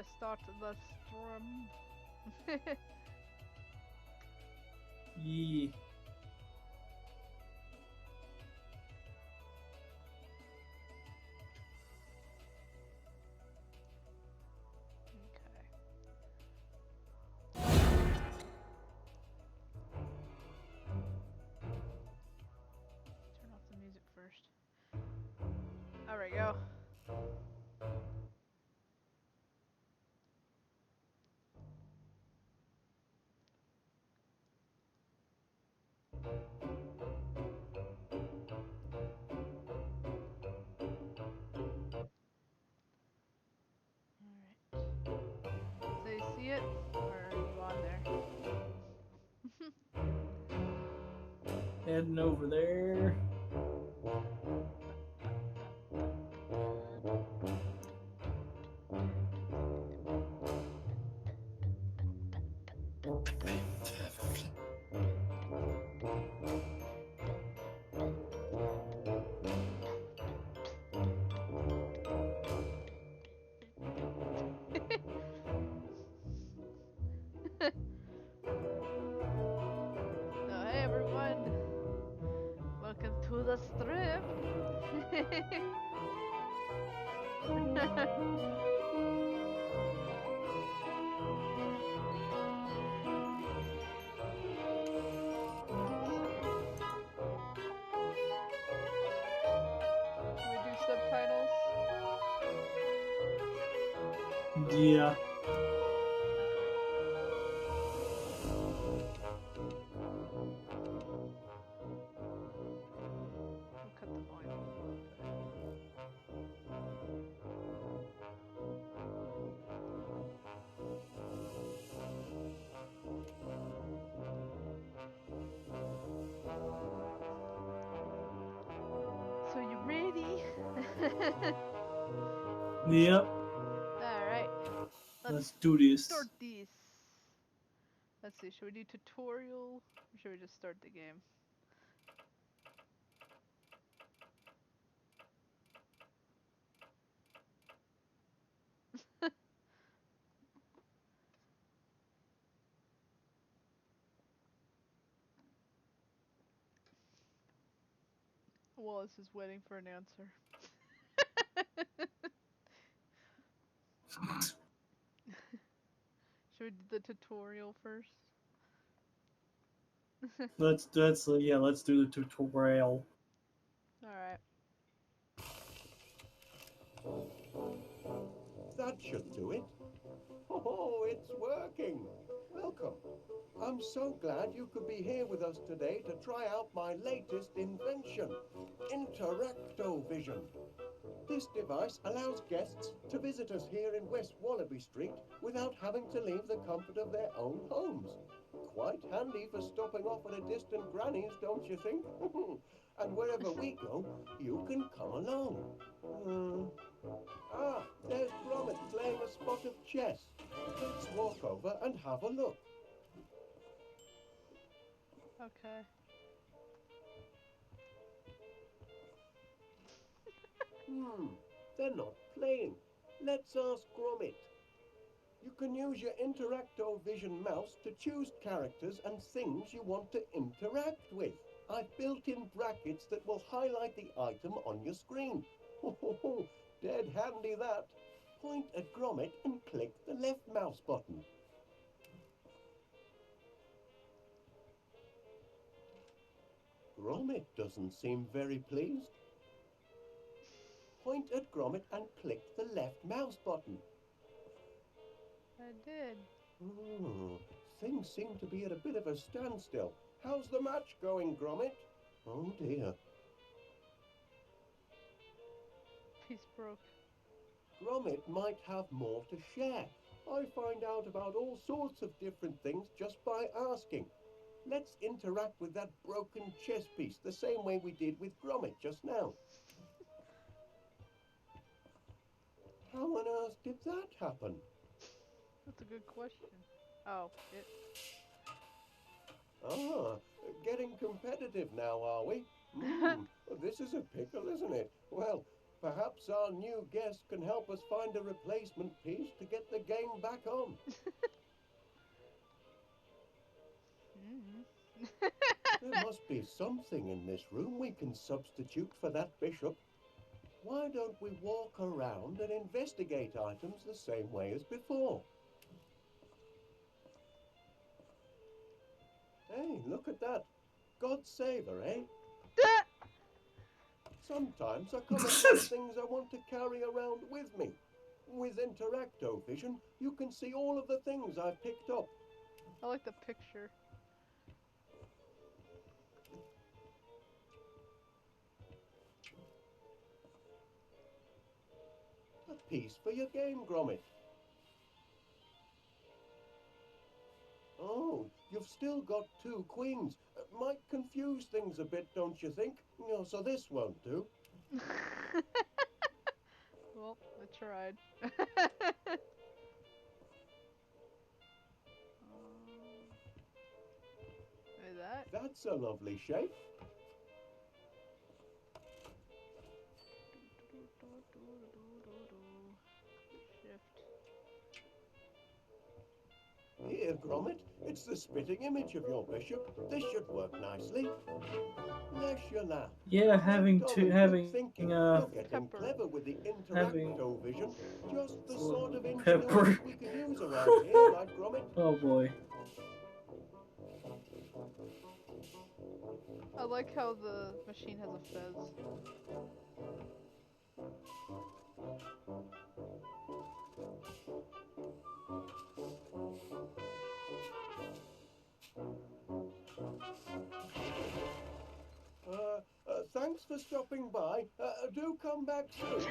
I start the storm? Yee. Okay. Turn off the music first. Alright, go. Alright. So you see it? Or are you on there? Heading over there. So hey everyone! Welcome to the strip! Should we do subtitles? Yeah. We'll cut the volume a little bit. So you ready? Yep. Alright. Let's do this. Start this. Let's see, should we do tutorial? Or should we just start the game? Wallace is waiting for an answer. Should we do the tutorial first? Let's do the tutorial. Alright. That should do it. Oh, it's working. Welcome. I'm so glad you could be here with us today to try out my latest invention, Interactovision. This device allows guests to visit us here in West Wallaby Street without having to leave the comfort of their own homes. Quite handy for stopping off at a distant granny's, don't you think? And wherever we go, you can come along. There's Gromit playing a spot of chess. Let's walk over and have a look. Okay. They're not playing. Let's ask Gromit. You can use your Interactovision mouse to choose characters and things you want to interact with. I've built in brackets that will highlight the item on your screen. Dead handy that. Point at Gromit and click the left mouse button. Gromit doesn't seem very pleased. Point at Gromit and click the left mouse button. I did. Things seem to be at a bit of a standstill. How's the match going, Gromit? Oh dear. Piece broke. Gromit might have more to share. I find out about all sorts of different things just by asking. Let's interact with that broken chess piece the same way we did with Gromit just now. How on earth did that happen? That's a good question. Oh, it. Getting competitive now, are we? This is a pickle, isn't it? Well, Perhaps our new guest can help us find a replacement piece to get the game back on. There must be something in this room we can substitute for that bishop. Why don't we walk around and investigate items the same way as before? Hey, look at that. God save her, eh? Sometimes I come across things I want to carry around with me. With Interacto Vision, you can see all of the things I've picked up. I like the picture. A piece for your game, Gromit. Oh, you've still got 2 queens. Might confuse things a bit, don't you think? So this won't do. Well, I tried. Maybe that? That's a lovely shape. Shift. Here, Gromit, it's the spitting image of your bishop. This should work nicely. Bless your laugh. Yeah, having Thinking. You're getting Pepper. clever with the having Interacto Vision. Just the sort of Pepper. ingenuity we could use around here, right, Gromit? Oh boy. I like how the machine has a fez. Thanks for stopping by. Do come back soon.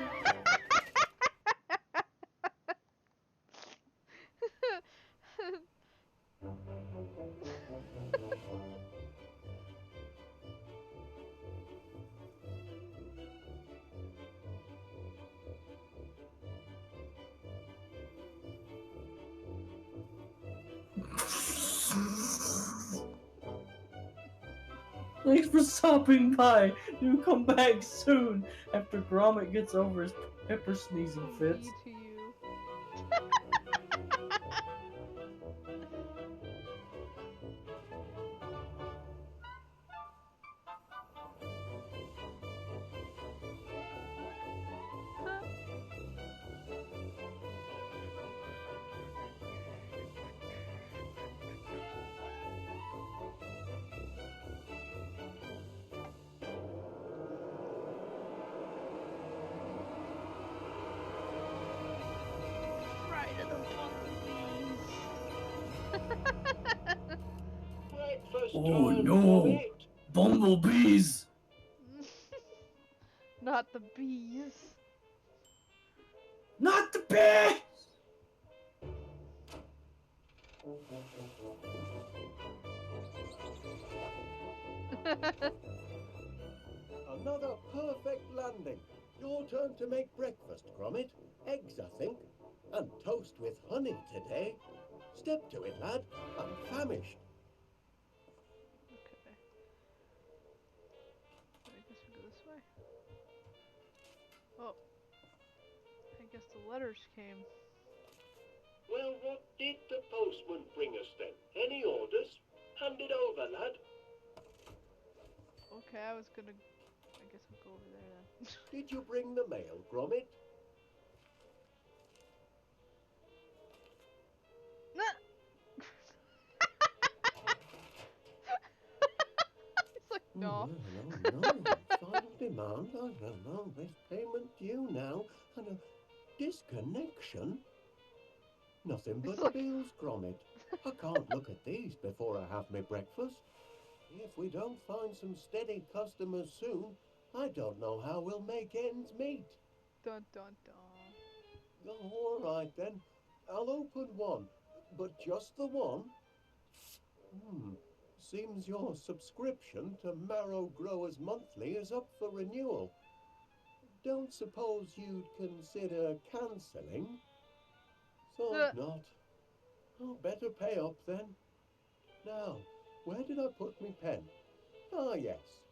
Thanks for stopping by. Do come back soon after Gromit gets over his pepper sneezing fits. Me to you. Right to the bumblebees. Breakfast Oh time, no! Gromit. Bumblebees! Not the bees. Not the bees! Another perfect landing. Your turn to make breakfast, Gromit. Eggs, I think. And toast with honey today. Step to it, lad. I'm famished. Okay. I guess we go this way. Oh. I guess the letters came. Well, what did the postman bring us then? Any orders? Hand it over, lad. Okay, I guess I'll go over there then. Did you bring the mail, Gromit? It's like, no. No. Final demand. No. There's payment due now. And a disconnection? Nothing but like- bills, Gromit. I can't look at these before I have my breakfast. If we don't find some steady customers soon, I don't know how we'll make ends meet. Dun dun dun. All right then. I'll open one, but just the one. Seems your subscription to Marrow Growers Monthly is up for renewal. Don't suppose you'd consider cancelling? Thought not. Oh, better pay up then. Now, where did I put my pen? Ah, yes.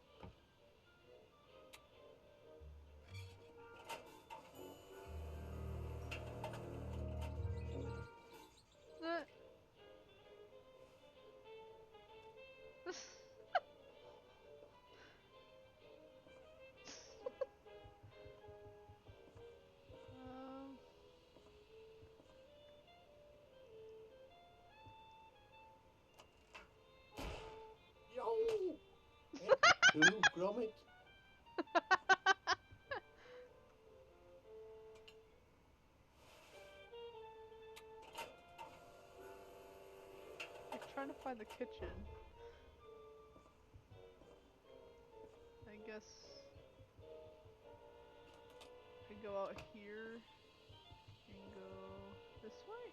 too, Gromit? I'm trying to find the kitchen. I guess I go out here and go this way?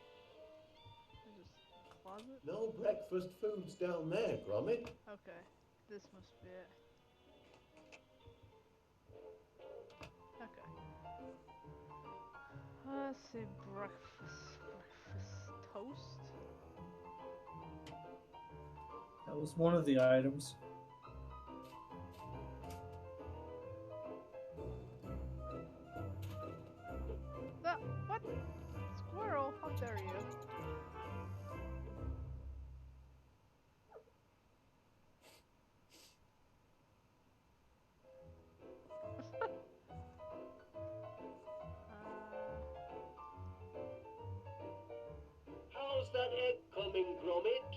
There's just a closet? No breakfast foods down there, Gromit. Okay, this must be it. Okay. Let's see, breakfast toast? That was one of the items. What? Squirrel, how dare you? How's that egg coming, Gromit?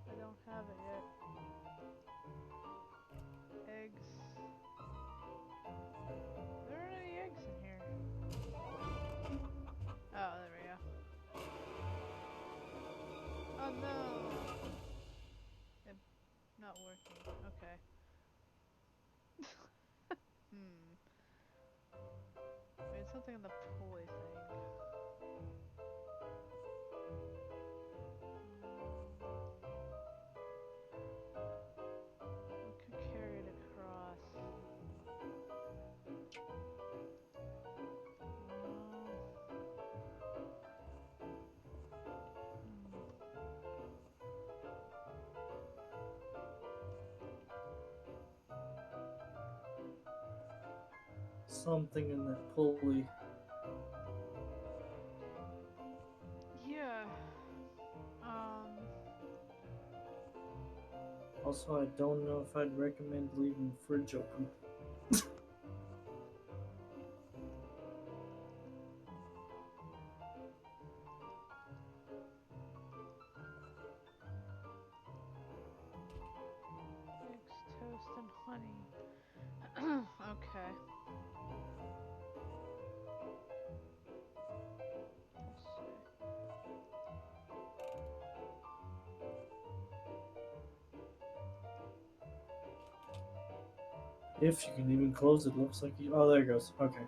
I don't have it yet. Eggs. There aren't any eggs in here. Oh, there we go. Oh no! It not working. Okay. Maybe something in the pulley thing. We could carry it across. Something in that pulley. Yeah. Also, I don't know if I'd recommend leaving the fridge open. Eggs, toast, and honey. Okay. Let's see. If you can even close it, looks like you. Oh, there it goes. Okay. Okay,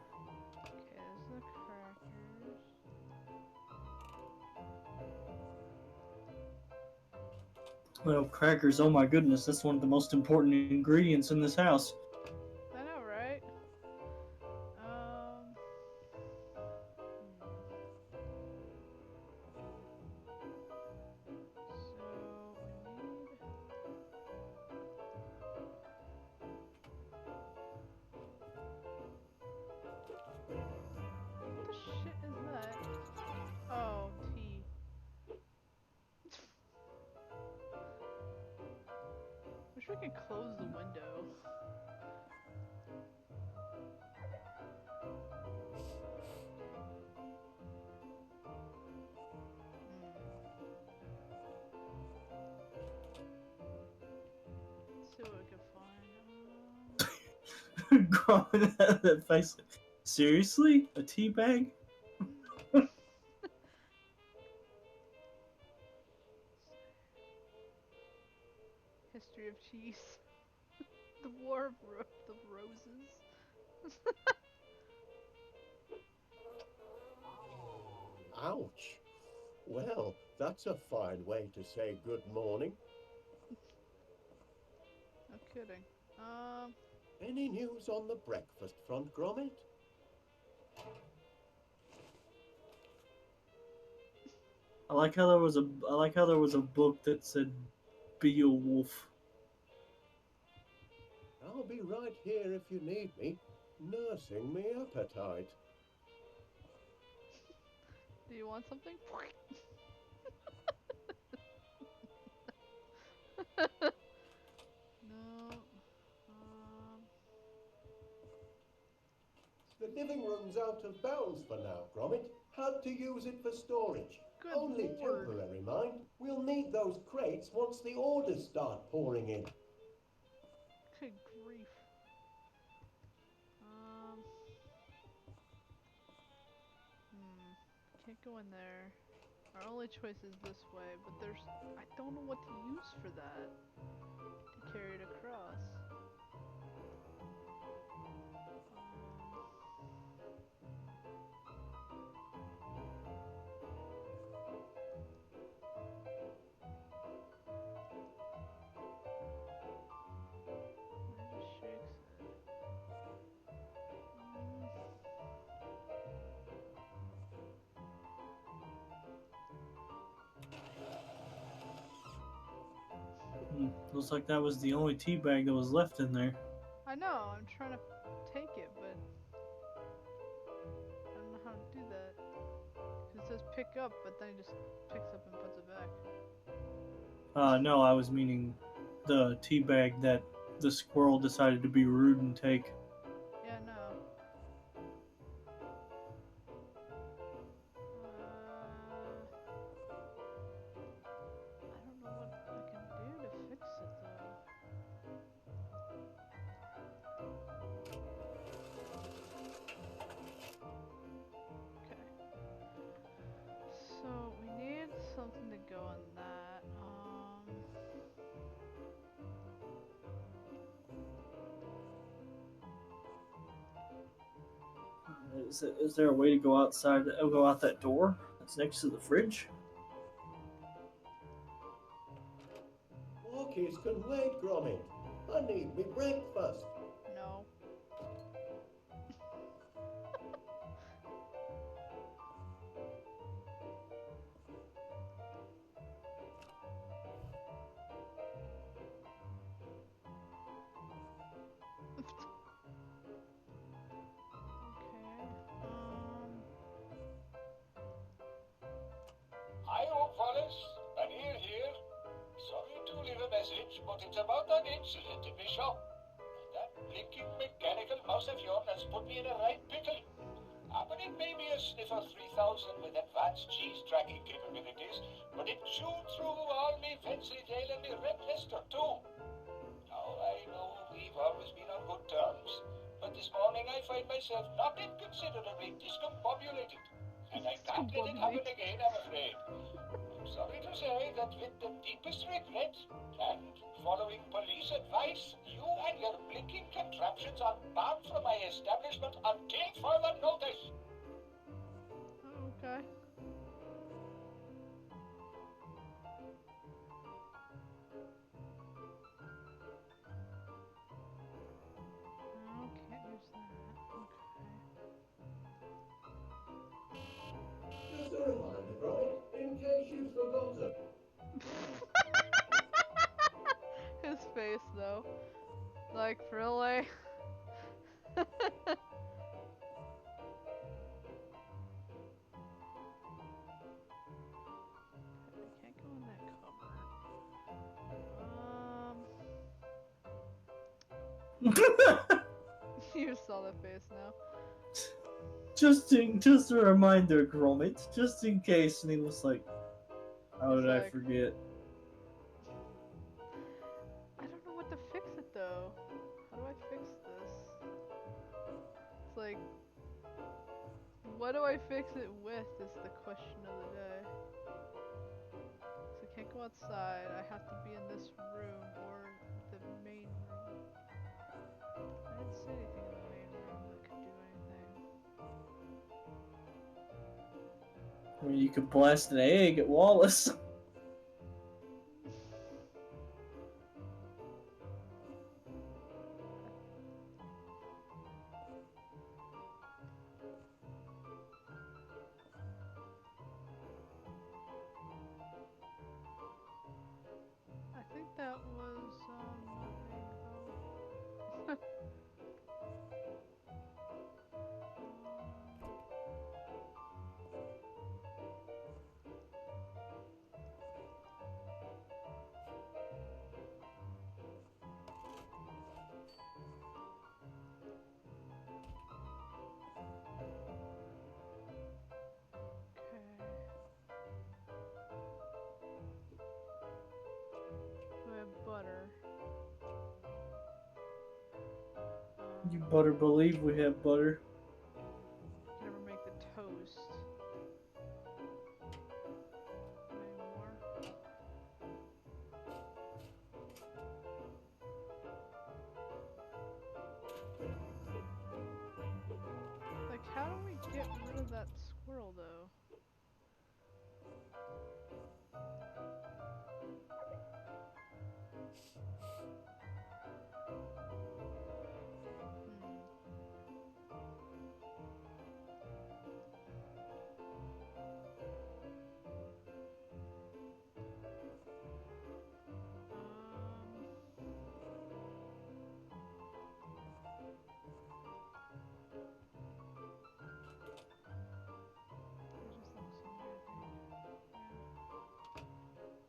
there's the crackers. Well, crackers. Oh my goodness, that's one of the most important ingredients in this house. I know, right? So we need. What the shit is that? Oh, tea. Wish we could close the window. Let's see what we can find. Growing out of that face. Seriously? A tea bag? History of cheese. The War of the Roses. Ouch. Well, that's a fine way to say good morning. No kidding. Any news on the breakfast front, Gromit? I like how there was a book that said "Be a wolf." I'll be right here if you need me, nursing me appetite. Do you want something? No. The living room's out of bounds for now, Gromit. Had to use it for storage. Good Only lord. temporary, mind. We'll need those crates once the orders start pouring in. Good grief. Can't go in there. Our only choice is this way, but I don't know what to use for that. To carry it across. That just shakes it. Looks like that was the only tea bag that was left in there. I know, I'm trying to take it, but I don't know how to do that. Cause it says pick up, but then it just picks up and puts it back. No, I was meaning the tea bag that the squirrel decided to be rude and take. Yeah, no. I don't know what I can do to fix it though. Okay. So we need something to go in that. Is there a way to go outside? Go out that door that's next to the fridge? Walkies can wait, Gromit. I need me breakfast. No. Hi, Oak Wallace. Anir here. Sorry to leave a message, but it's about that incident in my shop. That blinking mechanical mouse of yours has put me in a right pickle. Happening maybe a sniffer 3000 with advanced cheese tracking capabilities, but it chewed through all me Vensitail and me Red Lister too. Now, I know we've always been on good terms, but this morning I find myself not inconsiderably discombobulated. And I can't let it happen again, I'm afraid. I'm sorry to say that with the deepest regret, and following police advice, you and your blinking contraptions are barred from my establishment until further notice. Okay. No, can't use that. Just a reminder, Gromit, in case you've forgotten. His face, though. Like, really? I can't go in that cupboard. You saw the face now. Just a reminder, Gromit, just in case. And he was like, "How did I forget?" I don't know what to fix it though. How do I fix this? It's like, what do I fix it with is the question of the day. So I can't go outside. I have to be in this room or the main room. I didn't see anything in the main room that could do anything. I mean, you could blast an egg at Wallace. I think that was nothing. Okay. You better believe we have butter. Never make the toast. Any more? Like, how do we get rid of that squirrel, though? There's just things in here, I think.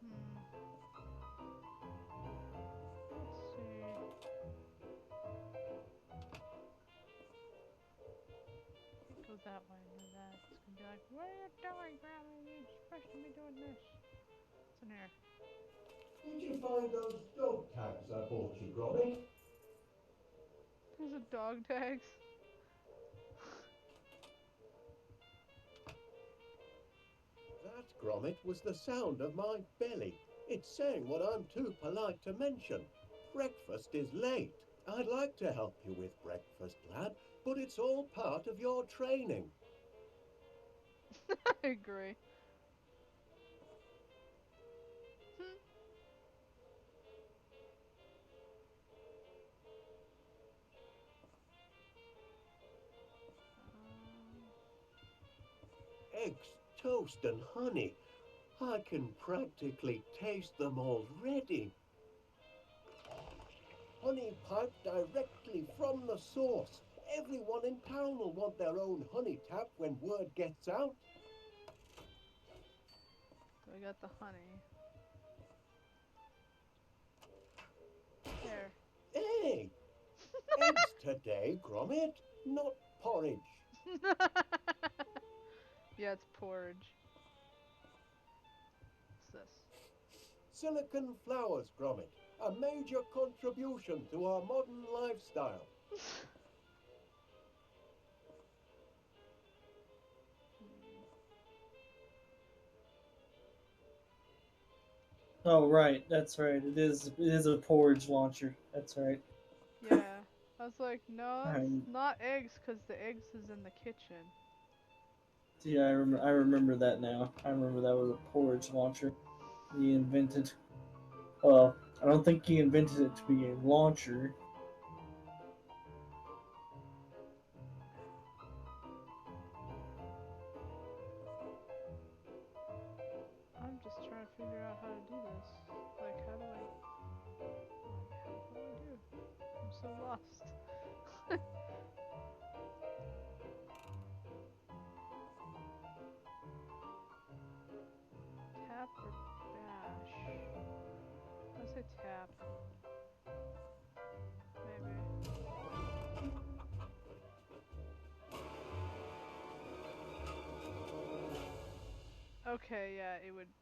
Yeah. Let's see. It goes that way and do that. It's gonna be like, what are you doing, Grandma? You're supposed to be doing this. What's in here? Did you find those dog tags I bought you, Gromit? There's a dog tags. That, Gromit, was the sound of my belly. It's saying what I'm too polite to mention. Breakfast is late. I'd like to help you with breakfast, lad, but it's all part of your training. I agree. Eggs, toast, and honey. I can practically taste them already. Honey piped directly from the source. Everyone in town will want their own honey tap when word gets out. So I got the honey. There. Hey! Eggs today, Gromit, not porridge. Yeah, it's porridge. What's this? Silicon flowers, Gromit, a major contribution to our modern lifestyle. Oh right, that's right. It is a porridge launcher. That's right. Yeah. I was like, no, it's I'm, not eggs, because the eggs is in the kitchen. yeah, I remember that now. I remember that was a porridge launcher he invented. Well, I don't think he invented it to be a launcher. I'm just trying to figure out how to do this. Like, how do I... What do I do? I'm so lost. Tap or bash? I say tap. Maybe. Okay, yeah, it would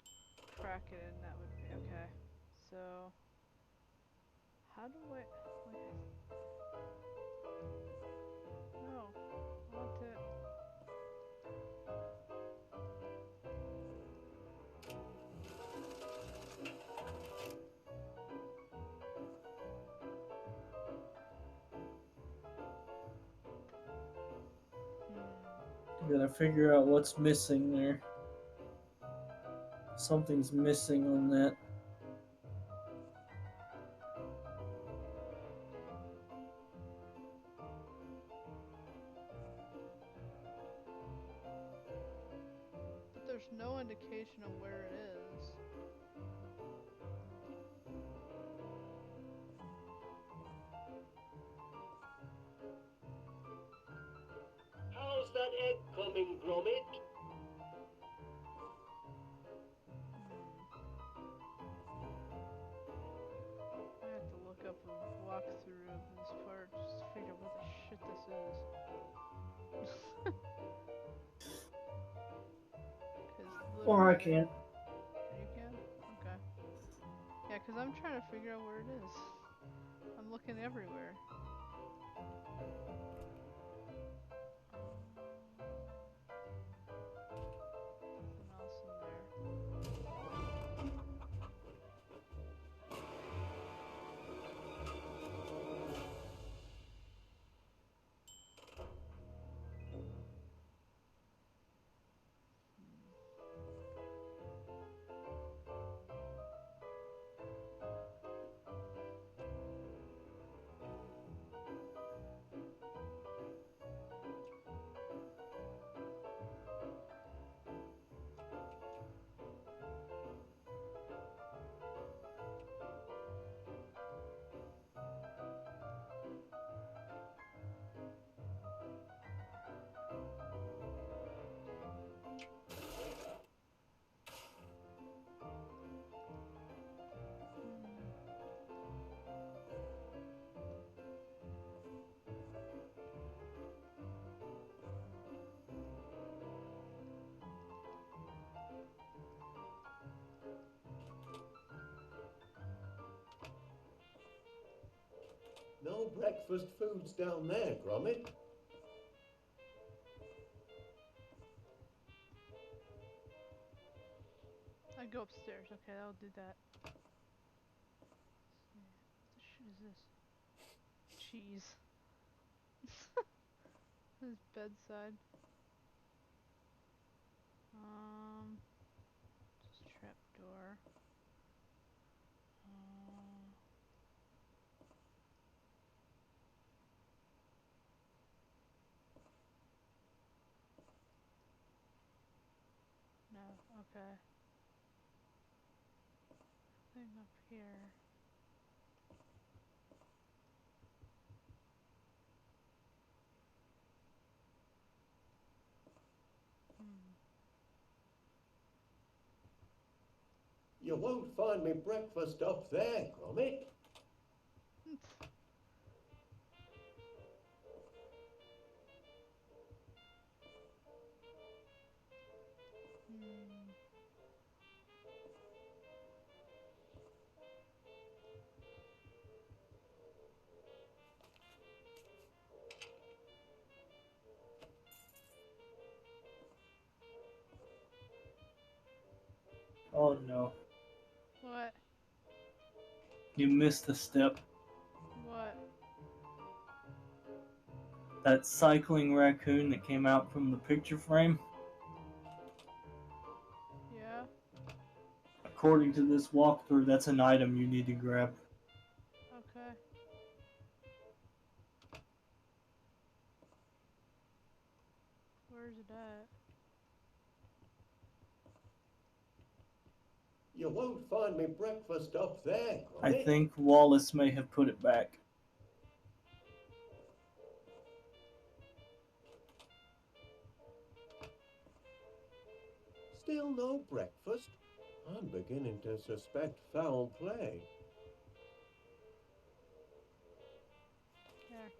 crack it and that would be okay. So, how do I... Like, no. I want to... You gotta figure out what's missing there. Something's missing on that. But there's no indication of where it is. How's that egg coming, Gromit? I have to look up a walkthrough of this part just to figure out what the shit this is. Or I can't. You can? Okay. Yeah, because I'm trying to figure out where it is. I'm looking everywhere. Nothing else in there. No breakfast foods down there, Gromit. I go upstairs. Okay, I'll do that. What the shit is this? Cheese. His bedside. Just trapdoor. No, okay. Thing up here. You won't find me breakfast up there, Gromit. Oh no. What? You missed a step. What? That cycling raccoon that came out from the picture frame. Yeah? According to this walkthrough, that's an item you need to grab. Okay. Where's it at? You won't find me breakfast up there, Gromit. I think Wallace may have put it back. Still no breakfast? I'm beginning to suspect foul play. There.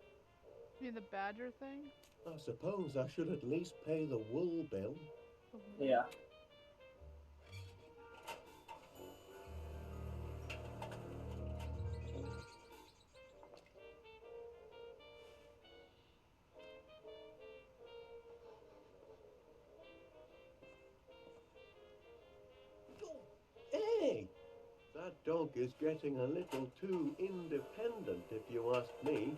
You mean the badger thing? I suppose I should at least pay the wool bill. Yeah. Hey! That dog is getting a little too independent, if you ask me.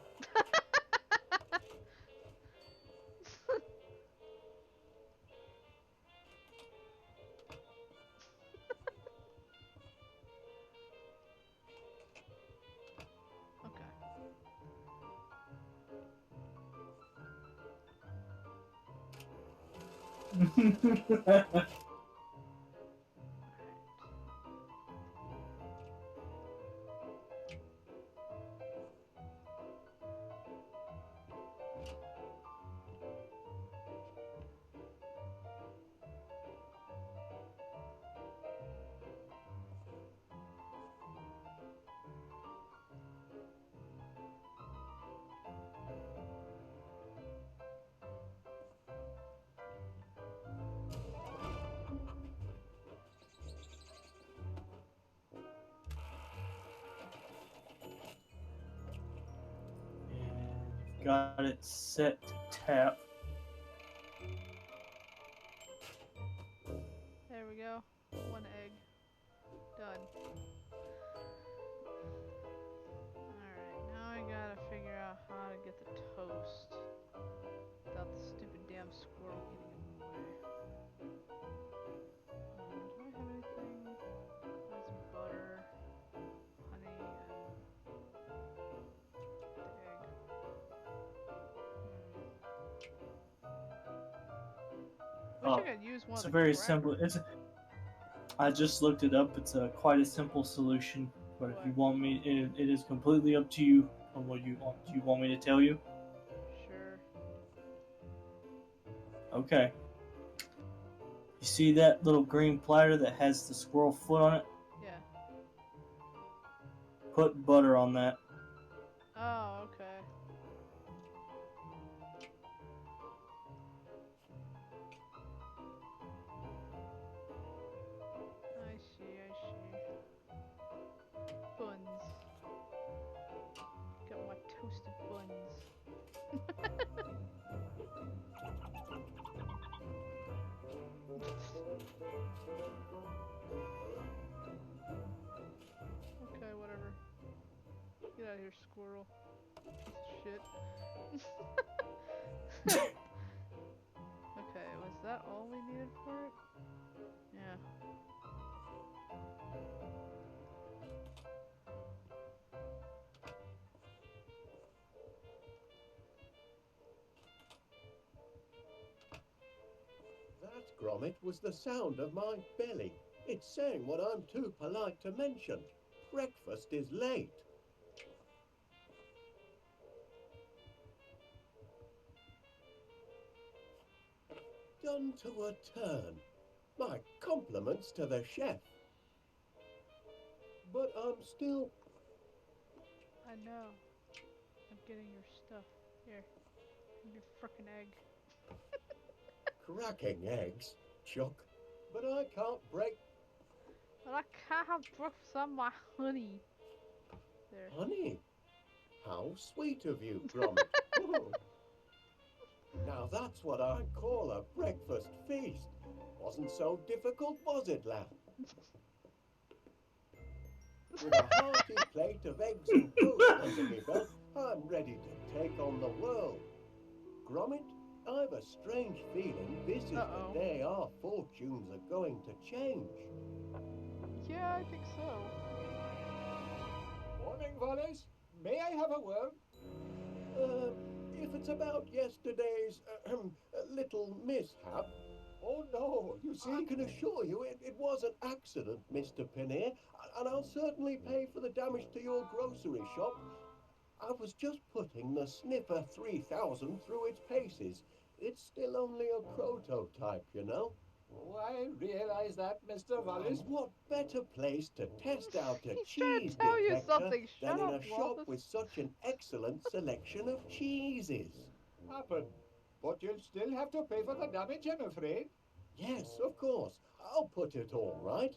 Okay. got it set to tap. There we go. 1 egg. Done. Alright, now I gotta figure out how to get the toast without the stupid damn squirrel getting in the way. Do I have anything? There's butter, honey, and the egg. Wish I could use one It's of a the very crackers. simple. I just looked it up. It's quite a simple solution. But if you want me, it is completely up to you on what you want. Do you want me to tell you? Sure. Okay. You see that little green platter that has the squirrel foot on it? Yeah. Put butter on that. Oh, okay. I see. Buns. Got my toasted buns. Okay, whatever. Get out of here, squirrel. Piece of shit. Okay, was that all we needed for it? Yeah. That, Gromit, was the sound of my belly. It's saying what I'm too polite to mention. Breakfast is late. Done to a turn. My compliments to the chef. But I'm still... I know. I'm getting your stuff. Here. Have your frickin' egg. cracking eggs, Chuck. But I can't break... But I can't have breakfast on my honey. There. Honey? How sweet of you, Gromit. Oh. Now that's what I call a breakfast feast. Wasn't so difficult, was it, lad? With a hearty plate of eggs and toast under me belt, I'm ready to take on the world. Gromit, I've a strange feeling this is Uh-oh. the day our fortunes are going to change. Yeah, I think so. Morning, Wallace. May I have a word? If it's about yesterday's little mishap, Oh, no. You see, I can assure you it was an accident, Mr. Pinner, and I'll certainly pay for the damage to your grocery shop. I was just putting the Sniffer 3000 through its paces. It's still only a prototype, you know. oh, I realize that, Mr. Wallace. And what better place to test out a He's trying cheese to tell you detector something. than Shut in up, a shop Wallace. with such an excellent selection of cheeses? Happen. But you'll still have to pay for the damage, I'm afraid. Yes, of course. I'll put it all right.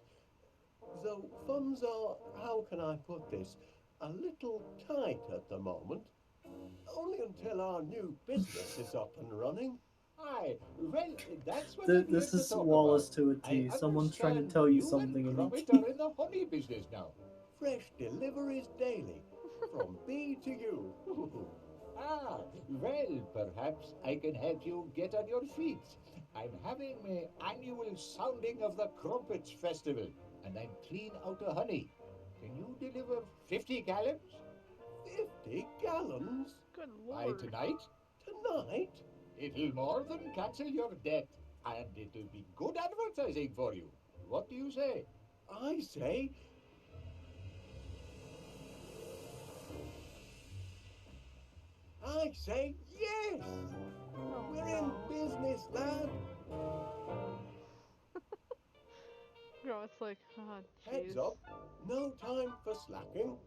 Though funds are, how can I put this, a little tight at the moment. Only until our new business is up and running. Aye, well, that's what I'm This here is to talk Wallace about. to a T. I Someone's trying to understand tell you you something and and Gromit he are in the honey business now. Fresh deliveries daily, from B to U. Ah, well, perhaps I can help you get on your feet. I'm having my annual sounding of the Crumpets Festival, and I'm clean out of honey. Can you deliver 50 gallons? 50 gallons? Good By lord. tonight? Tonight? It'll more than cancel your debt, and it'll be good advertising for you. What do you say? I say... yes! Oh, We're in no. business, lad. Girl, it's like, oh, Heads jeez. up, no time for slacking.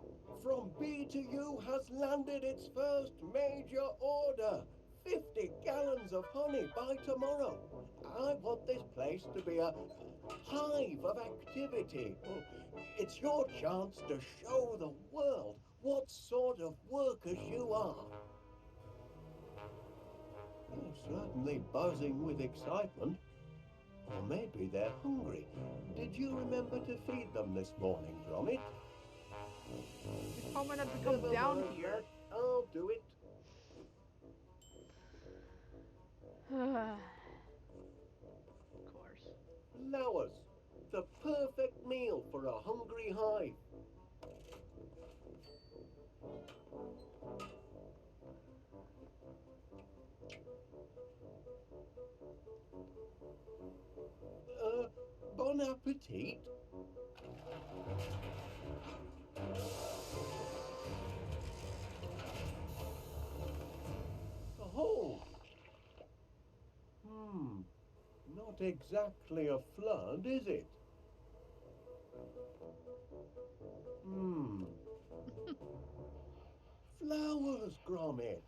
From B to U has landed its first major order. 50 gallons of honey by tomorrow. I want this place to be a hive of activity. It's your chance to show the world what sort of workers you are. They're certainly buzzing with excitement. Or maybe they're hungry. Did you remember to feed them this morning, Gromit? You probably have to come Never down mind here. that. I'll do it. Of course. Flowers. The perfect meal for a hungry hive. Bon appetit. Oh. Not exactly a flood, is it? Flowers, Gromit.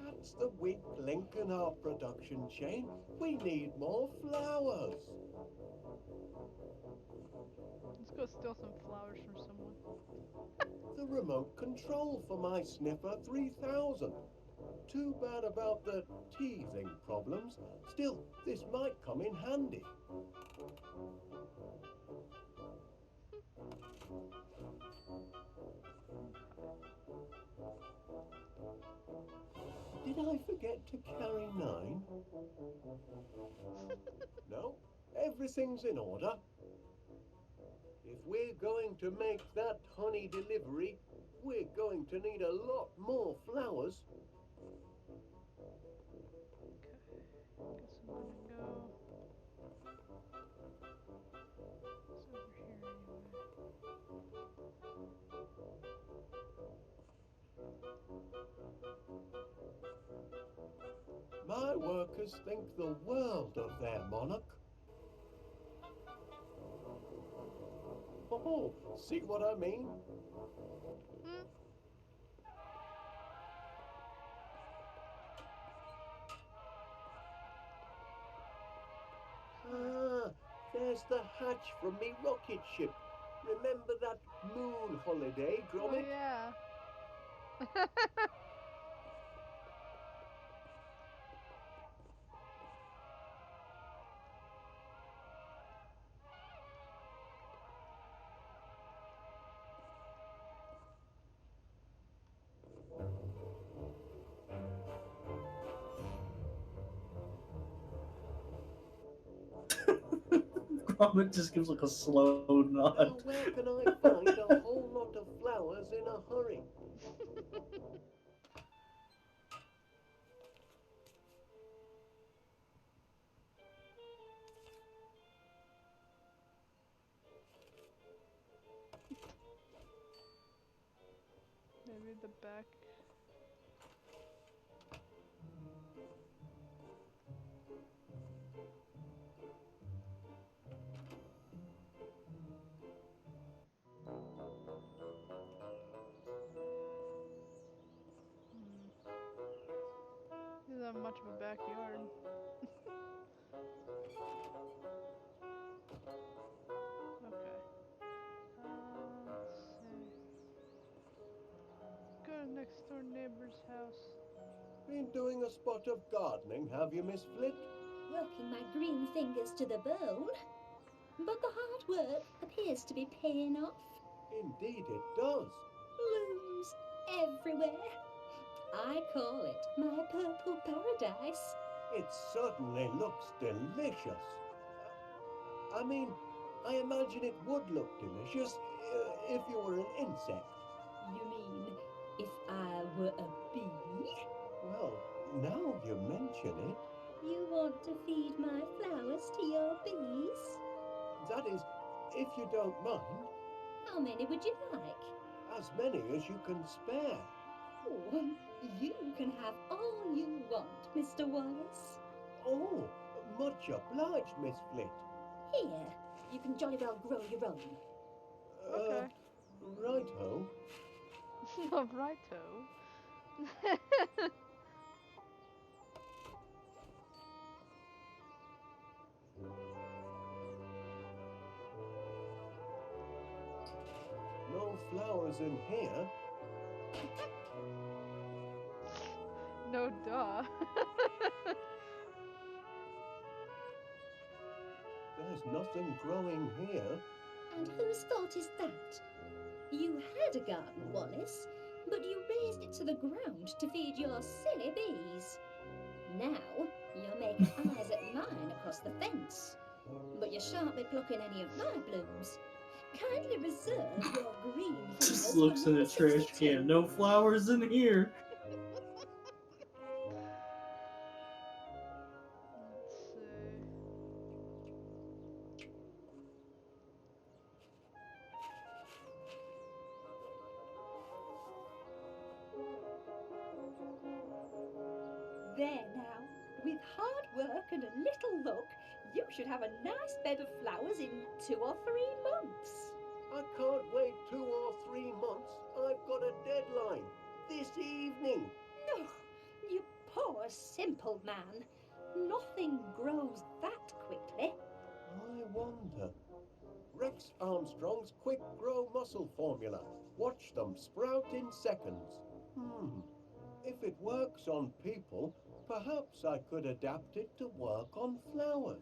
That's the weak link in our production chain. We need more flowers. Let's go steal some flowers from someone. The remote control for my Sniffer 3000. Too bad about the teething problems. Still, this might come in handy. Did I forget to carry 9? No, everything's in order. If we're going to make that honey delivery, we're going to need a lot more flowers. Okay. Guess I'm gonna go. It's over here anyway. My workers think the world of their monarch. Oh, see what I mean? Ah, there's the hatch from me rocket ship. Remember that moon holiday, Oh Gromit? yeah. Gromit just gives like a slow Now, nod. where can I find a whole lot of flowers in a hurry? Maybe the back. Doesn't have much of a backyard. Okay. Let's see. Go to next door neighbor's house. Been doing a spot of gardening, have you, Miss Flit? Working my green fingers to the bone. But the hard work appears to be paying off. Indeed it does. Blooms everywhere. I call it my purple paradise. It certainly looks delicious. I mean, I imagine it would look delicious if you were an insect. You mean if I were a bee? Well, now you mention it, You want to feed my flowers to your bees? that is, if you don't mind, How many would you like? as many as you can spare. Oh, you can have all you want, Mr. Wallace. Oh, much obliged, Miss Flit. Here, you can jolly well grow your own. Okay. Righto. Righto. No flowers in here. No duh. nothing growing here. And whose fault is that? You had a garden, Wallace, but you razed it to the ground to feed your silly bees. Now you're making eyes at mine across the fence, but you shan't be plucking any of my blooms. Kindly reserve your green Just fingers looks for in a number trash 62. can. No flowers in here. Let's see. There now, with hard work and a little luck, you should have a nice bed of flowers in 2 or 3 months. I can't wait 2 or 3 months. I've got a deadline. This evening. No, you poor simple man. Nothing grows that quickly. I wonder. Rex Armstrong's quick grow muscle formula. Watch them sprout in seconds. If it works on people, perhaps I could adapt it to work on flowers.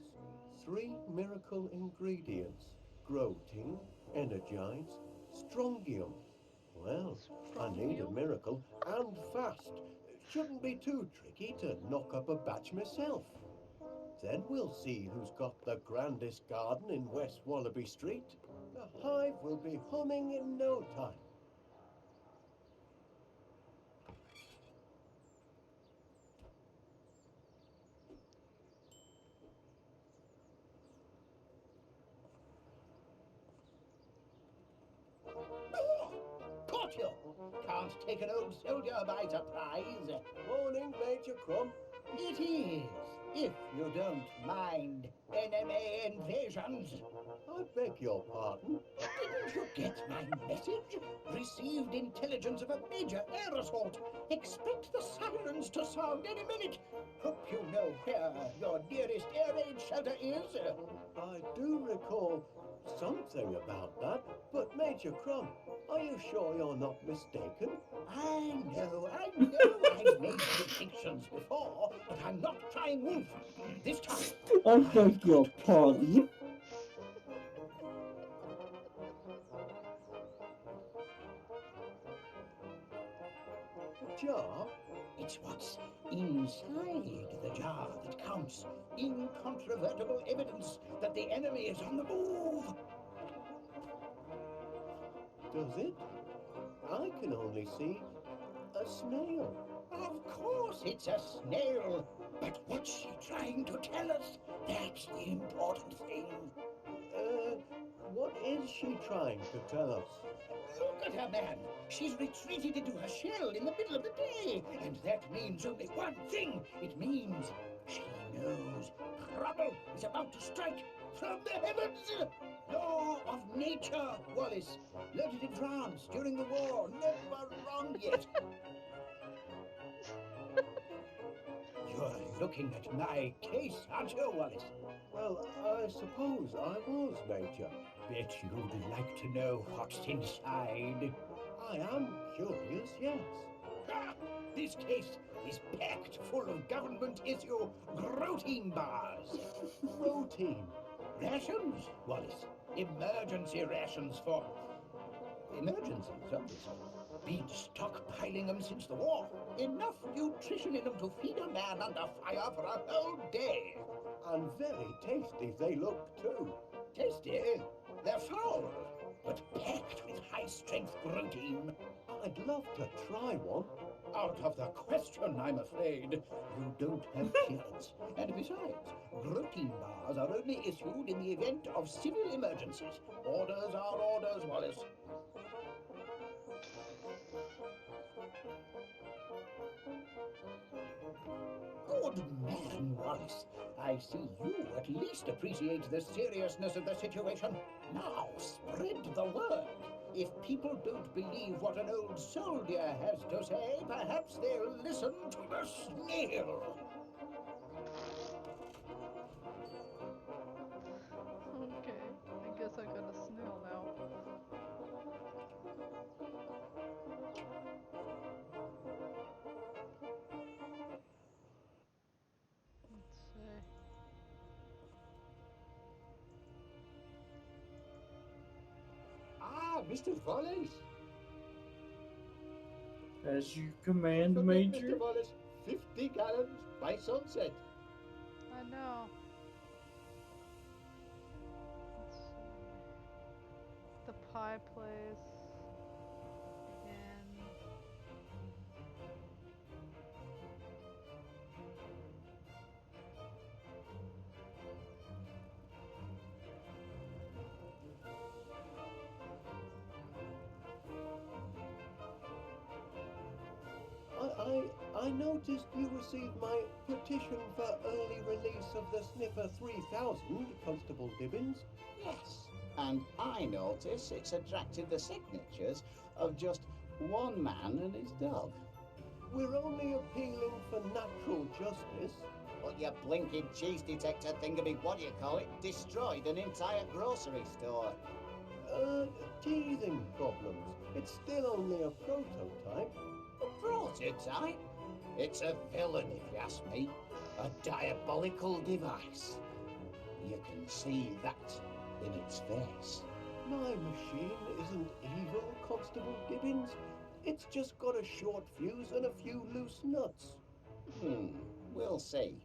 3 miracle ingredients. Groting, Energize, Strongium. Well, I need a Strongium? miracle, and fast. Shouldn't be too tricky to knock up a batch myself. Then we'll see who's got the grandest garden in West Wallaby Street. The hive will be humming in no time. Caught you! Can't take an old soldier by surprise. Morning, Major Crumb. It is, if you don't mind enemy invasions. I beg your pardon. Didn't you get my message? Received intelligence of a major air assault. Expect the sirens to sound any minute. Hope you know where your nearest air raid shelter is. I do recall something about that, but Major Crumb, are you sure you're not mistaken? I know I've made predictions before, but I'm not crying wolf. This time, I beg your pardon. A jar? it's what's inside the jar that counts. Incontrovertible evidence that the enemy is on the move. Does it? I can only see a snail. Of course it's a snail. But what's she trying to tell us? That's the important thing. What is she trying to tell us? Look at her, man. She's retreated into her shell in the middle of the day. And that means only one thing. It means she knows trouble is about to strike from the heavens. Law of nature, Wallace. Learned it in France during the war. Never wrong yet. You're looking at my case, aren't you, Wallace? Well, I suppose I was, Major. Bet you'd like to know what's inside. I am curious, yes. Ha! This case is packed full of government-issue protein bars. Protein. Rations, Wallace. Emergency rations for emergencies, obviously. Been stockpiling them since the war. Enough nutrition in them to feed a man under fire for a whole day. And very tasty they look, too. Tasty. They're foul, but packed with high-strength protein. I'd love to try one. Out of the question, I'm afraid. You don't have kids. And besides, protein bars are only issued in the event of civil emergencies. Orders are orders, Wallace. Good man, Wallace. I see you at least appreciate the seriousness of the situation. Now, spread the word. If people don't believe what an old soldier has to say, perhaps they'll listen to the snail. Okay, I guess I got a snail now. Let's see. Mr. Wallace. As you command, Forget, Major. Mr. Wallace, 50 gallons by sunset. I know. Let's see. The pie place. And I noticed you received my petition for early release of the Sniffer 3000, Constable Dibbins. Yes, and I notice it's attracted the signatures of just one man and his dog. We're only appealing for natural justice. But your blinking cheese detector thingammy, what do you call it, destroyed an entire grocery store. Teething problems. It's still only a prototype. A prototype? It's a villain, if you ask me. A diabolical device. You can see that in its face. My machine isn't evil, Constable Dibbins. It's just got a short fuse and a few loose nuts. We'll see.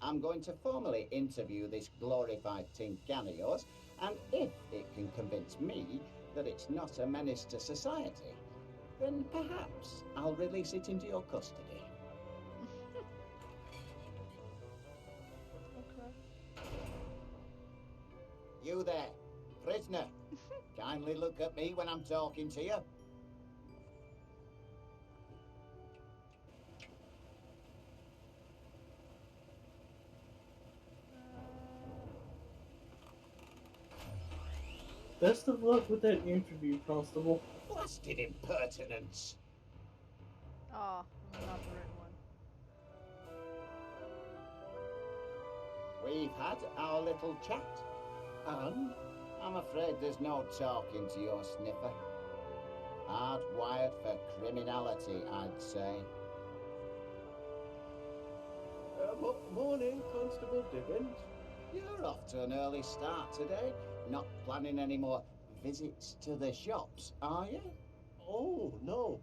I'm going to formally interview this glorified tin can of yours, and if it can convince me that it's not a menace to society, then perhaps I'll release it into your custody. okay. You there, prisoner, kindly look at me when I'm talking to you. Best of luck with that interview, Constable. Blasted impertinence. Oh, not the right one. We've had our little chat, and I'm afraid there's no talking to your sniffer. Hardwired for criminality, I'd say. Morning, Constable Dibbins. You're off to an early start today. Not planning any more visits to the shops, are you? Oh, no.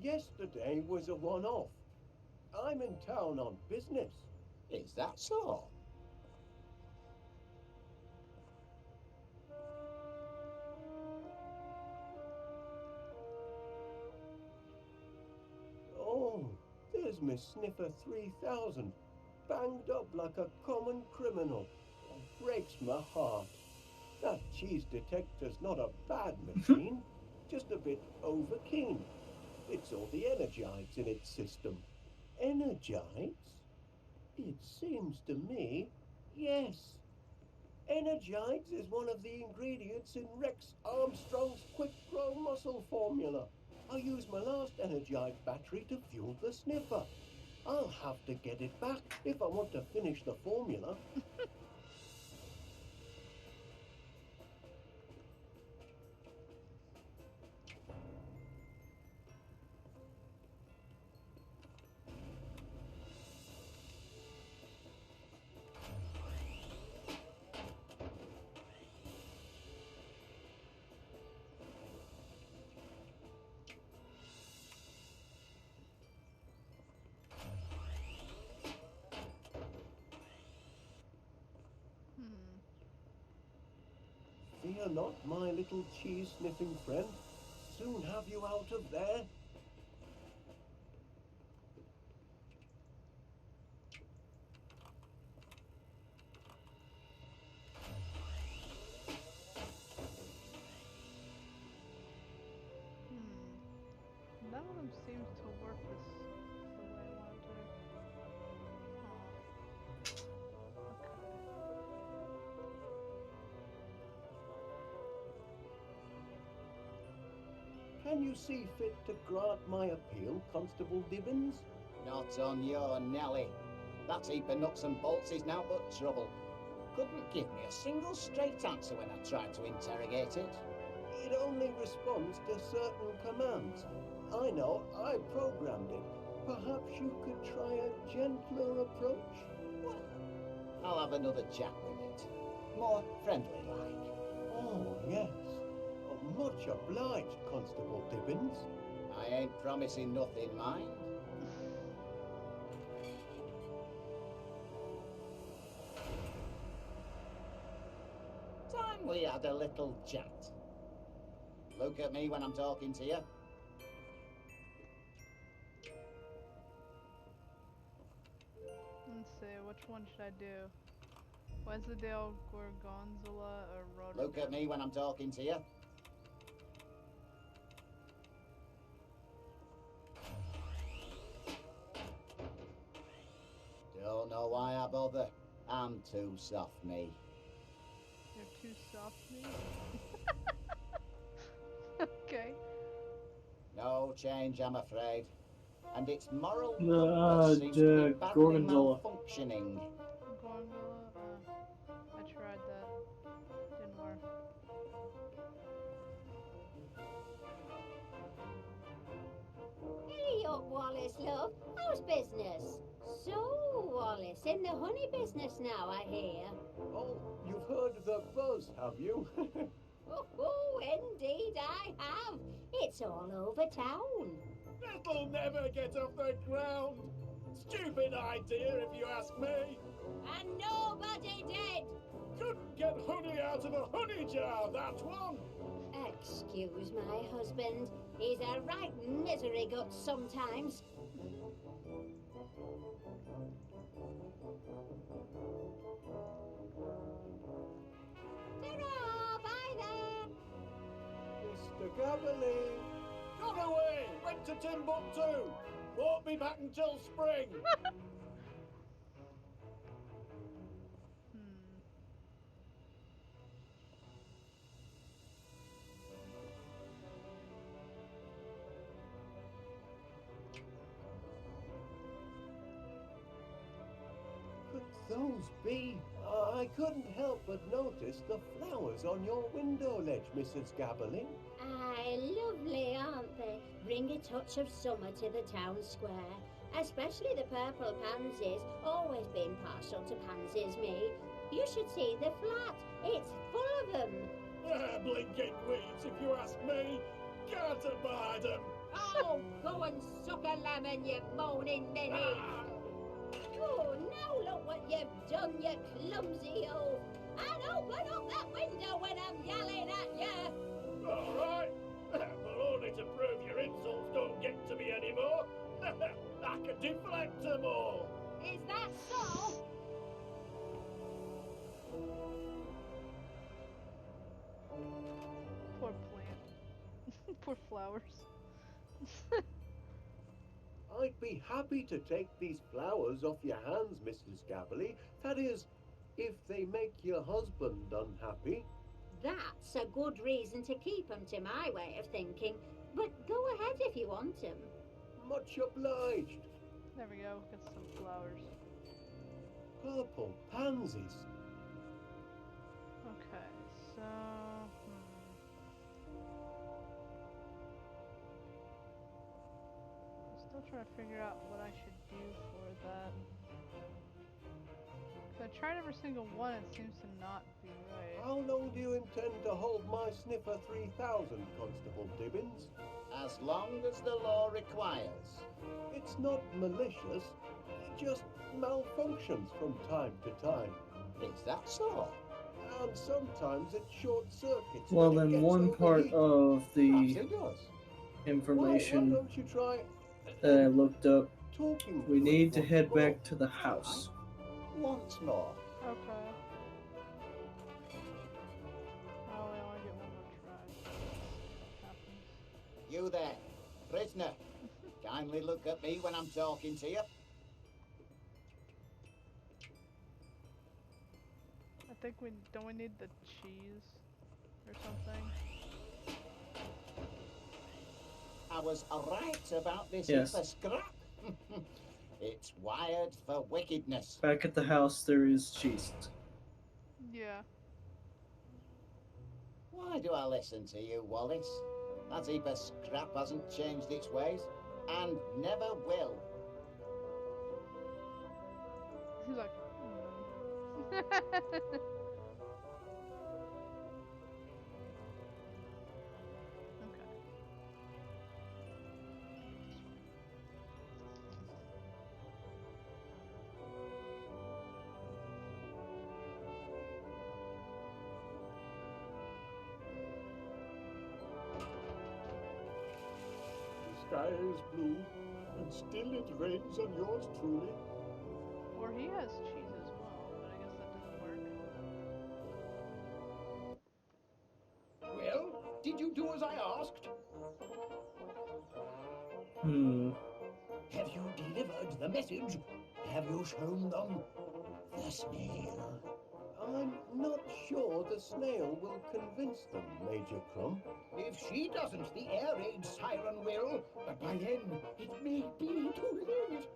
Yesterday was a one-off. I'm in town on business. Is that so? Oh, there's Miss Sniffer 3000, banged up like a common criminal. Breaks my heart. That cheese detector's not a bad machine, just a bit overkeen. It's all the energites in its system. Energites? It seems to me, yes. Energites is one of the ingredients in Rex Armstrong's quick grow muscle formula. I used my last Energite battery to fuel the sniffer. I'll have to get it back if I want to finish the formula. Fear not, my little cheese-sniffing friend. Soon have you out of there. None of them seems to work the way I want to. Can you see fit to grant my appeal, Constable Dibbins? Not on your Nelly. That heap of nuts and bolts is now but trouble. Couldn't give me a single straight answer when I tried to interrogate it. It only responds to certain commands. I know, I programmed it. Perhaps you could try a gentler approach? Well, I'll have another chat with it. More friendly-like. Oh, yes. Much obliged, Constable Dibbins. I ain't promising nothing, mind. Time we had a little chat. Look at me when I'm talking to you. Let's see, which one should I do? Wensleydale, Gorgonzola, or Rotterdam? Look at me when I'm talking to you. Don't know why I bother. I'm too soft, me. You're too soft, me? Okay. No change, I'm afraid. And its moral Uh, compass seems to be badly Gorgonzola. malfunctioning. Gorgonzola? I tried that. Didn't work. Hey up, Wallace, love. How's business? So, Wallace, in the honey business now, I hear. Oh, you've heard the buzz, have you? Oh, indeed I have. It's all over town. It'll never get off the ground. Stupid idea, if you ask me. And nobody did. Couldn't get honey out of a honey jar, that one. Excuse my husband. He's a right misery gut sometimes. Ta-ra! Bye there. Mr. Gabberly. Gone away, went to Timbuktu. Won't be back until spring. Could those be? I couldn't help but notice the flowers on your window ledge, Mrs. Gabberly. Aye, lovely, aren't they? Bring a touch of summer to the town square. Especially the purple pansies. Always been partial to pansies, me. You should see the flat. It's full of them. Blinking weeds, if you ask me. Can't abide them. Oh, go and suck a lemon, you moaning ninny. Oh, now look what you've done, you clumsy oaf. And open up that window when I'm yelling at you. All right. But only to prove your insults don't get to me anymore. I can deflect them all. Is that so? Poor plant. Poor flowers. I'd be happy to take these flowers off your hands, Mrs. Gabberly. That is, if they make your husband unhappy. That's a good reason to keep 'em, to my way of thinking. But go ahead if you want 'em. Much obliged. There we go. Got some flowers. Purple pansies. Okay, so. I'm still trying to figure out what I should do for that. 'Cause I tried every single one, it seems to not be right. How long do you intend to hold my sniffer 3000, Constable Dibbins? As long as the law requires. It's not malicious. It just malfunctions from time to time. Is that so? And sometimes it short circuits. Well, when it then gets one part overheated. of Perhaps the it does. Why information don't you try that I looked up, talking? we for need to once head more? back to the house. Once more. Okay. Oh, I only get one more try. Happens. You there, prisoner. Kindly look at me when I'm talking to you. I think we don't we need the cheese or something. I was right about this Yes. heap of scrap. It's wired for wickedness. Back at the house, there is cheese. Yeah. Why do I listen to you, Wallace? That heap of scrap hasn't changed its ways, and never will. He's like, sky is blue, and still it rains on yours truly. Or he has cheese as well, but I guess that doesn't work. Well, did you do as I asked? Have you delivered the message? Have you shown them the snail? I'm not sure the snail will convince them, Major Crumb. If she doesn't, the air raid siren will. But by then, it may be too late.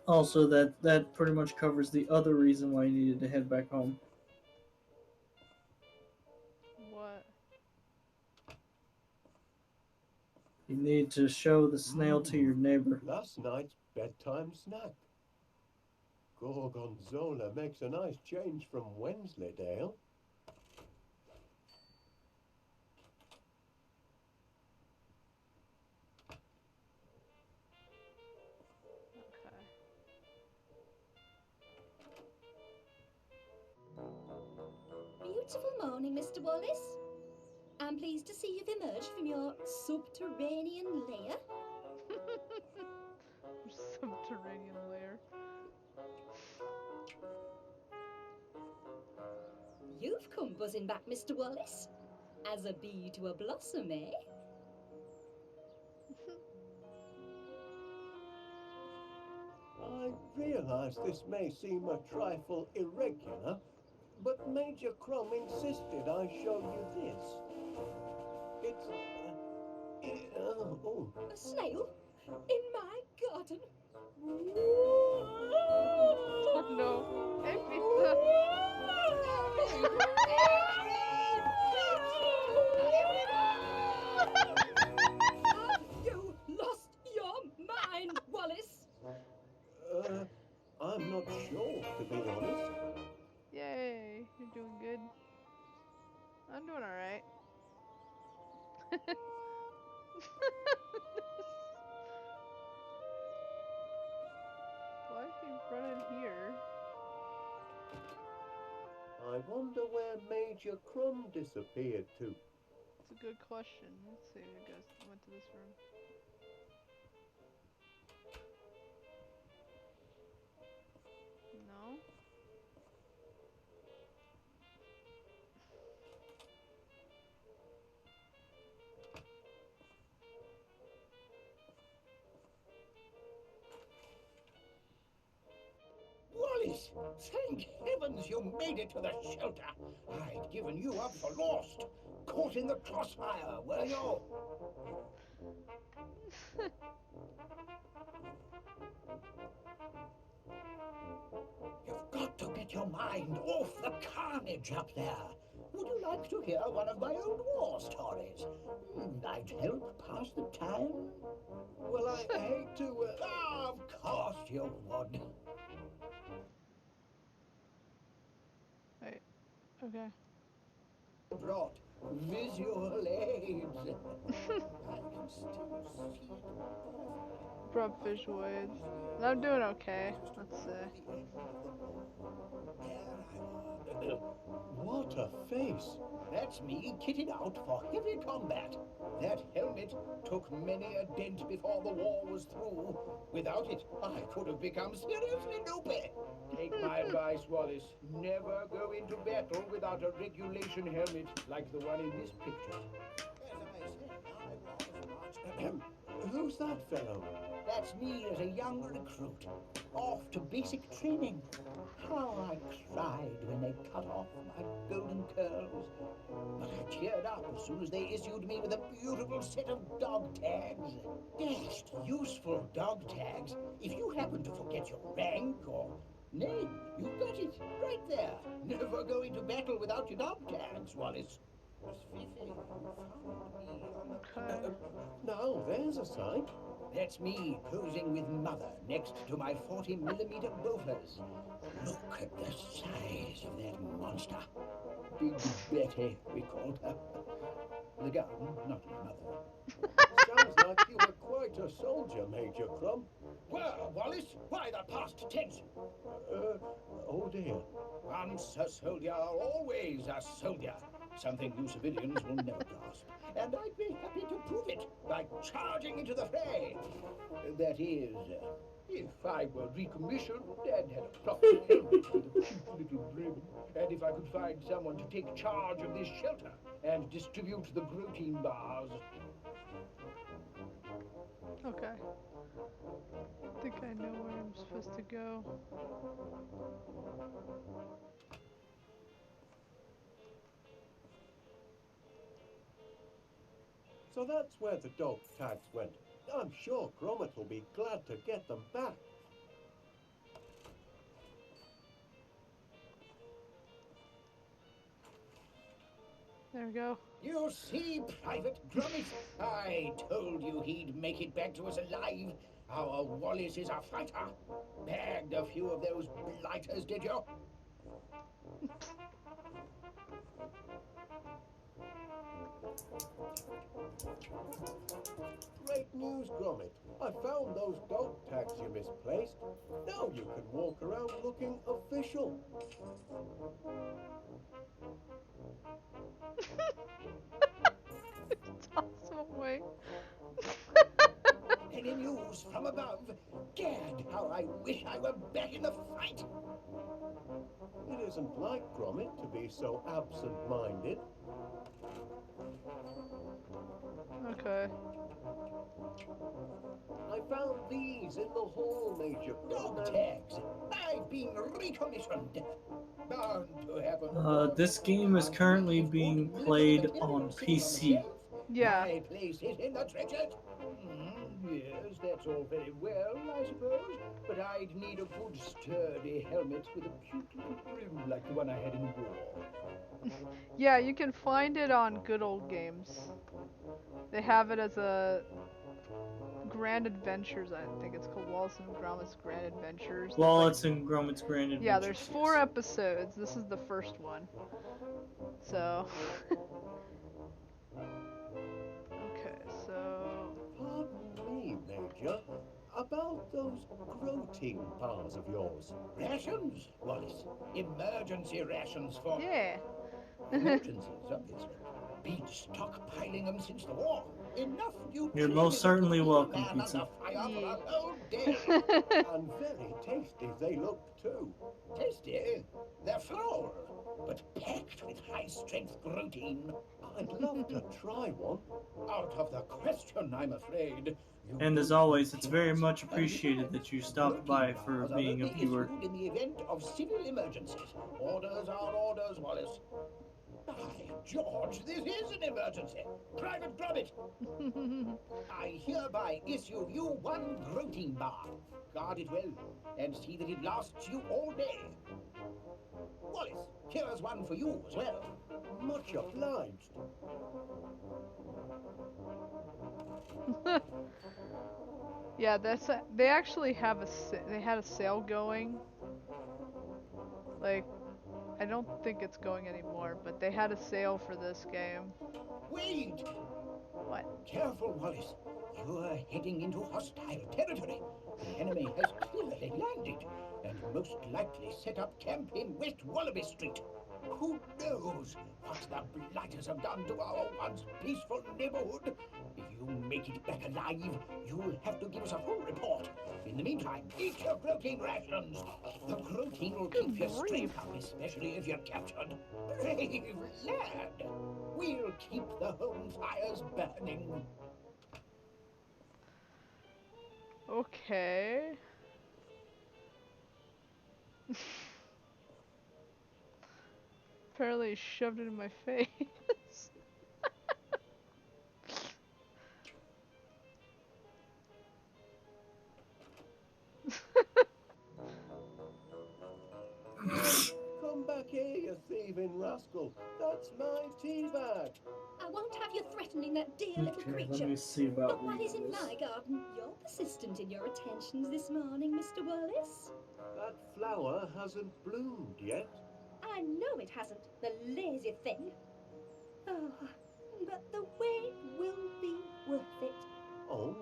Also, that pretty much covers the other reason why you needed to head back home. What? You need to show the snail to your neighbor. Last night's bedtime snack. Gorgonzola makes a nice change from Wensleydale. Okay. Beautiful morning, Mr. Wallace. I'm pleased to see you've emerged from your subterranean lair. Subterranean lair. You've come buzzing back, Mr. Wallace. As a bee to a blossom, eh? I realise this may seem a trifle irregular, but Major Crumb insisted I show you this. It's... oh. A snail? In my garden? Oh no. Hey, pizza. Have you lost your mind, Wallace? I'm not sure, to be honest. Yay, you're doing good. I'm doing alright. Why is he running here? I wonder where Major Crumb disappeared to. It's a good question. Let's see if it goes went to this room. No? Wallace, thank heavens you made it to the shelter. I'd given you up for lost. Caught in the crossfire, were you? You've got to get your mind off the carnage up there. Would you like to hear one of my old war stories? I'd help pass the time. Well, I hate to... Of course you would. Wait. Okay. Brought visual aids. I can still see it. Brought visual aids. And I'm doing okay. Let's see. What a face! That's me kitted out for heavy combat. That helmet took many a dent before the war was through. Without it, I could have become seriously loopy. Take my advice, Wallace. Never go into battle without a regulation helmet like the one in this picture. Who's that fellow? That's me as a young recruit, off to basic training. How I cried when they cut off my golden curls. But I cheered up as soon as they issued me with a beautiful set of dog tags. Dashed useful dog tags. If you happen to forget your rank or name, you got it right there. Never go into battle without your dog tags, Wallace. Okay. Now, there's a sight. That's me posing with Mother next to my 40mm Bofors. Look at the size of that monster. Big Betty, we called her. The gun, not my mother. Sounds like you were quite a soldier, Major Crumb. Well, Wallace, why the past tense? Oh dear. Once a soldier, always a soldier. Something you civilians will never grasp. And I'd be happy to prove it by charging into the fray. That is, if I were recommissioned and had a proper helmet with a cute little ribbon, and if I could find someone to take charge of this shelter and distribute the protein bars. Okay. I think I know where I'm supposed to go. So that's where the dog tags went. I'm sure Gromit will be glad to get them back. There we go. You see, Private Gromit, I told you he'd make it back to us alive. Our Wallace is a fighter. Bagged a few of those blighters, did you? Great news, Gromit. I found those dog tags you misplaced. Now you can walk around looking official. Toss them away. Any news from above? Gad, how I wish I were back in the fight. It isn't like Gromit to be so absent-minded. Okay. I found these in the hall, Major Dog Gromit. tags. I've been recommissioned. Bound to happen. This game is currently being played on PC. Yeah. My place is in the trenches. Yes, that's all very well, I suppose. But I'd need a good sturdy helmet with a cute little brim like the one I had in war. Yeah, you can find it on Good Old Games. They have it as a Grand Adventures, I think it's called Wallace and Gromit's Grand Adventures. Wallace and Gromit's Grand Adventures. Yeah, there's 4 episodes. This is the first one. So. Okay, so. Pardon me, Major. About those protein bars of yours. Rations, Wallace. Emergency rations for... Yeah. Emergencies, obviously. Been stockpiling them since the war. Enough you. You're most certainly welcome, man Pizza. under fire for a whole day. And very tasty they look too. Tasty. They're full, but packed with high-strength protein. I'd love to try one. Out of the question, I'm afraid. And as always, it's very much appreciated that you stopped by for being a viewer. In the event of civil emergencies, orders are orders, Wallace. By George, this is an emergency. Private Gromit, I hereby issue you 1 protein bar. Guard it well, and see that it lasts you all day. Wallace, here's one for you as well. Much obliged. Yeah, they actually have they had a sale going. Like, I don't think it's going anymore, but they had a sale for this game. Wait! What? Careful, Wallace. You're heading into hostile territory. The enemy has clearly landed, and most likely set up camp in West Wallaby Street. Who knows what the blighters have done to our once peaceful neighborhood? If you make it back alive, you'll have to give us a full report. In the meantime, eat your protein rations. The protein will keep your strength up, especially if you're captured. Brave lad! We'll keep the home fires burning. Okay. Apparently he shoved it in my face. Come back here, you thieving rascal. That's my tea bag. I won't have You're threatening that dear little Okay, let creature. me see about Not while he's in this. my garden. You're persistent in your attentions this morning, Mr. Wallace. That flower hasn't bloomed yet. I know it hasn't, the lazy thing. Oh, but the wait will be worth it. Oh,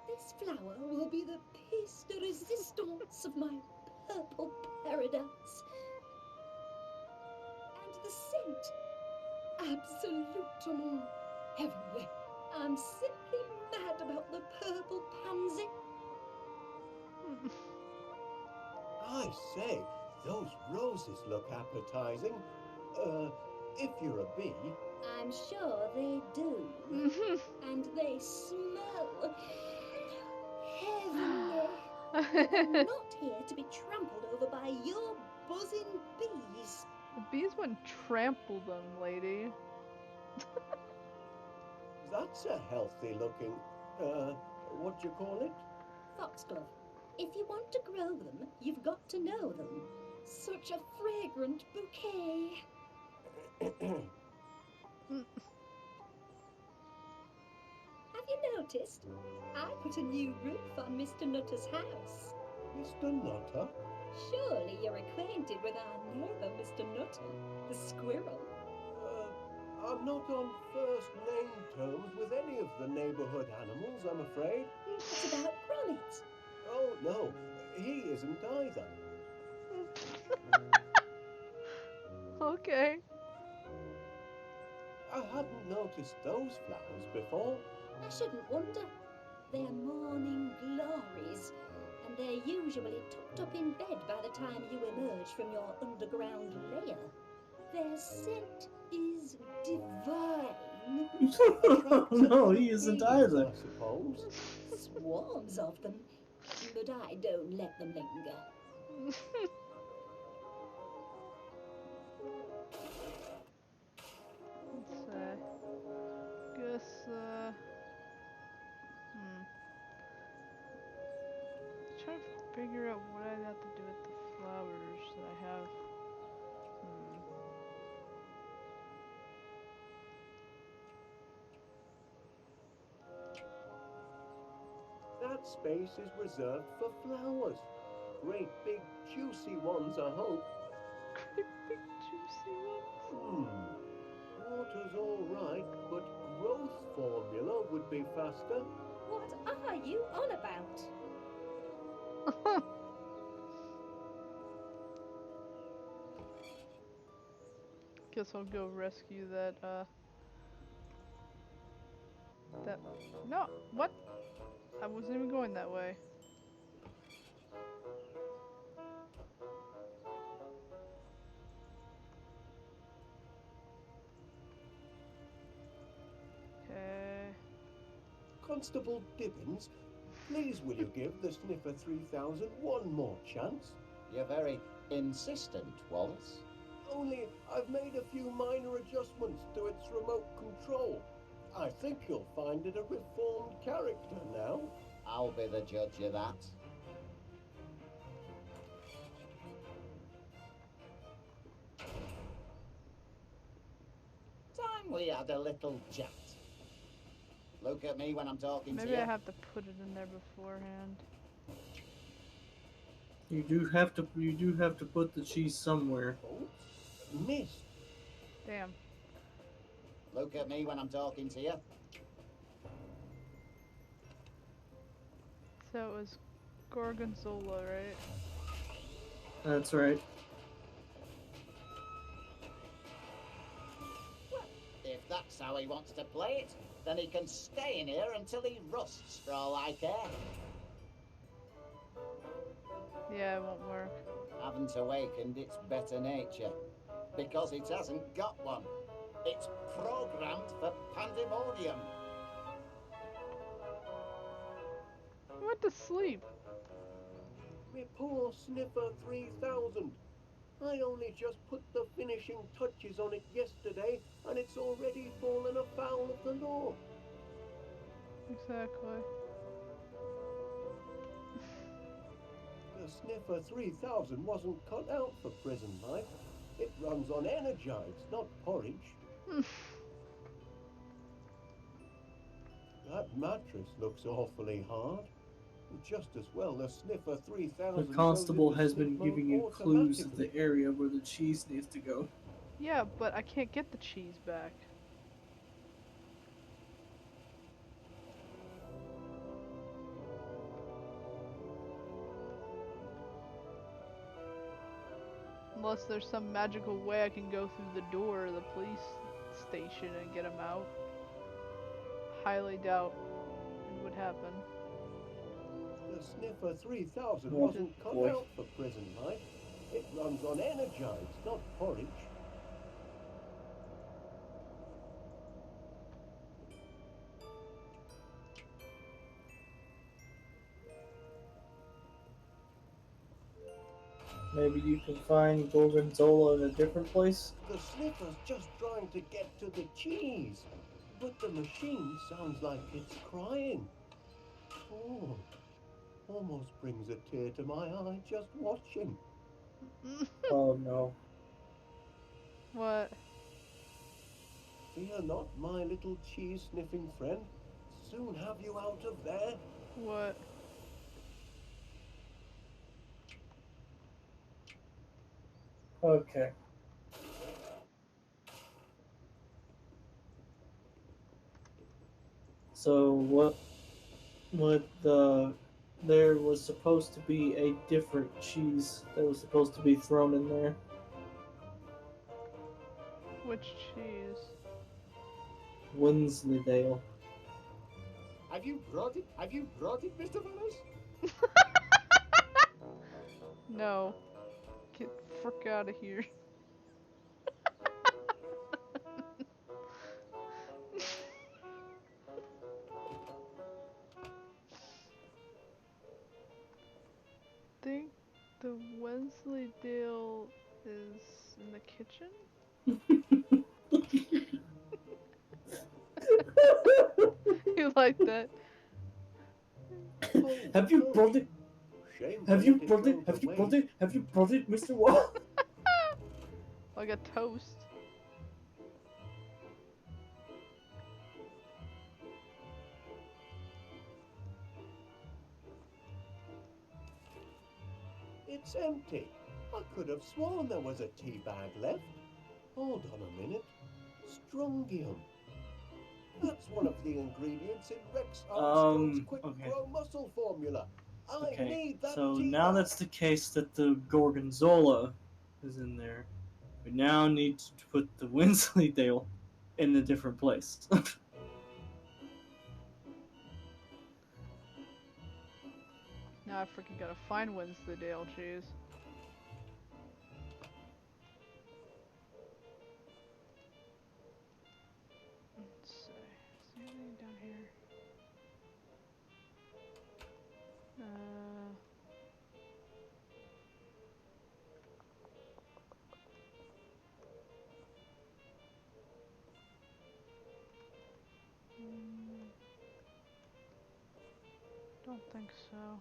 This flower will be the piece de resistance of my purple paradise. And the scent, absolutely heavenly. I'm simply mad about the purple pansy. I say, those roses look appetizing. If you're a bee, I'm sure they do. And they smell heavenly. But I'm not here to be trampled over by your buzzing bees. The bees wouldn't trample them, lady. that's a healthy looking, what do you call it? Foxglove, if you want to grow them, you've got to know them. Such a fragrant bouquet. Have you noticed? I put a new roof on Mr. Nutter's house. Mr. Nutter? Surely you're acquainted with our neighbour, Mr. Nutter, the squirrel. I'm not on first name terms with any of the neighborhood animals, I'm afraid. What about Gromit? Oh, no, he isn't either. Okay. I hadn't noticed those flowers before. I shouldn't wonder. They're morning glories, and they're usually tucked up in bed by the time you emerge from your underground lair. Their scent is divine. No, he isn't either. I suppose. Swarms of them, but I don't let them linger. Guess, trying to figure out what I'd have to do with the flowers that I have. That space is reserved for flowers. Great big juicy ones, I hope. Great big juicy ones. Water's all right, but growth formula would be faster. What are you on about? Guess I'll go rescue that, no, what? I wasn't even going that way. Okay. Constable Dibbins, please will you give the Sniffer 3000 one more chance? You're very insistent, Wallace. Only I've made a few minor adjustments to its remote control. I think you'll find it a reformed character now. I'll be the judge of that. Time we had a little chat. Look at me when I'm talking to Maybe you. I have to put it in there beforehand. You do have to put the cheese somewhere. Oh, missed. Damn. Look at me when I'm talking to you. So it was Gorgonzola, right? That's right. Well, if that's how he wants to play it, then he can stay in here until he rusts, for all I care. Yeah, it won't work. Haven't awakened its better nature, because it hasn't got one. It's programmed for pandemonium. I went to sleep. Me poor Sniffer 3000. I only just put the finishing touches on it yesterday, and it's already fallen afoul of the law. Exactly. The Sniffer 3000 wasn't cut out for prison life. It runs on energize, not porridge. mattress looks awfully hard. Just as well the Sniffer 3000 The constable goes into has been sleep mode giving you clues of automatically. the area where the cheese needs to go. Yeah, but I can't get the cheese back. Unless there's some magical way I can go through the door of the police station and get him out. Highly doubt it would happen. The Sniffer 3000 Oh, wasn't cut boy. out for prison life. It runs on Energize, not porridge. Maybe you can find Gorgonzola in a different place? The Sniffer's just trying to get to the cheese. But the machine sounds like it's crying. Oh, almost brings a tear to my eye just watching. Oh no. What? Fear not, my little cheese-sniffing friend. Soon have you out of there. What? Okay. So there was supposed to be a different cheese that was supposed to be thrown in there. Which cheese? Wensleydale. Have you brought it? Have you brought it, Mr. Wallace? No. Get the frick out of here. Think the Wensleydale is in the kitchen? You like that? Have you brought it? Shame Have to you let brought go it? Have to you brought waste. it? Have you brought it, Mr. Wall? Like a toast. It's empty. I could have sworn there was a tea bag left. Hold on a minute. Strongium. That's one of the ingredients in Rex Armstrong's Quick Okay. Grow Muscle formula. I Okay, need that so tea now bag. that's the case that the Gorgonzola is in there. We now need to put the Wensleydale in a different place. Now I freaking gotta find Wensleydale cheese. Let's see. Is there anything down here? Don't think so.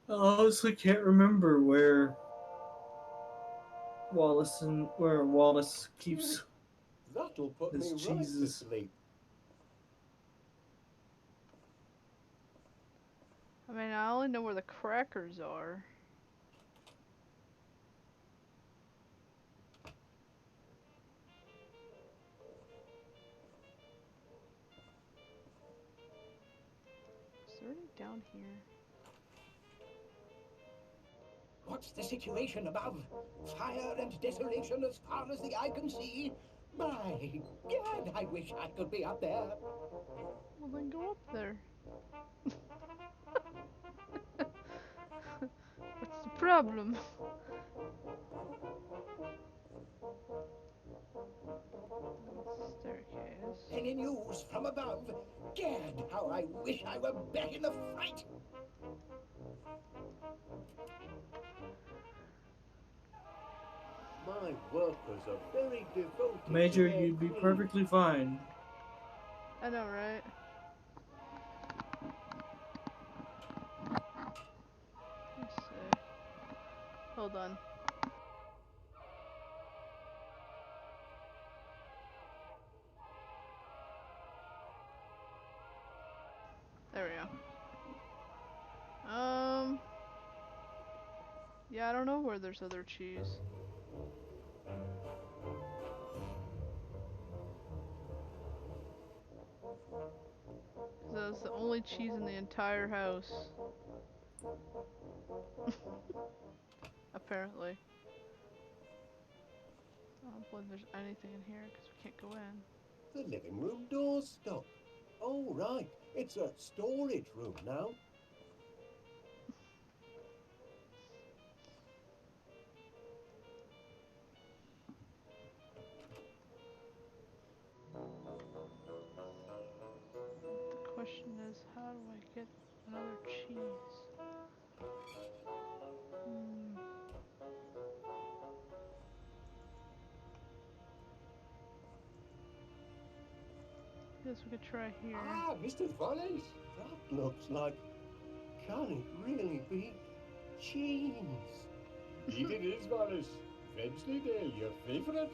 I honestly can't remember where Wallace keeps That'll put his me right to cheeses. sleep. I mean, I only know where the crackers are. Is there any down here? What's the situation above? Fire and desolation as far as the eye can see? My God, I wish I could be up there. Well, then go up there. What's the problem? Staircase. Any news from above? Gad, how I wish I were back in the fight. My workers are very devoted to Major, their you'd be queen. perfectly fine. I know, right? Let's see. Hold on. There we go. Yeah, I don't know where there's other cheese. That was the only cheese in the entire house. Apparently. I don't believe there's anything in here because we can't go in. The living room door's stuck. Oh, right. It's a storage room now. The question is, how do I get another cheese? Guess we could try here. Ah, Mr. Wallace. That looks like... Can it really be cheese? Indeed it is, Wallace. Wensleydale, your favourite?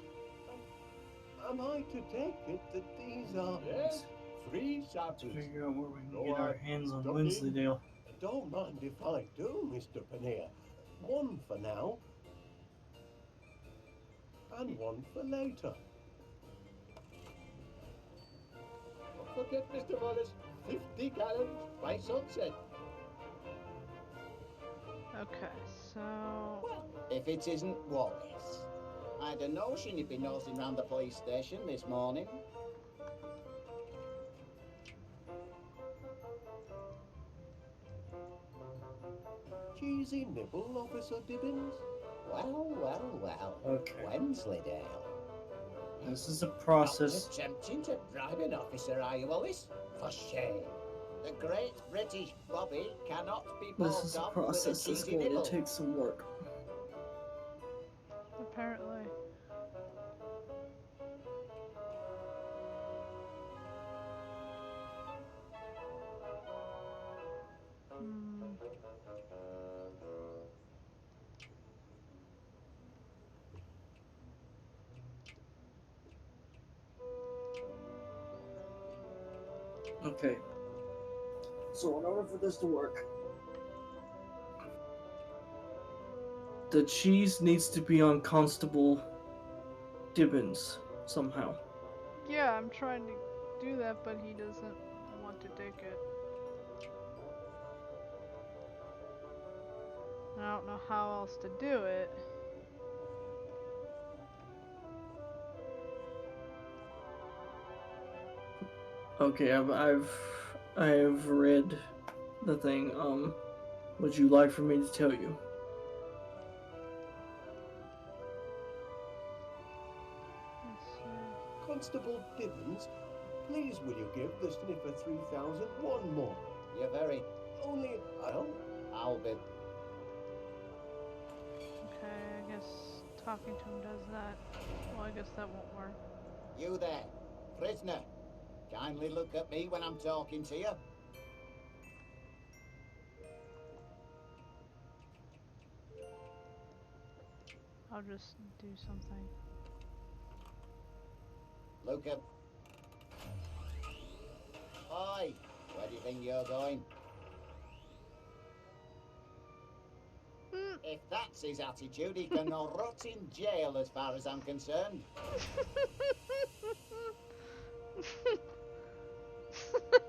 Am I to take it that these are... Yes, 3 Let's samples. figure out where we can Go get our on, hands on stop in. Wensleydale. Don't mind if I do, Mr. Pannier. One for now. And one for later. Don't forget, Mr. Wallace, 50 gallons by sunset. Okay, so... Well, if it isn't Wallace. I'd a notion he'd be nosing round the police station this morning. Cheesy nibble, Officer Dibbins? Well, well, well. Okay. Wensleydale. This is a Not process. attempting to bribe an officer, are you, Wallace? For shame. The great British Bobby cannot be This bought is a off with a process that's cheesy going nibble. to take some work. Apparently. Okay. So in order for this to work, the cheese needs to be on Constable Dibbins somehow. Yeah, I'm trying to do that, but he doesn't want to take it. I don't know how else to do it. Okay, I've read the thing. Would you like for me to tell you? Let's see. Constable Dibbins, please will you give the Sniffer 3000 one more? You're very... Only, I'll be... Okay, I guess talking to him does that. Well, I guess that won't work. You there, prisoner. Kindly look at me when I'm talking to you. I'll just do something. Look up. Oi, where do you think you're going? If that's his attitude, he can rot in jail as far as I'm concerned.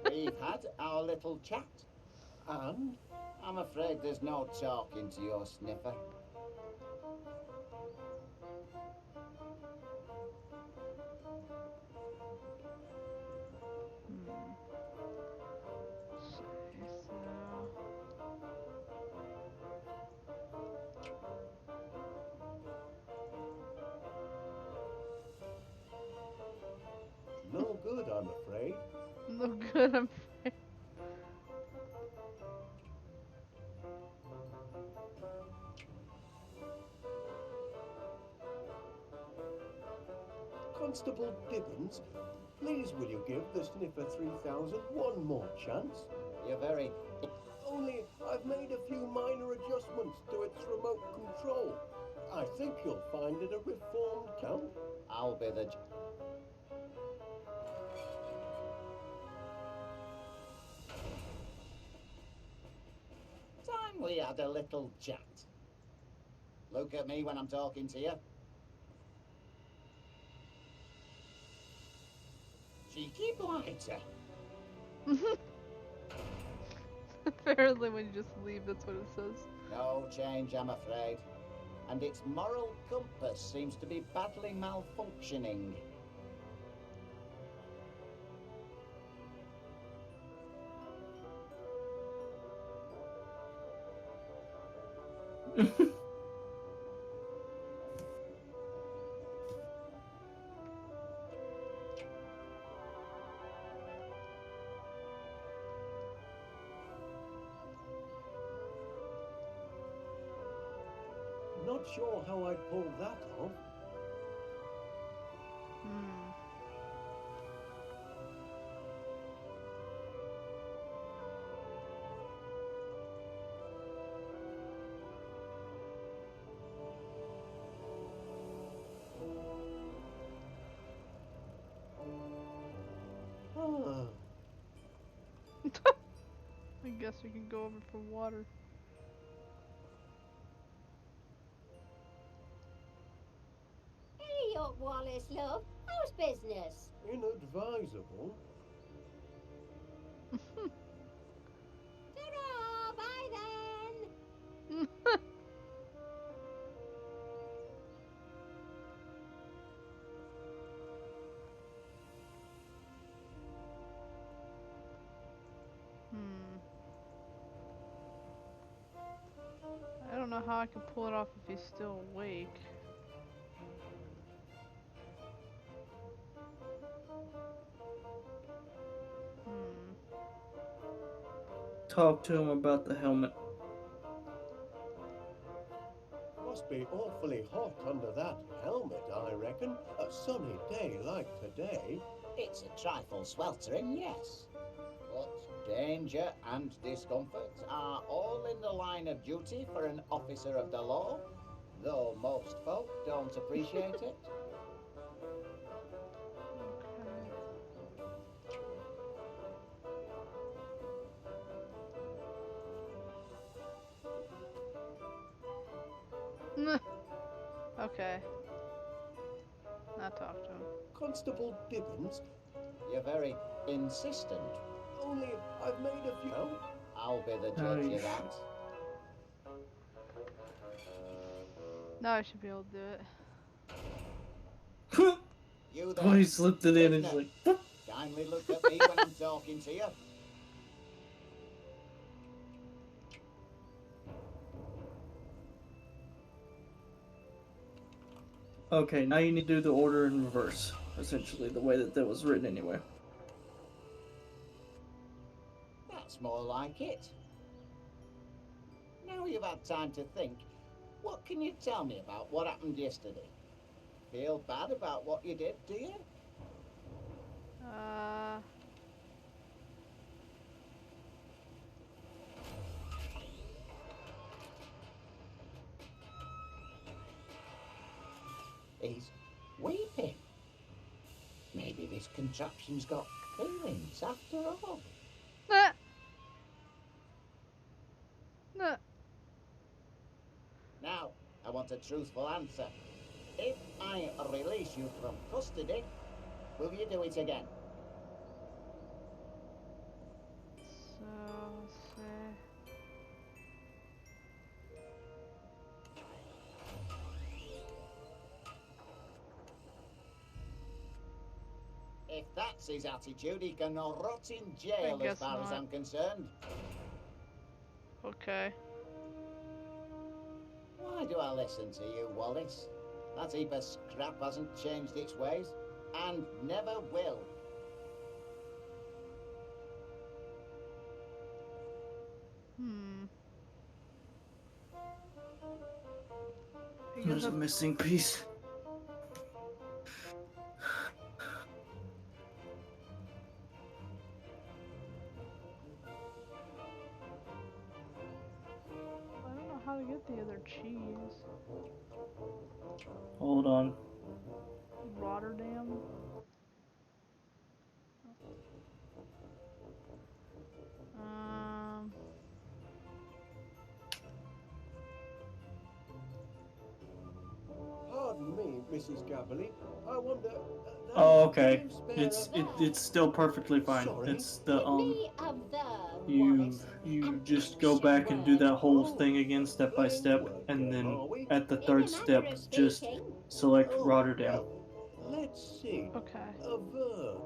We've had our little chat, and I'm afraid there's no talking to your sniffer. no good, I'm afraid. No good, I'm afraid. Constable Dibbins, please will you give the Sniffer 3000 one more chance? You're very... Only I've made a few minor adjustments to its remote control. I think you'll find it a reformed count. I'll be the... Time we had a little chat. Look at me when I'm talking to you. Cheeky blighter. Apparently when you just leave, that's what it says. No change, I'm afraid. And its moral compass seems to be badly malfunctioning. Not sure how I'd pull that off. Hmm. Ah, I guess we can go over for water. Hey up, Wallace, love. How's business? inadvisable. Ta-ra! Bye then! Hmm. I don't know how I can pull it off if he's still awake. Hmm. Talk to him about the helmet. Must be awfully hot under that helmet, I reckon. A sunny day like today. It's a trifle sweltering, yes. But danger and discomfort are all in the line of duty for an officer of the law, though most folk don't appreciate it. Okay. Okay. Now talk to him. Constable Dibbins, You're very insistent. only I've made a few... I'll be the judge Nice. of that. Now I should be able to do it. You there, Oh, he slipped it in and he's prisoner, like, kindly look at me when I'm talking to you. okay, now you need to do the order in reverse. Essentially, the way that was written anyway. That's more like it. Now you've had time to think, what can you tell me about what happened yesterday? Feel bad about what you did, do you? He's weeping. Maybe this contraption's got feelings after all. Nah. Nah. Now, I want a truthful answer. If I release you from custody, will you do it again? So, say... If that's his attitude, he can rot in jail as guess far as not. I'm concerned. Okay. Why do I listen to you, Wallace? That heap of scrap hasn't changed its ways, and never will. Hmm. I guess There's a missing piece. get the other cheese? Hold on. Rotterdam? Um. Pardon me, Mrs. Gabberly. I wonder. Oh, do okay. you spare It's still perfectly fine. Sorry? It's the Give me a verb, you Wallace. you An just go action back and do word. that whole Oh, thing again step by playing step, word and game, then are we? at the In a third manner step, of just speaking. select Oh, Rotterdam. well, let's see. Okay. A verb.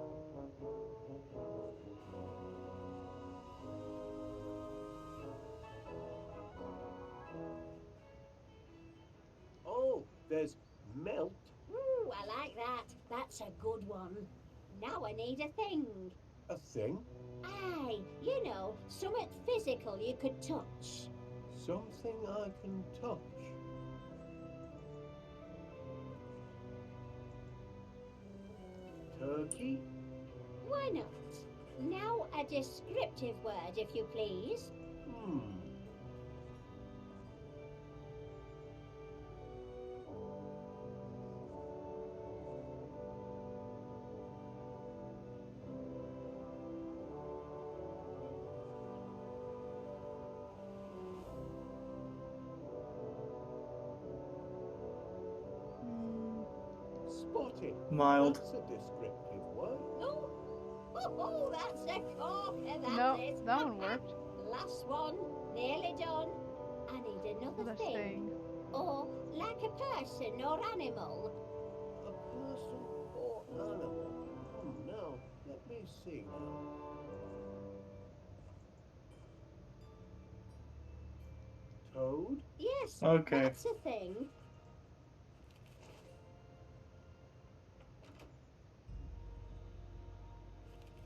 Oh, there's melt. Ooh, I like that. That's a good one. Now I need a thing. A thing. Aye, you know, something physical you could touch. Something I can touch. Turkey. Why not? Now a descriptive word, if you please. Hmm. Spotted. Mild. That's a descriptive word. Oh, that's a corker, that No, is. that one worked. Last one, nearly done. I need another The thing. thing. Or like a person or animal. A person or animal. Now, let me see now. Toad? Yes, Okay. that's a thing.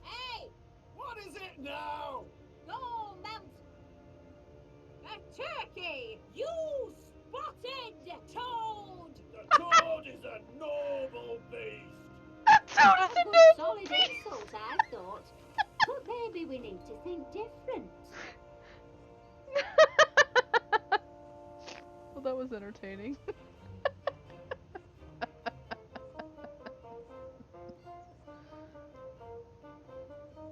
Hey! What is it now? Go, Mount! A turkey! You spotted toad! The toad is a noble beast. So A does good solid insult, I thought. But maybe we need to think different. Well, that was entertaining.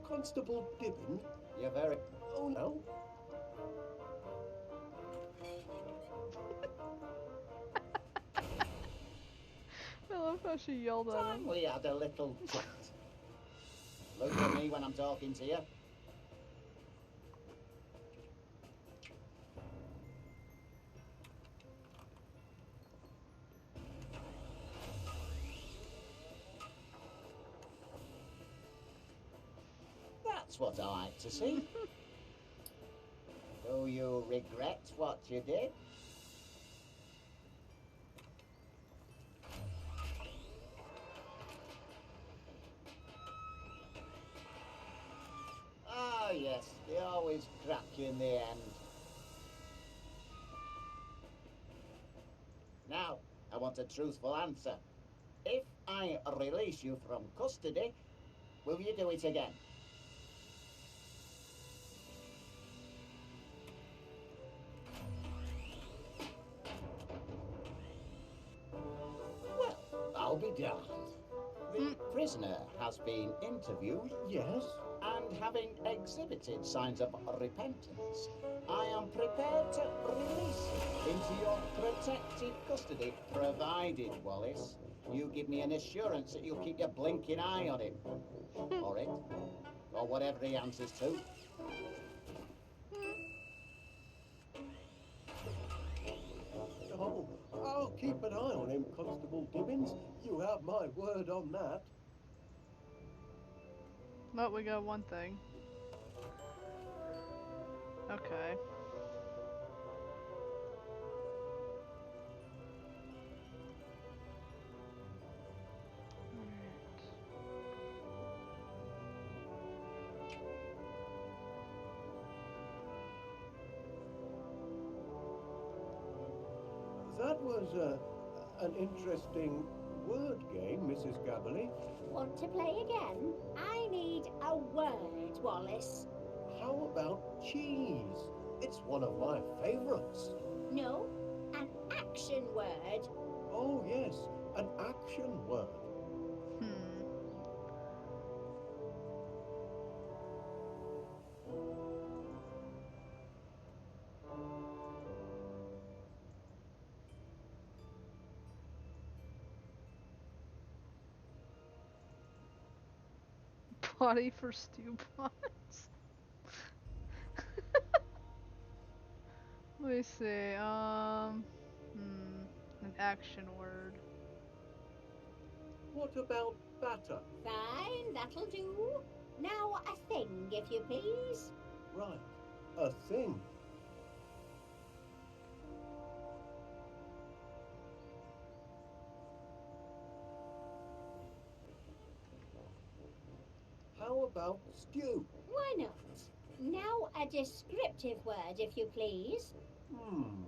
Constable Dibbin? You're very. Oh no. I love how she yelled at Time him. we had a little chat. Look at me when I'm talking to you. That's what I like to see. Do you regret what you did? Ah, yes, they always crack you in the end. Now, I want a truthful answer. If I release you from custody, will you do it again? Well, I'll be damned. The prisoner has been interviewed Yes? and having exhibited signs of repentance, I am prepared to release you into your protective custody, provided, Wallace, you give me an assurance that you'll keep your blinking eye on him. Or it. Or whatever he answers to. Oh, I'll keep an eye on him, Constable Dibbins. You have my word on that. But we got one thing. Okay. That was an interesting word game, Mrs. Gabberly. Want to play again? I need a word, Wallace. How about cheese? It's one of my favorites. No, an action word. Oh, yes, an action word. Hmm. Body for stew pots. Let me see. An action word. What about batter? Fine, that'll do. Now a thing, if you please. Right, a thing. How about stew? Why not? Now a descriptive word, if you please. Hmm.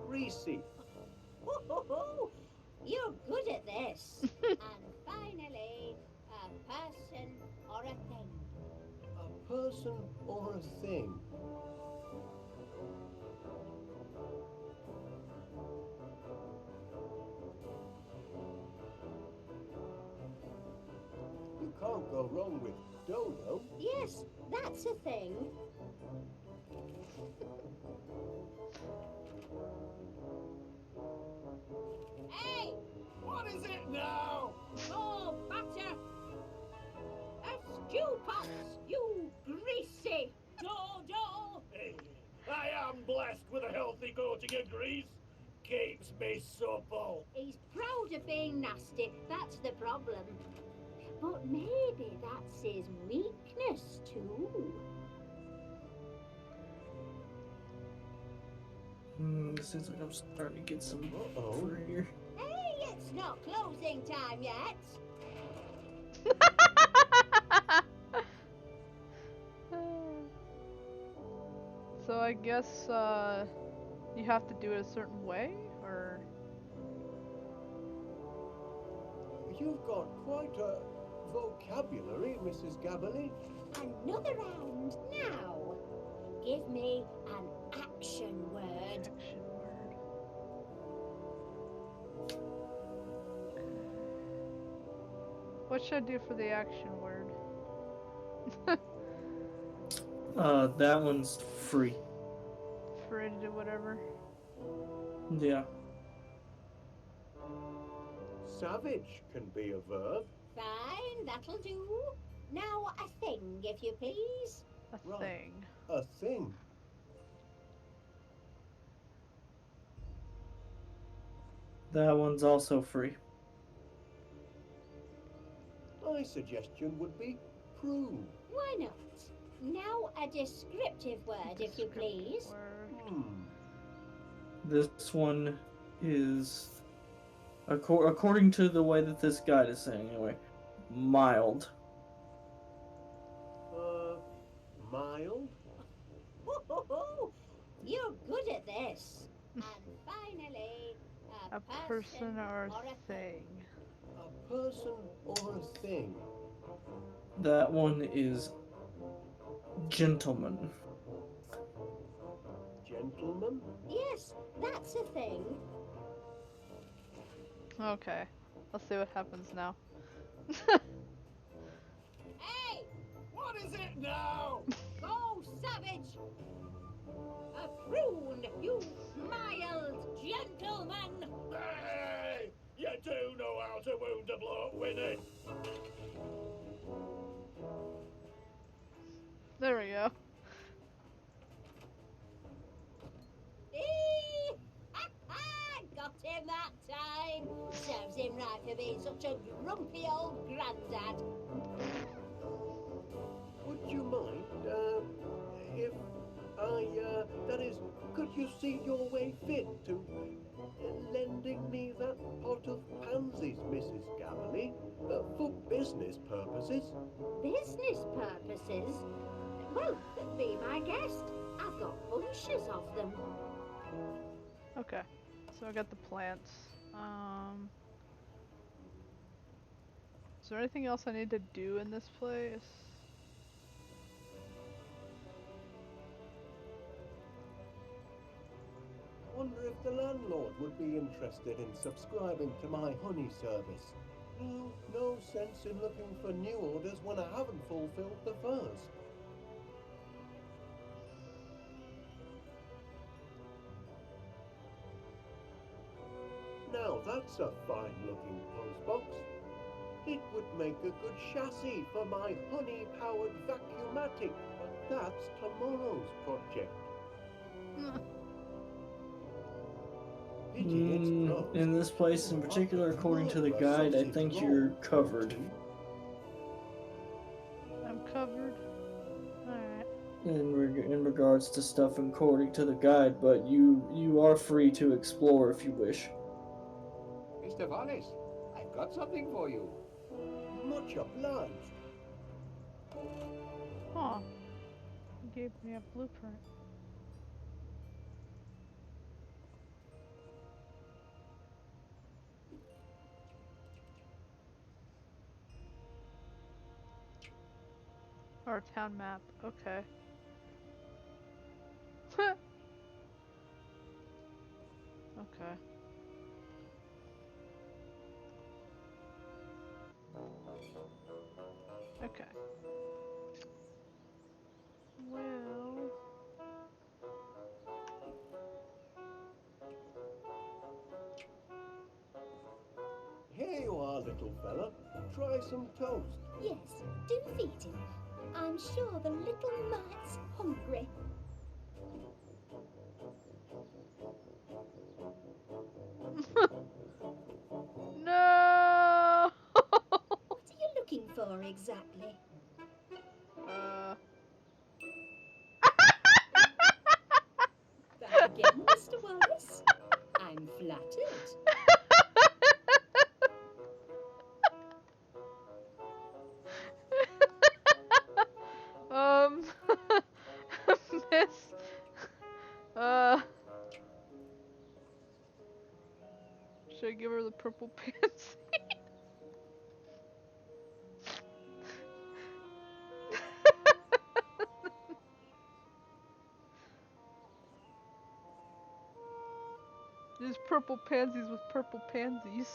Greasy. Ho! You're good at this. And finally, a person or a thing. A person or a thing? You can't go wrong with dodo. Yes, that's a thing. Hey! What is it now? Oh, butter! A stew pot, you greasy dodo! Hey, I am blessed with a healthy coating of grease. Keeps me supple. He's proud of being nasty, that's the problem. But maybe that's his weakness too. Seems like I'm starting to get some Uh-oh. for here. Hey, it's not closing time yet. So I guess you have to do it a certain way, or You've got quite a vocabulary, Mrs. Gabberly. Another round now. Give me an action word. action word. What should I do for the action word? That one's free. Free to do whatever. Yeah. Savage can be a verb. Fine, that'll do. Now a thing, if you please. A Right. thing. A thing. That one's also free. My suggestion would be prune. Why not? Now a descriptive word, if you Descriptive please. word. This one is, according to the way that this guide is saying anyway, mild. Mild? Ho! You're good at this. And finally, A person or a thing. A person or a thing? That one is gentleman. Gentleman? Yes, that's a thing. Okay. Let's see what happens now. Hey! What is it now? Go savage! A prune, you mild gentleman! Hey, you do know how to wound a bloke, Winnie. There we go. Eee! Ha ha! Got him that time! Serves him right for being such a grumpy old grandad. Would you mind, if that is, could you see your way fit to lending me that pot of pansies, Mrs. Gabberly, for business purposes? Business purposes? Well, be my guest. I've got bunches of them. Okay. So I got the plants. Is there anything else I need to do in this place? Wonder if the landlord would be interested in subscribing to my honey service. No, no sense in looking for new orders when I haven't fulfilled the first. Now that's a fine-looking postbox. It would make a good chassis for my honey-powered vacuumatic, but that's tomorrow's project. Pity it's closed. In this place in particular, according to the guide, I think you're covered. I'm covered. Alright. In regards to stuff according to the guide, but you are free to explore if you wish. Mr. Wallace, I've got something for you. Much obliged. Huh. He gave me a blueprint. Or a town map. Okay. Okay. Okay. Well... Here you are, little fella. Try some toast. Yes, do feed him. I'm sure the little mite's hungry. No! What are you looking for exactly? Back again, Mr. Wallace? I'm flattered. Miss, should I give her the purple pants? There's purple pansies with purple pansies.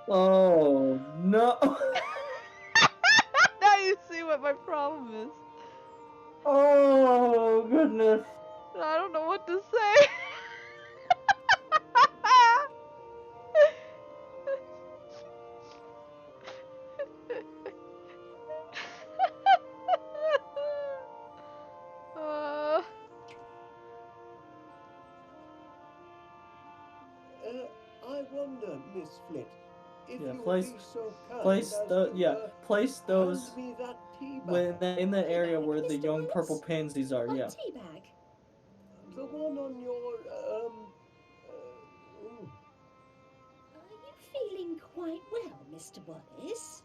Oh no! Now you see what my problem is. Oh goodness! I don't know what to say. I wonder, Miss Flit, if Yeah, you place- would be so kind Place as the to, place those hand me that tea bag. in the area where the Mr. young Wallace? purple pansies are. What Yeah. tea bag? The one on your, ooh. Are you feeling quite well, Mr. Wallace?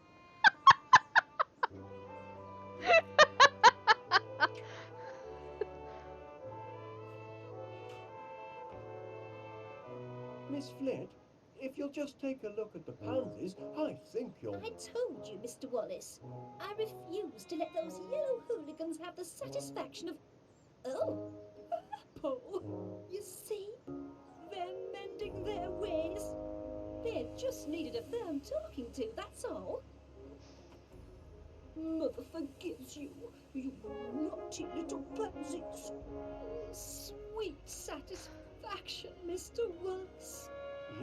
Miss Flit, if you'll just take a look at the pansies, I think you'll... I told you, Mr. Wallace. I refuse to let those yellow hooligans have the satisfaction of... Oh, Apple. You see? They're mending their ways. They just needed a firm talking to, that's all. Mother forgives you, you naughty little pansies. Sweet satisfaction, Mr. Wallace.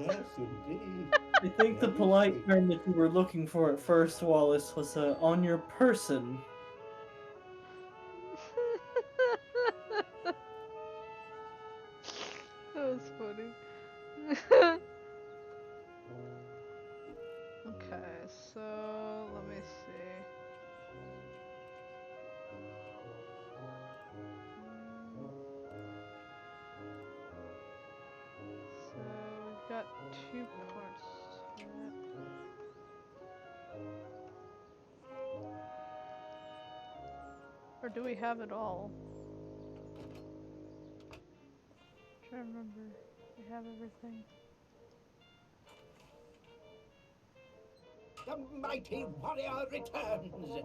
Yes, indeed. I think the polite term that you were looking for at first, Wallace, was on your person. That was funny. Okay, so let me see. So we've got 2 parts to it. Or do we have it all? I'm trying to remember. We have everything. The mighty warrior returns.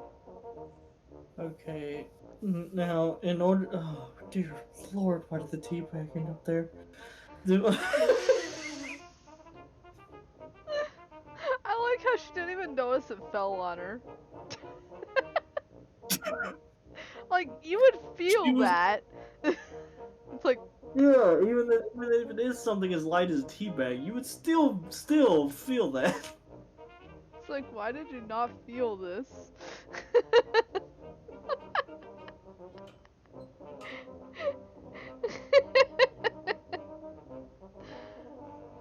Okay. Now, in order. Oh, dear Lord, why did the tea bag end up there? Do- I like how she didn't even notice it fell on her. Like, you would feel She was- that. It's like, Yeah, even if it is something as light as a tea bag, you would still feel that. it's like, why did you not feel this?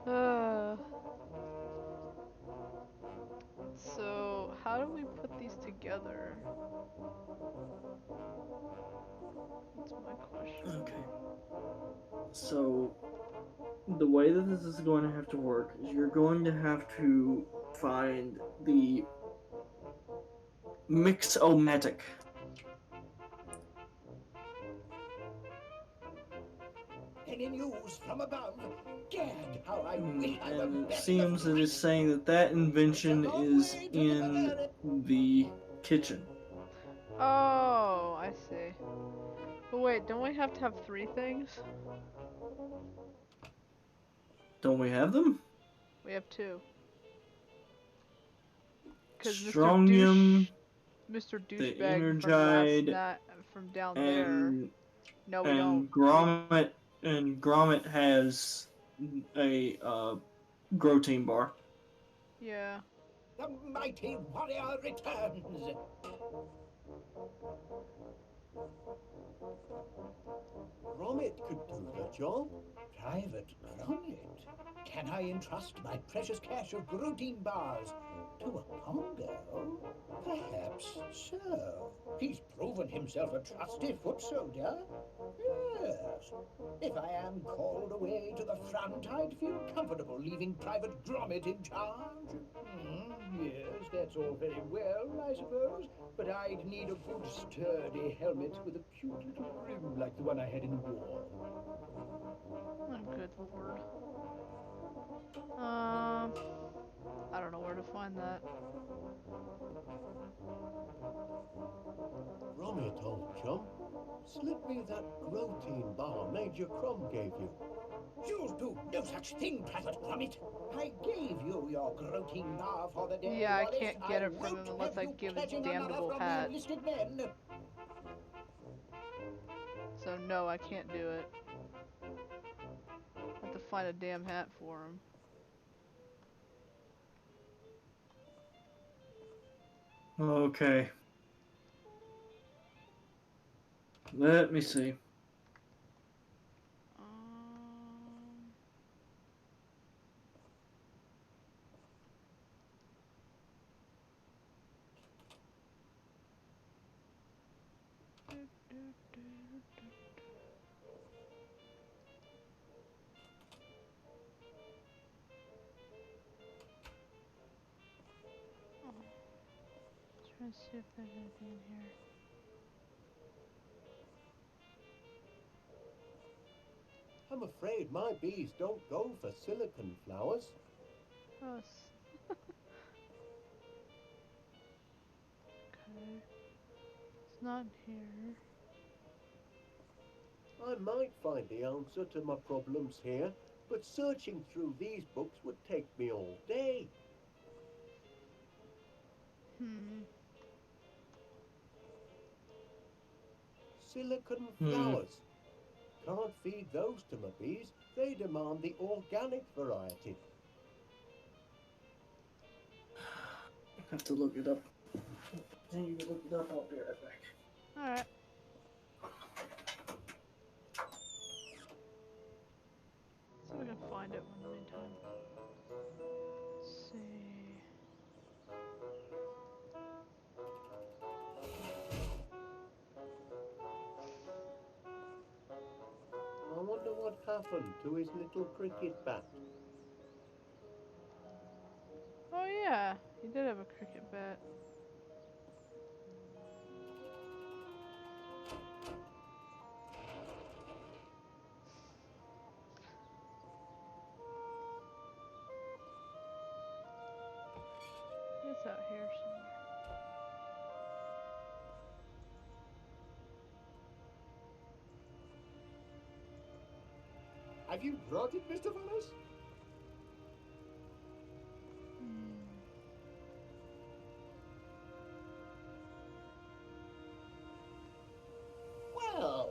Uh, so, how do we put these together? That's my question. Okay. So, the way that this is going to have to work is you're going to have to find the Mix-O-Matic. Any news from above? Gad, how I wish I were And it back in seems the that it's saying that that invention is in the kitchen. Oh, I see. But wait, don't we have to have 3 things? Don't we have them? We have 2. Because Strongium, Mr. the Douchebag Energide, from down there. No, we don't. and Grommet has a Grotein bar. Yeah. The mighty warrior returns. Grommet could do the job. Private Grommet? Can I entrust my precious cache of Grotein bars to a Pongo? Perhaps so. He's proven himself a trusty foot soldier. Yes. If I am called away to the front, I'd feel comfortable leaving Private Grommet in charge. Yes, that's all very well, I suppose, but I'd need a good sturdy helmet with a cute little brim like the one I had in the war. Oh, good lord. I don't know where to find that. Grommet, old chum, slip me that Grotein bar Major Crom gave you. You'll do no such thing, Private Grommet. I gave you your Grotein bar for the day. Yeah, I Wallace. can't get it from won't him unless have I you give his pledging another damnable from the hat. enlisted men. So no, I can't do it. I have to find a damn hat for him. Okay. Let me see. Trying to see if there's anything in here. I'm afraid my bees don't go for silicon flowers. Oh, okay. It's not here. I might find the answer to my problems here, but searching through these books would take me all day. Silicon flowers. Can't feed those to my bees. They demand the organic variety. I have to look it up. Continue to look it up. I'll be right back. Alright. So we can find it in the meantime. Let's see. I wonder what happened to his little cricket bat. Oh yeah, he did have a cricket bat. What's that? Have you brought it, Mr. Wallace? Well,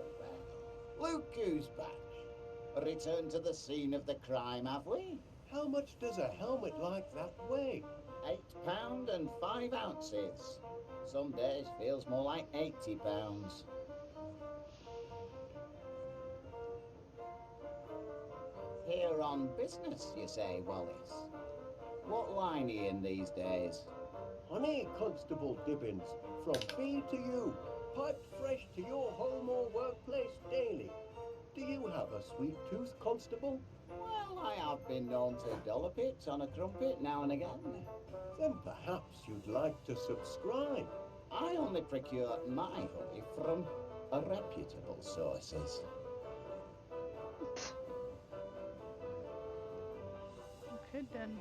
well. Look who's back. Return to the scene of the crime, have we? How much does a helmet like that weigh? £8 and 5 ounces. Some days feels more like 80 pounds. Here on business, you say, Wallace? What line are you in these days? Honey, Constable Dibbins, from B to U, piped fresh to your home or workplace daily. Do you have a sweet tooth, Constable? Well, I have been known to dollop it on a crumpet now and again. Then perhaps you'd like to subscribe. I only procure my honey from reputable sources. Okay, then.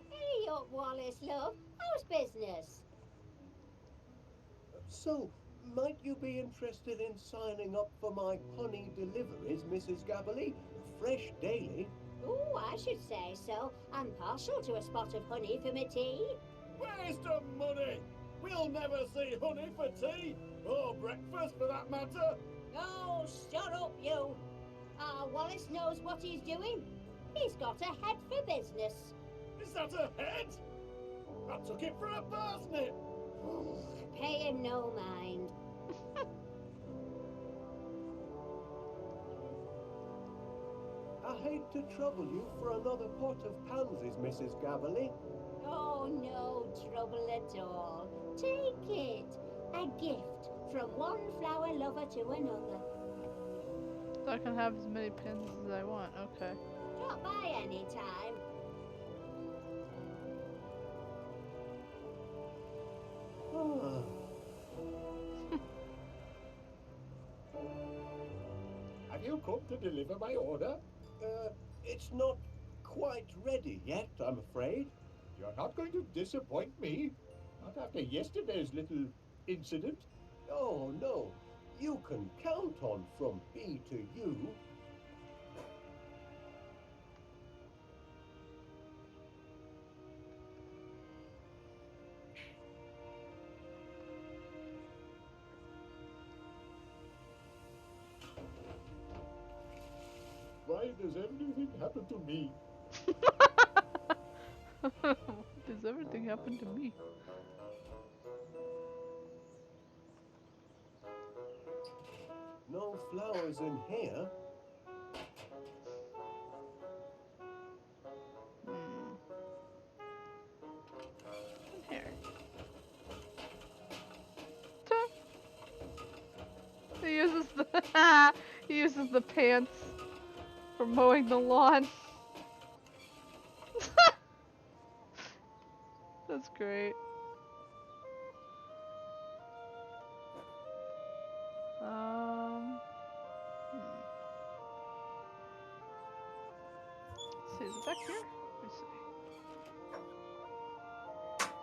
Hey up, Wallace, love. How's business? So, might you be interested in signing up for my honey deliveries, Mrs. Gabberley? Fresh daily. Ooh, I should say so. I'm partial to a spot of honey for my tea. Waste of money! We'll never see honey for tea, or breakfast for that matter. Oh, shut up, you. Wallace knows what he's doing. He's got a head for business. Is that a head? I took it for a parsnip. Pay him no mind. I hate to trouble you for another pot of pansies, Mrs. Gabberley. Oh, no trouble at all. Take it. A gift from one flower lover to another. So I can have as many pins as I want. Okay. Drop by any time. Ah. Have you come to deliver my order? It's not quite ready yet, I'm afraid. You're not going to disappoint me. Not after yesterday's little incident. Oh, no. You can count on from B to U. Why does everything happen to me? Does everything happen to me? No flowers in here. Here. Ta. He uses the he uses the pants for mowing the lawn. That's great. Let's see, is it back here? Let me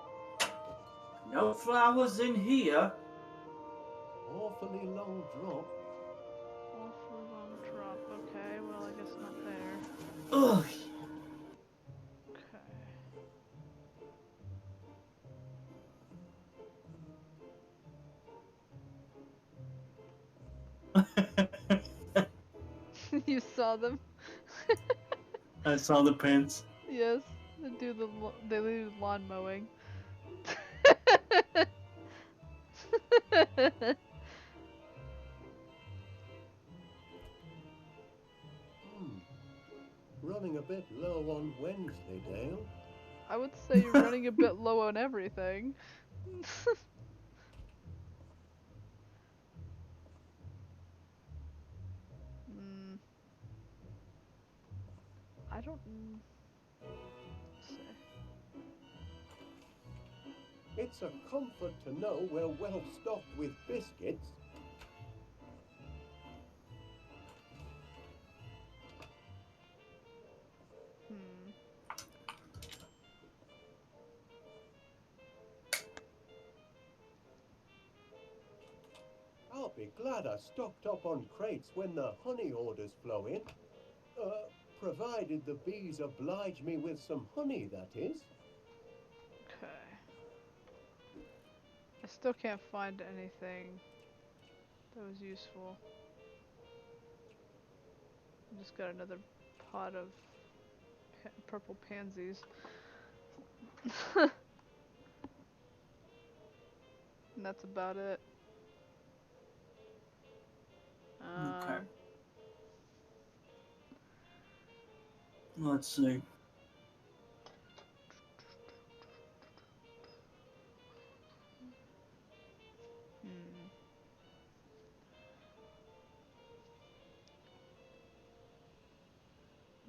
see. No flowers in here. Awfully long drop. Awfully long drop. Okay, well I guess not there. Ugh. You saw them? I saw the pants. Yes, they do lawn mowing. Running a bit low on Wednesday, Dale. I would say you're running a bit low on everything. I don't. It's a comfort to know we're well stocked with biscuits. I'll be glad I stocked up on crates when the honey orders flow in. Provided the bees oblige me with some honey, that is. Okay. I still can't find anything that was useful. I just got another pot of purple pansies. And that's about it. Okay. Let's see. I'm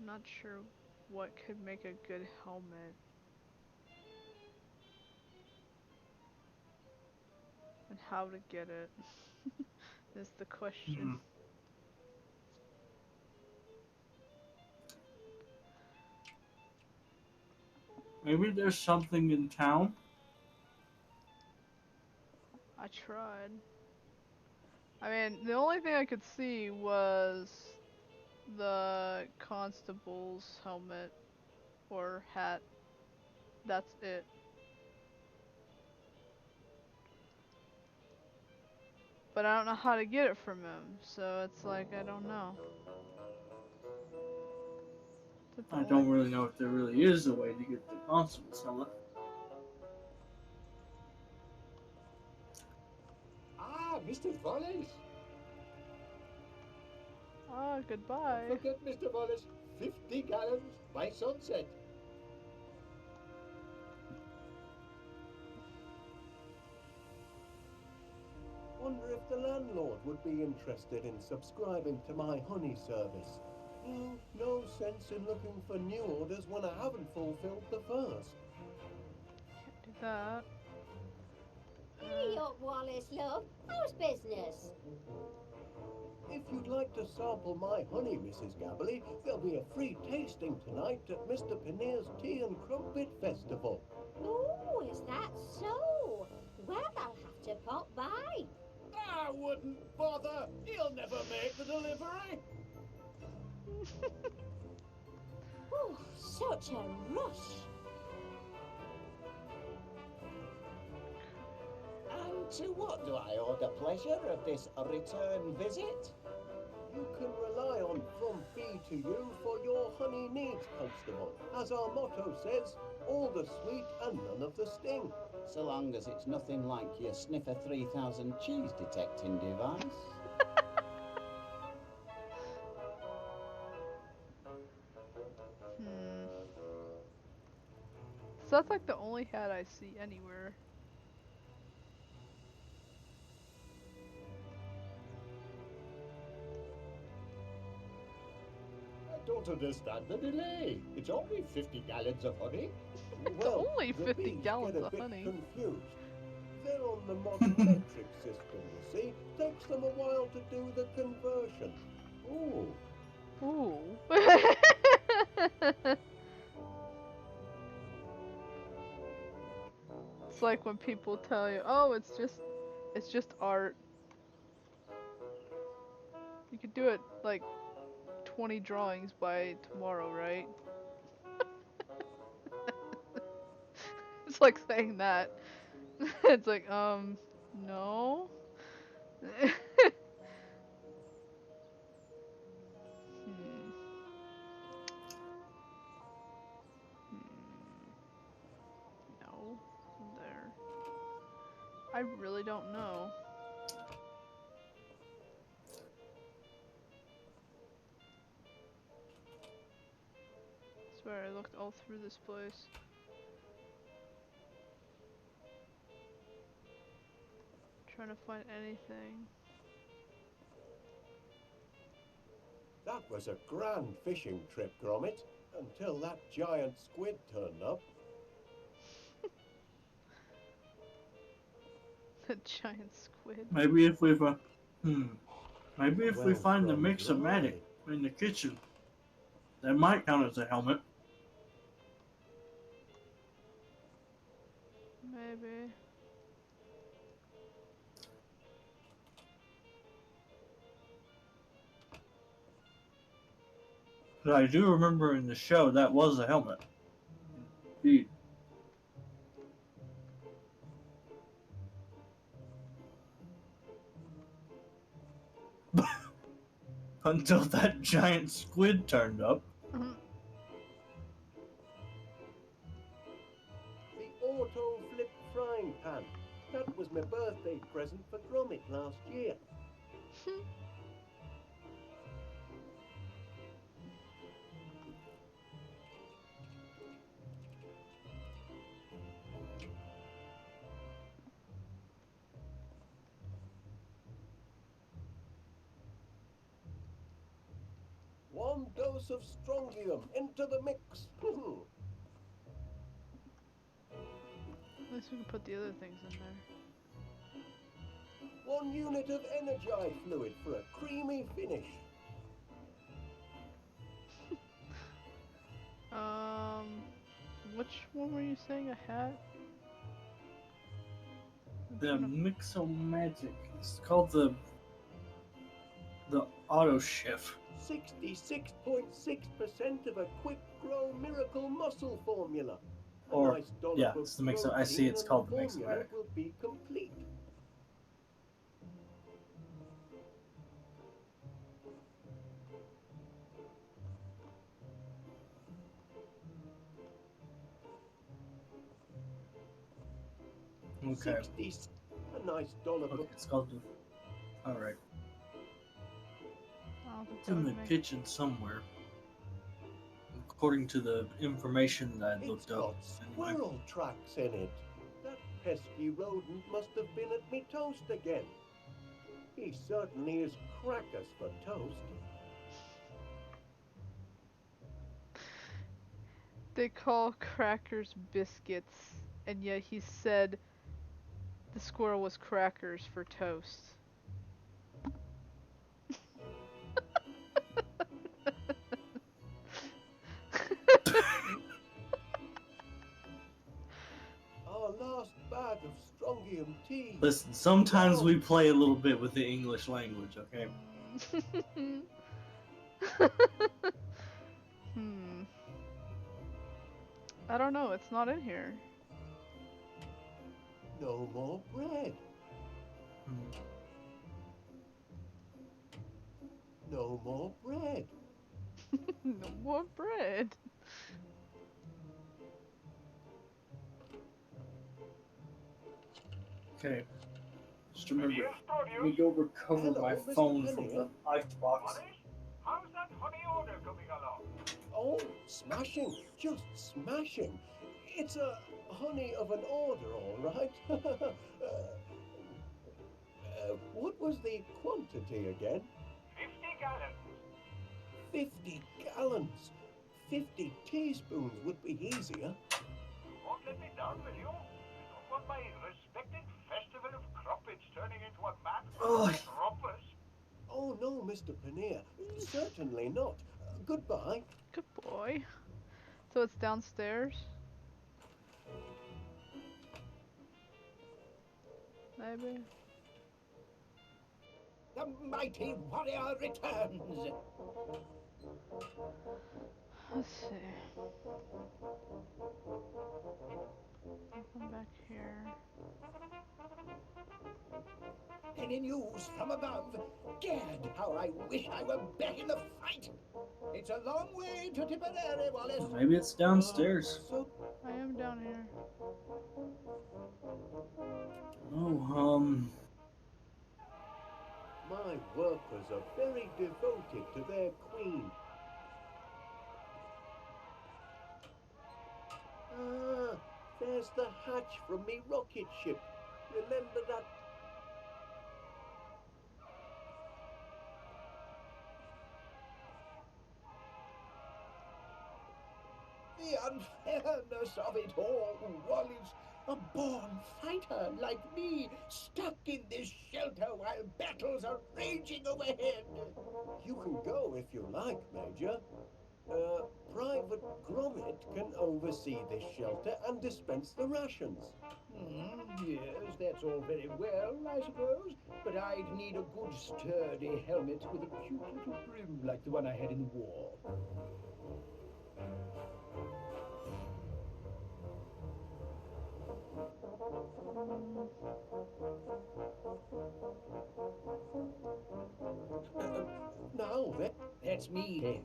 not sure what could make a good helmet. And how to get it is the question. Maybe there's something in town. I tried. I mean, the only thing I could see was the constable's helmet or hat. That's it. But I don't know how to get it from him, so it's like, I don't know. I don't really know if there really is a way to get the constable's helmet. Ah, Mr. Wallace! Ah, goodbye. Forget Mr. Wallace. 50 gallons by sunset. Wonder if the landlord would be interested in subscribing to my honey service. No sense in looking for new orders when I haven't fulfilled the first. Can't do that. Hey up, Wallace, love. How's business? If you'd like to sample my honey, Mrs. Gabberly, there'll be a free tasting tonight at Mr. Panier's Tea and Crumpet Festival. Oh, is that so? Well, I'll have to pop by. I wouldn't bother. He'll never make the delivery. Oh, such a rush. And to what do I owe the pleasure of this return visit? You can rely on From Bee to You for your honey needs, Constable. As our motto says, all the sweet and none of the sting. So long as it's nothing like your Sniffer 3000 cheese detecting device. So that's like the only hat I see anywhere. I don't understand the delay. It's only 50 gallons of honey. It's only 50 gallons of honey. Confused. They're on the modern metric system, you see. Takes them a while to do the conversion. Ooh. Ooh. It's like when people tell you, oh, it's just art. You could do it like 20 drawings by tomorrow, right? It's like saying that. It's like, no. No. There. I really don't know. I swear I looked all through this place. Trying to find anything. That was a grand fishing trip, Gromit, until that giant squid turned up. The giant squid. Maybe if we've maybe if we find the Mix-O-Matic in the kitchen, that might count as a helmet. Maybe. But I do remember in the show that was a helmet. Indeed. Until that giant squid turned up. Mhm. The auto flip frying pan. That was my birthday present for Gromit last year. One dose of strongium into the mix. At least we can put the other things in there. 1 unit of Energize fluid for a creamy finish. Which one were you saying I had? The Mixomagic. It's called the Auto Shift. 66.6% of a quick grow miracle muscle formula. A Or, nice dollop yeah, of it's the Mixo. I protein see it's and called the formula Mixomatic. will be complete. Okay. 60. A nice dollop Okay, of it's called the. Alright. I don't think It's that in would the make- kitchen somewhere. According to the information that I It's looked got up. Anyway. squirrel tracks in it. That pesky rodent must have been at me toast again. He certainly is crackers for toast. They call crackers biscuits, and yet he said the squirrel was crackers for toast. Our last bag of strongium tea. Listen, sometimes we play a little bit with the English language, okay? I don't know, it's not in here. No more bread. No more bread. No more bread. Okay. Just remember, Yes, let me go recover Hello, my Mr. phone Penny. from the icebox. Honey, how's that honey order coming along? Oh, smashing. Just smashing. It's a honey of an order, all right. What was the quantity again? 50 gallons. 50 gallons. 50 teaspoons would be easier. You won't let me down, will you? I don't want my respected festival of crumpets turning into a mat Oh. of croppers. Oh, no, Mr. Paneer. Certainly not. Goodbye. Good boy. So it's downstairs? Maybe. The mighty warrior returns. Let's see. Nothing back here. Any news from above? Gad, how I wish I were back in the fight. It's a long way to Tipperary, Wallace. Maybe it's downstairs. So I am down here. Oh, my workers are very devoted to their queen. Ah, there's the hatch from me rocket ship. Remember that? The unfairness of it all, Wallace. A born fighter like me, stuck in this shelter while battles are raging overhead. You can go if you like, Major. Private Gromit can oversee this shelter and dispense the rations. Yes, that's all very well, I suppose. But I'd need a good sturdy helmet with a cute little brim like the one I had in the war. Now then, That's me.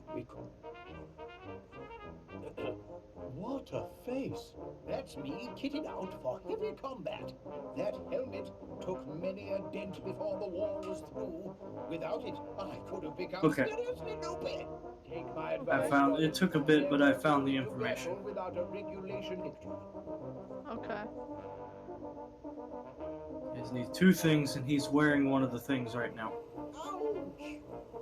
what a face! That's me kitted out for heavy combat. That helmet took many a dent before the war was through. Without it, I could have become Okay. seriously loopy. Take my advice. I found it took a bit, but I found the Never information. grapple without a regulation picture. Okay. He needs two things, and he's wearing one of the things right now. Ouch!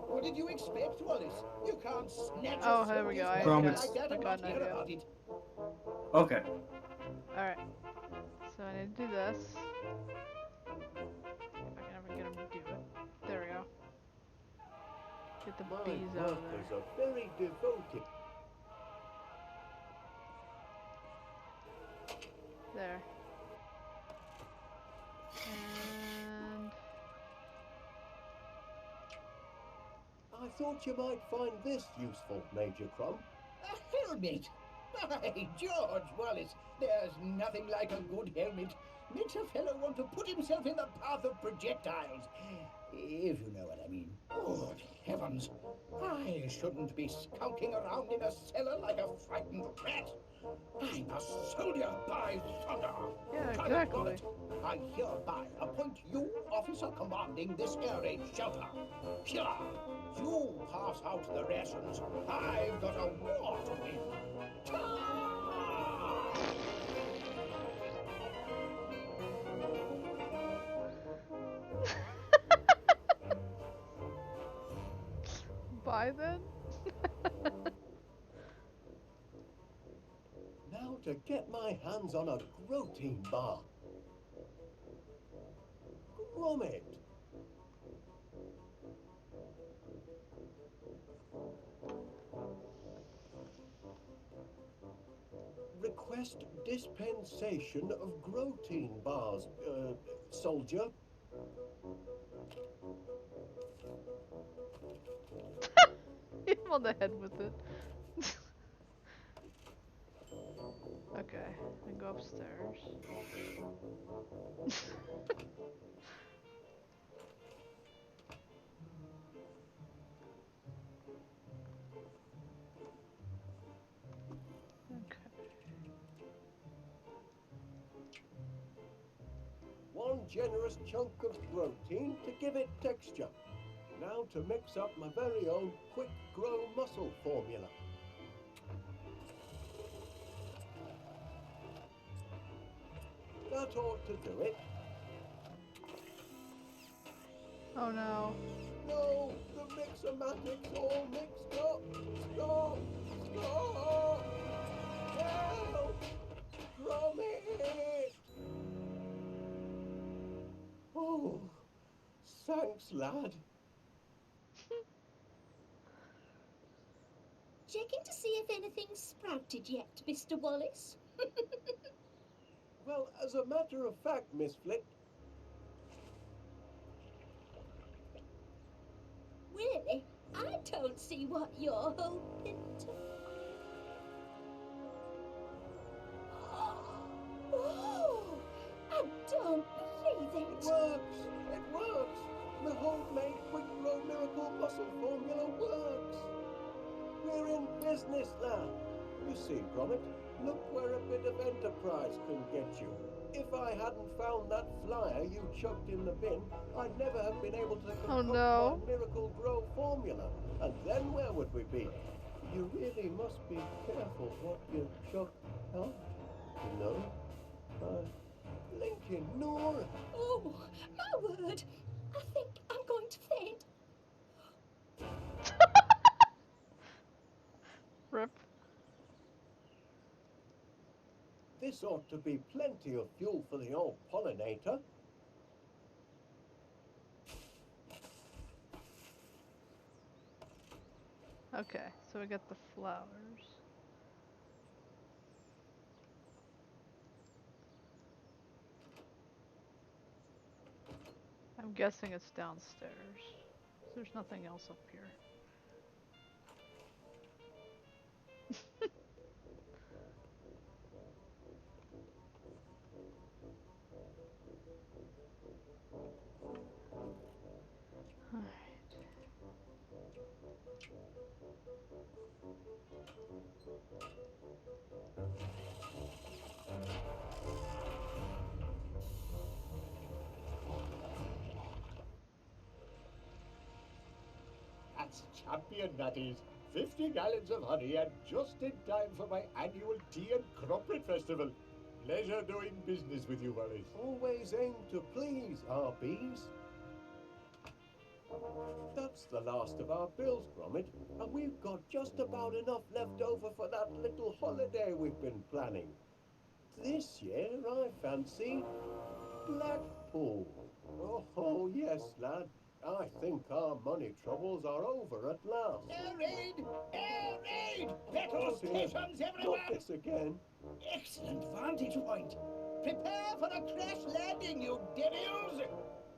What did you expect, Wallace? You can't snatch Oh, a there we go. I Gromit. like that I and got not an hear idea. about it. Okay. Alright. So I need to do this. If I can ever get him to do it. There we go. Get the My bees out of brothers there. are very devoted. There. And I thought you might find this useful, Major Crumb. A helmet! By George, Wallace, there's nothing like a good helmet. Makes a fellow want to put himself in the path of projectiles. If you know what I mean. Good heavens! I shouldn't be skulking around in a cellar like a frightened rat. I'm a soldier by thunder. yeah, Private exactly. Gromit, I hereby appoint you officer commanding this air raid shelter. Here, you pass out the rations. I've got a war to win. Ta! Bye then? Now to get my hands on a protein bar. Gromit! Request dispensation of protein bars, soldier. Hit him on the head with it. Okay, and go upstairs. Okay. One generous chunk of protein to give it texture. Now to mix up my very own quick grow muscle formula. That ought to do it. Oh no. No, the mixomatic's all mixed up. Stop! Stop! Help! Gromit! Oh, thanks, lad. Checking to see if anything's sprouted yet, Mr. Wallace. Well, as a matter of fact, Miss Flick, Really? I don't see what you're hoping to. Oh, I don't believe it it. works! It works! The homemade quick grow miracle muscle formula works! We're in business now. You see, Gromit, look where a bit of enterprise can get you. If I hadn't found that flyer you chucked in the bin, I'd never have been able to concoct no. my Miracle Grow formula. And then where would we be? You really must be careful what you chuck out, you know? Blinking Nora! Oh, my word. I think I'm going to faint. Rip. This ought to be plenty of fuel for the old pollinator. Okay, so we got the flowers. I'm guessing it's downstairs. There's nothing else up here. That's champion, that is. 50 gallons of honey and just in time for my annual tea and croprit festival. Pleasure doing business with you, Wallace. Always aim to please our bees. That's the last of our bills, Gromit, and we've got just about enough left over for that little holiday we've been planning. This year, I fancy Blackpool. Oh, yes, lad. I think our money troubles are over at last. Air raid! Air raid! Battle stations everywhere! Not this again. Excellent vantage point. Prepare for a crash landing, you devils!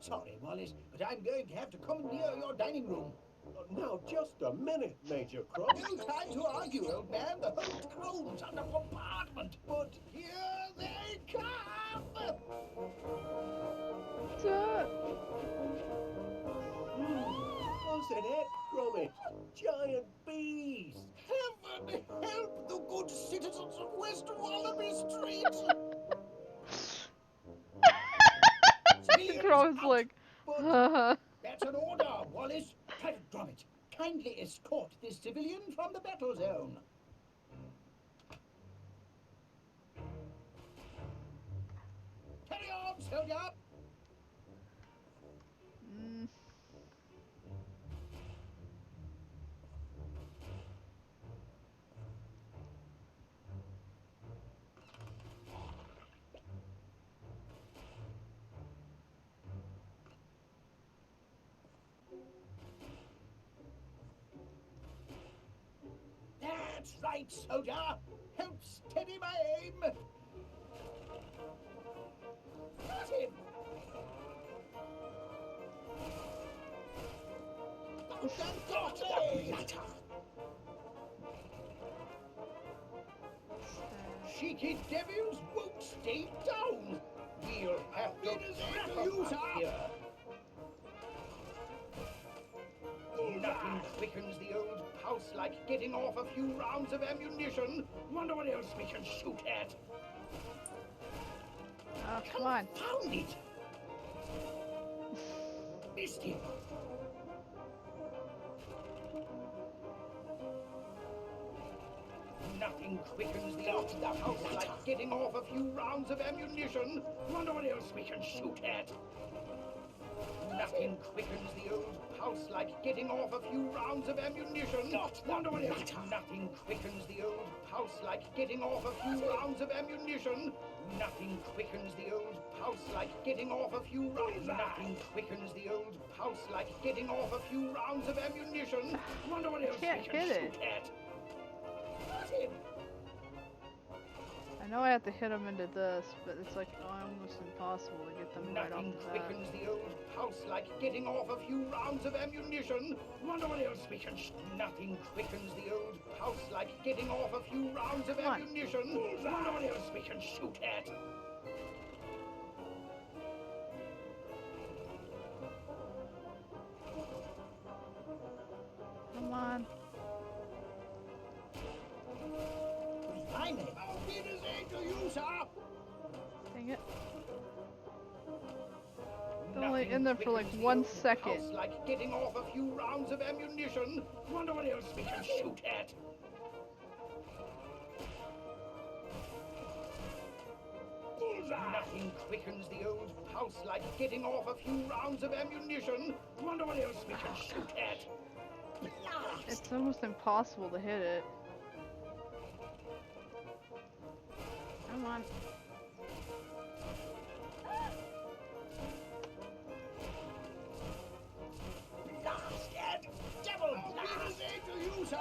Sorry, Wallace, but I'm going to have to commandeer your dining room. Now, just a minute, Major Cross. No time to argue, old man. The whole crone's under bombardment. But here they come! Wasn't it, Gromit? Giant bees! Heaven help the good citizens of West Wallaby Street! Crow's like, That's an order, Wallace. Private Gromit, kindly escort this civilian from the battle zone. Carry on, soldier! That's right, soldier. Help steady my aim. Got him. Got the platter. Cheeky devils won't stay down. We'll have to trap them up here. Nothing quickens the old pulse like getting off a few rounds of ammunition. Wonder what else we can shoot at. Oh, come on. Found it. Missed him. Nothing quickens the old pulse like getting off a few rounds of ammunition. Wonder what else we can shoot at. Nothing quickens the old pulse like getting off a few rounds of ammunition. Wonder what else? Nothing quickens the old pulse like getting off a few rounds of ammunition. Nothing quickens the old pulse like getting off a few rounds. Nothing quickens the old pulse like getting off a few rounds of ammunition. Wonder what else we can shoot at. Got him. I know I have to hit them into this, but it's like almost impossible to get them right off Nothing the bat. quickens the old pulse like getting off a few rounds of ammunition. Wonder what else we can Nothing quickens the old pulse like getting off a few rounds of ammunition. Wonder what else we can shoot at. Come on. Blimey. Auf Wiedersehen to you, sir. Dang it. It's only in there for like 1 second. Pulse like getting off a few rounds of ammunition. Wonder what else we can shoot at. Nothing quickens the old pulse like getting off a few rounds of ammunition. Wonder what else we can shoot at. It's almost impossible to hit it. Come on. Blasted devil blast! To you, sir.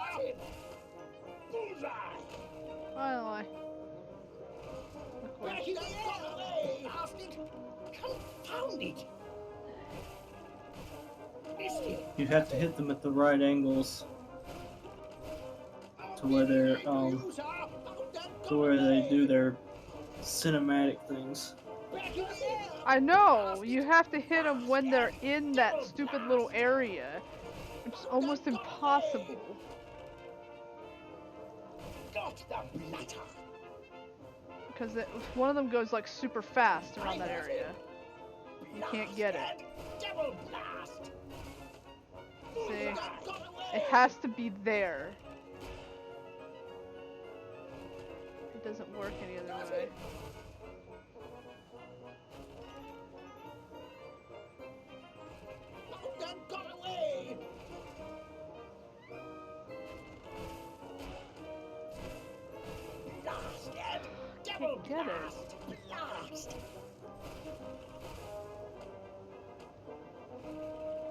Confound it! Missed him. You have to hit them at the right angles to where they're to where they do their cinematic things. I know! You have to hit them when they're in that stupid little area, which is almost impossible. Got the blatter. Because one of them goes like super fast around that area. You can't get it. Double blast. See? It has to be there. It doesn't work any other way. Got away. Blasted. Double Get it. blast. Blast.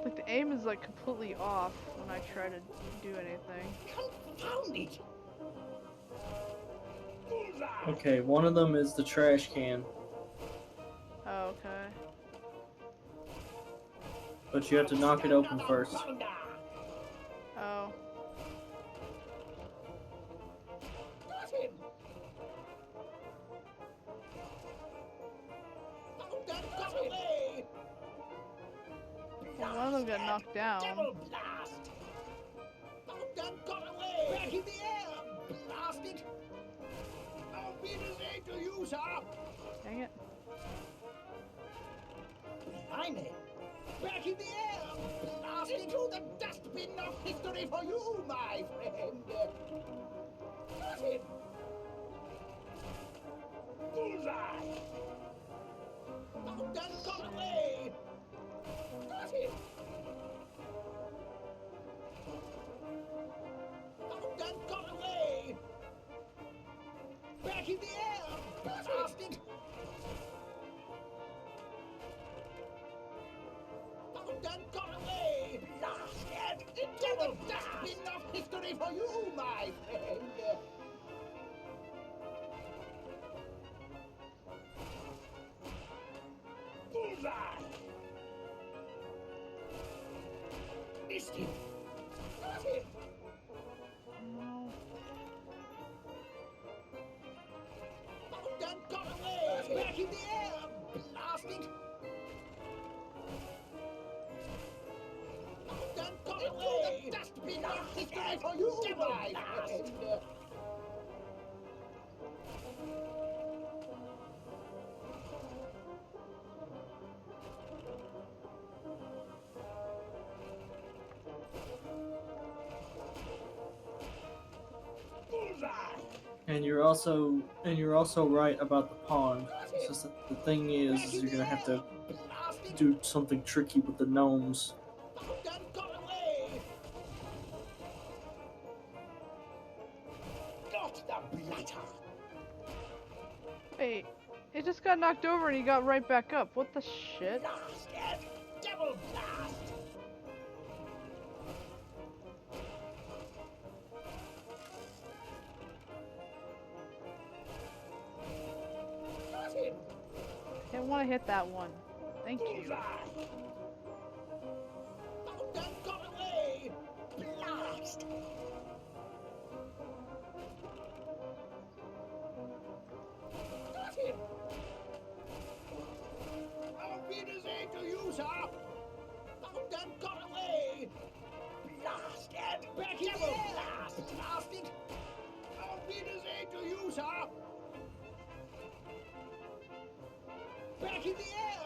Like the aim is like completely off when I try to do anything. Confound it. Bullseye. Okay, one of them is the trash can, Oh, okay. but you have to knock it open first. Oh. Got him. Got away. Well, one of them got knocked down. Double blast. Got away. Back in the air. Blasted. Auf Wiedersehen to you, sir. Dang it. Blimey. Back in the air. Blasted into the dustbin of history for you, my friend. Got him. Bullseye. Got away. Got him. Got away. Back in the air. Blasted. Got away. Blasted. Double dustbin of history for you, my friend. Bullseye. Missed him. Got him. No. Got away. Back in the air. Blasted. Got away. The dustbin of history for you, my friend. Bullseye. And you're also right about the pond. It's just that the thing is you're gonna have to Blasted. do something tricky with the gnomes. Got away. Got the blatter. Wait. It just got knocked over and he got right back up. What the shit? Blasted. Double blast. Got him. I didn't want to hit that one. Thank you. Bullseye. Got away. Blast. Got him. Auf Wiedersehen to you, sir. Got away. Blasted. Back in the air. Blasted. Auf Wiedersehen to you, sir. Back in the air.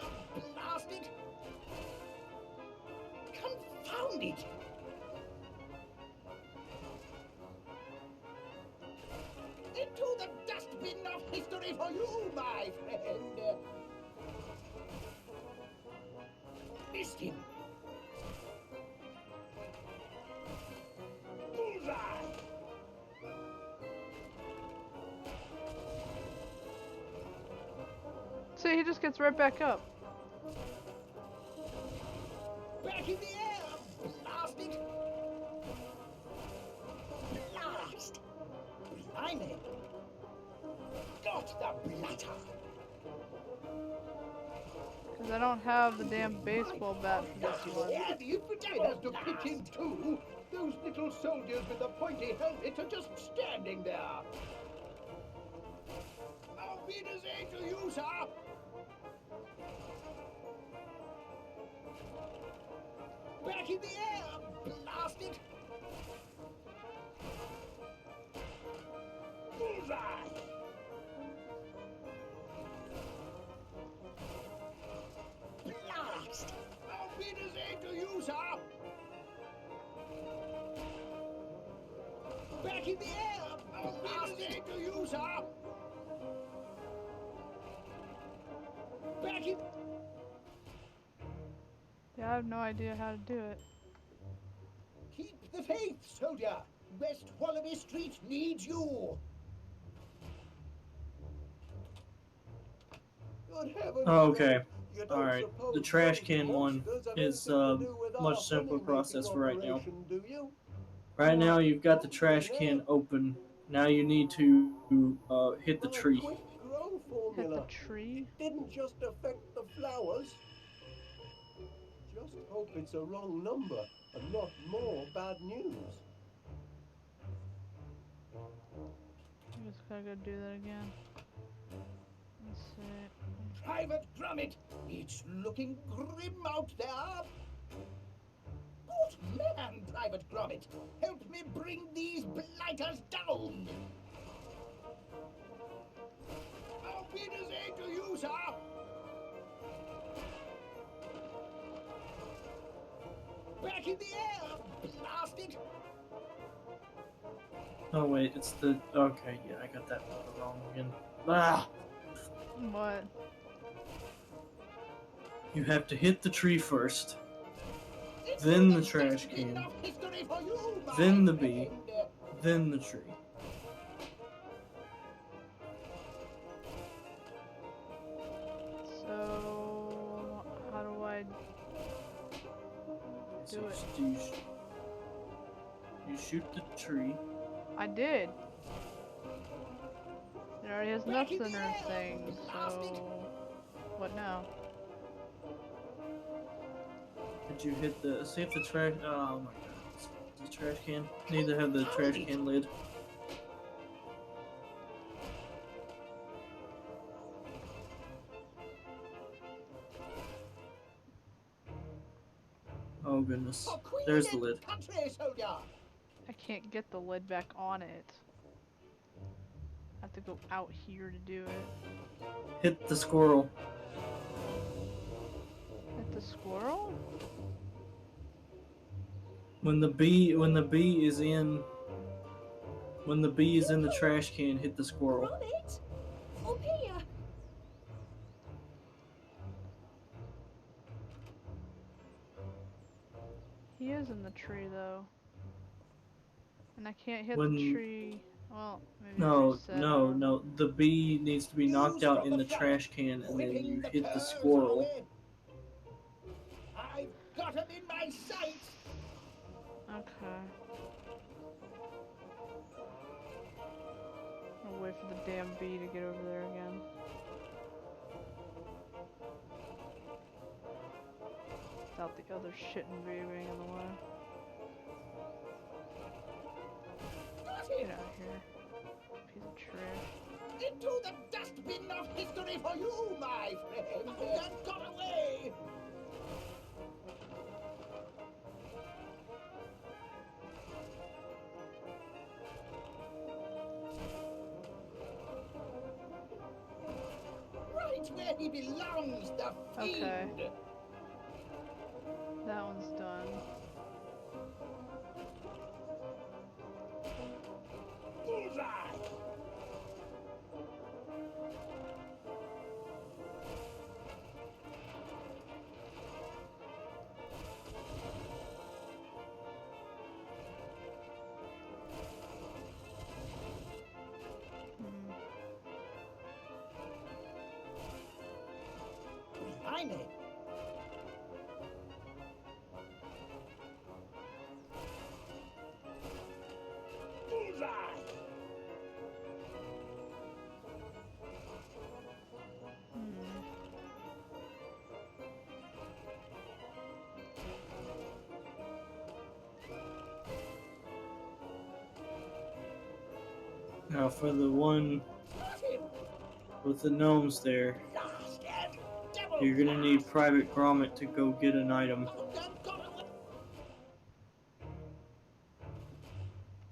Blasted. Confound it. Into the dustbin of history for you, my friend. Missed him. Bullseye. See, he just gets right back up. Back in the air. Blasted. Blast. Blimey. Got the blatter. Because 'Cause I don't have the damn baseball bat for this one. Yeah, the infantry has to pitch in too. Those little soldiers with the pointy helmets are just standing there. Auf Wiedersehen to you, sir. Back in the air, blast it. Bullseye. Blast. Auf Wiedersehen to you, sir. Back in the air! Auf Wiedersehen to you, sir! Back in... Yeah, I have no idea how to do it. Keep the faith, soldier! West Wallaby Street needs you! Good heavens, Oh, okay. you don't Alright. suppose The trash those can one monsters have is anything to do with much our simpler honey-making process for right now. operation, do you? Right now, you've got the trash can open. Now you need to hit the My tree. quick grow Hit formula. the tree. It didn't just affect the flowers. Just hope it's a wrong number and not more bad news. I just gotta go do that again. Let's see. Private Gromit, it's looking grim out there. Good man, Private Gromit. Help me bring these blighters down. Auf Wiedersehen to you, sir. Back in the air, blast it. Oh wait, it's the... Okay, yeah, I got that wrong again. Ah! What? You have to hit the tree first, then the trash can, then the bee, then the tree. So, how do I do it? You shoot the tree. I did. It already has nuts in her thing, so what now? Did you hit the... See if the trash... Oh my god. The trash can? Need to have the trash can lid. Oh goodness. There's the lid. I can't get the lid back on it. I have to go out here to do it. Hit the squirrel. Hit the squirrel? When the bee is in the trash can, hit the squirrel. Gromit! Up here! He is in the tree though. And I can't hit When- the tree. Well, maybe No, reset. no. The bee needs to be knocked out in the trash can, and then you hit the squirrel. I've got him in my sights. Okay. I'll wait for the damn bee to get over there again. Without the other shit and bee being in the way. Get out of here. Piece of trash. Into the dustbin of history for you, my friend. That got away. Right where he belongs, the fiend. Okay. That one's done. Bullseye. Behind it. Bullseye. Now for the one with the gnomes there, you're gonna need Private Gromit to go get an item.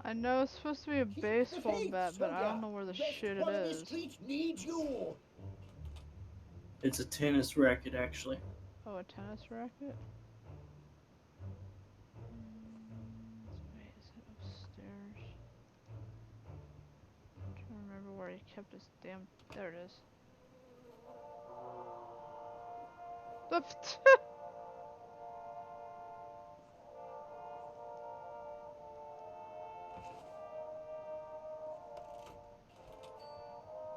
I know it's supposed to be a baseball bat, but I don't know where the shit it is. Needs you. It's a tennis racket, actually. Oh, a tennis racket? Wait, is it upstairs? I'm trying to remember where he kept his damn. There it is.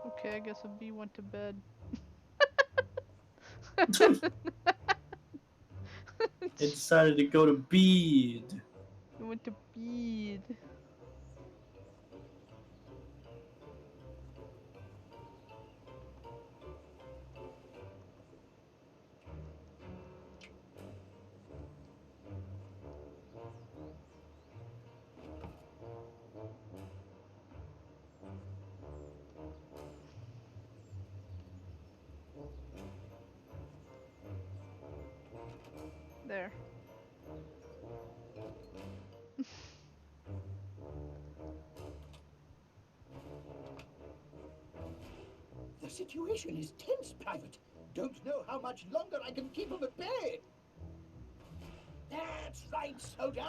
Okay, I guess a bee went to bed. It decided to go to bed. It went to bed. There. The situation is tense, Private. Don't know how much longer I can keep him at bay. That's right, soldier.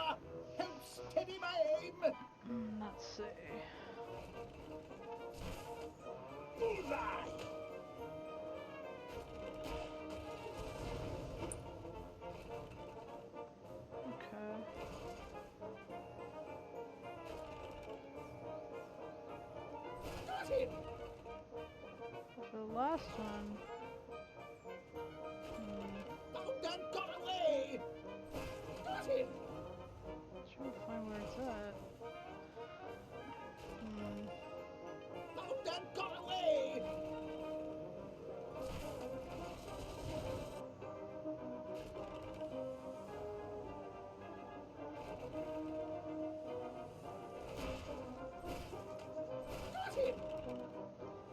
Help steady my aim. Let's see. Bullseye. Okay. Got him. For the last one. Found and got away. Got him. Trying to find where it's at. Found and got away. Got him.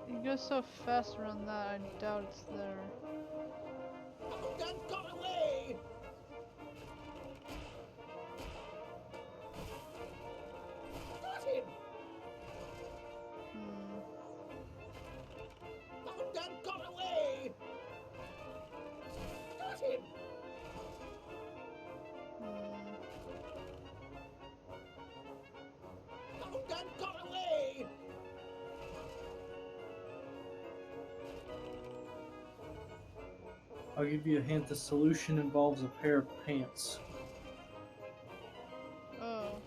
He goes so fast around that, I doubt it's there. Found and got away. Got him. Found and got away. Got him. Found and got away. I'll give you a hint. The solution involves a pair of pants. Oh.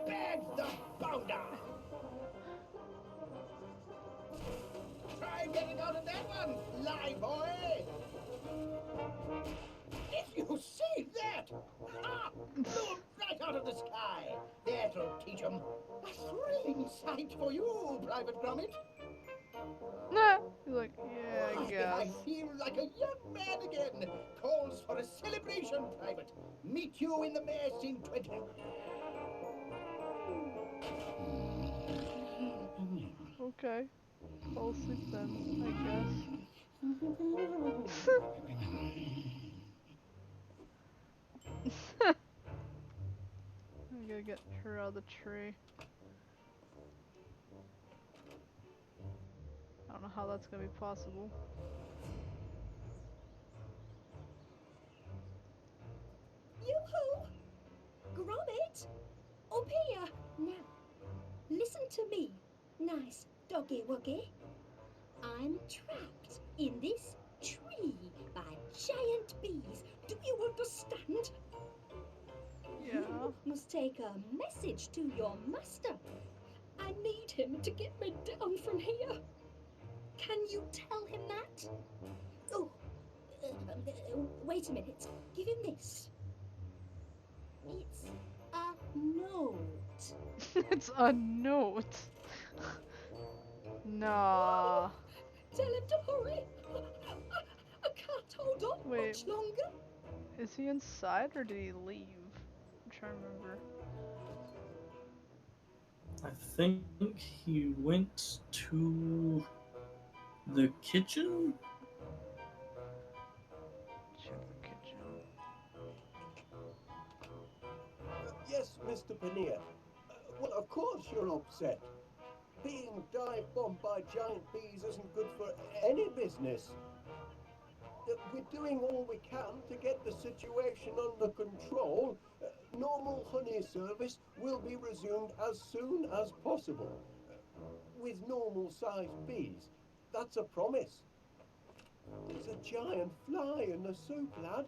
Bag the bounder. Try getting out of that one, live boy. If you see that, blew him right out of the sky. That'll teach him. A thrilling sight for you, Private Gromit. Nah. He's like, yeah, I I guess. feel like a young man again. Calls for a celebration, Private. Meet you in the mess in 20. Okay. Fall asleep then, I guess. I gotta get her out of the tree. I don't know how that's gonna be possible. Yoo-hoo! Gromit! Up here! Now, listen to me, nice doggy wuggy. I'm trapped in this tree by giant bees. Do you understand? Yeah. You must take a message to your master. I need him to get me down from here. Can you tell him that? Oh, wait a minute. Give him this. It's a note. It's a note. Nah. Tell him to hurry. I can't hold on Wait. much longer. Is he inside or did he leave? I'm trying to remember. I think he went to the kitchen. Check the kitchen. Yes, Mr. Paneer. Well, of course you're upset. Being dive-bombed by giant bees isn't good for any business. We're doing all we can to get the situation under control. Normal honey service will be resumed as soon as possible. With normal-sized bees. That's a promise. There's a giant fly in the soup, lad,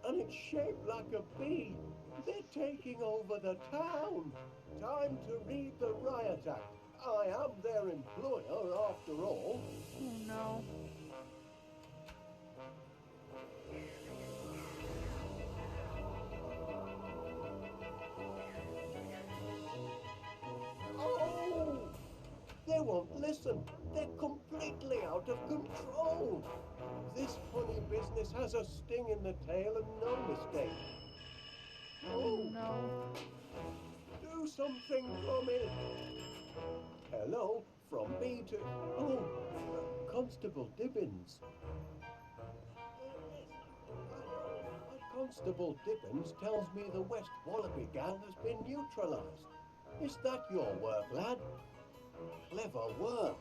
and it's shaped like a bee. They're taking over the town. Time to read the Riot Act. I am their employer, after all. Oh no. Oh! They won't listen. They're completely out of control. This honey business has a sting in the tail and no mistake. Oh no. Do something, Gromit. Hello, from me to... Oh, Constable Dibbins. Constable Dibbins tells me the West Wallaby gang has been neutralized. Is that your work, lad? Clever work.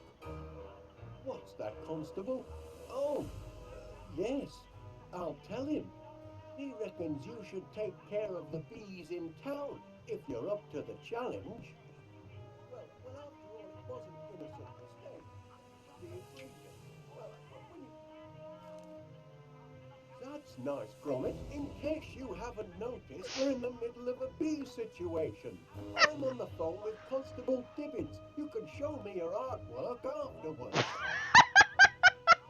What's that, Constable? Oh, yes. I'll tell him. He reckons you should take care of the bees in town if you're up to the challenge. Well, after all, it was an innocent mistake. The ingredient. Well, when you... That's nice, Gromit. In case you haven't noticed, we're in the middle of a bee situation. I'm on the phone with Constable Dibbins. You can show me your artwork afterwards. Well, if I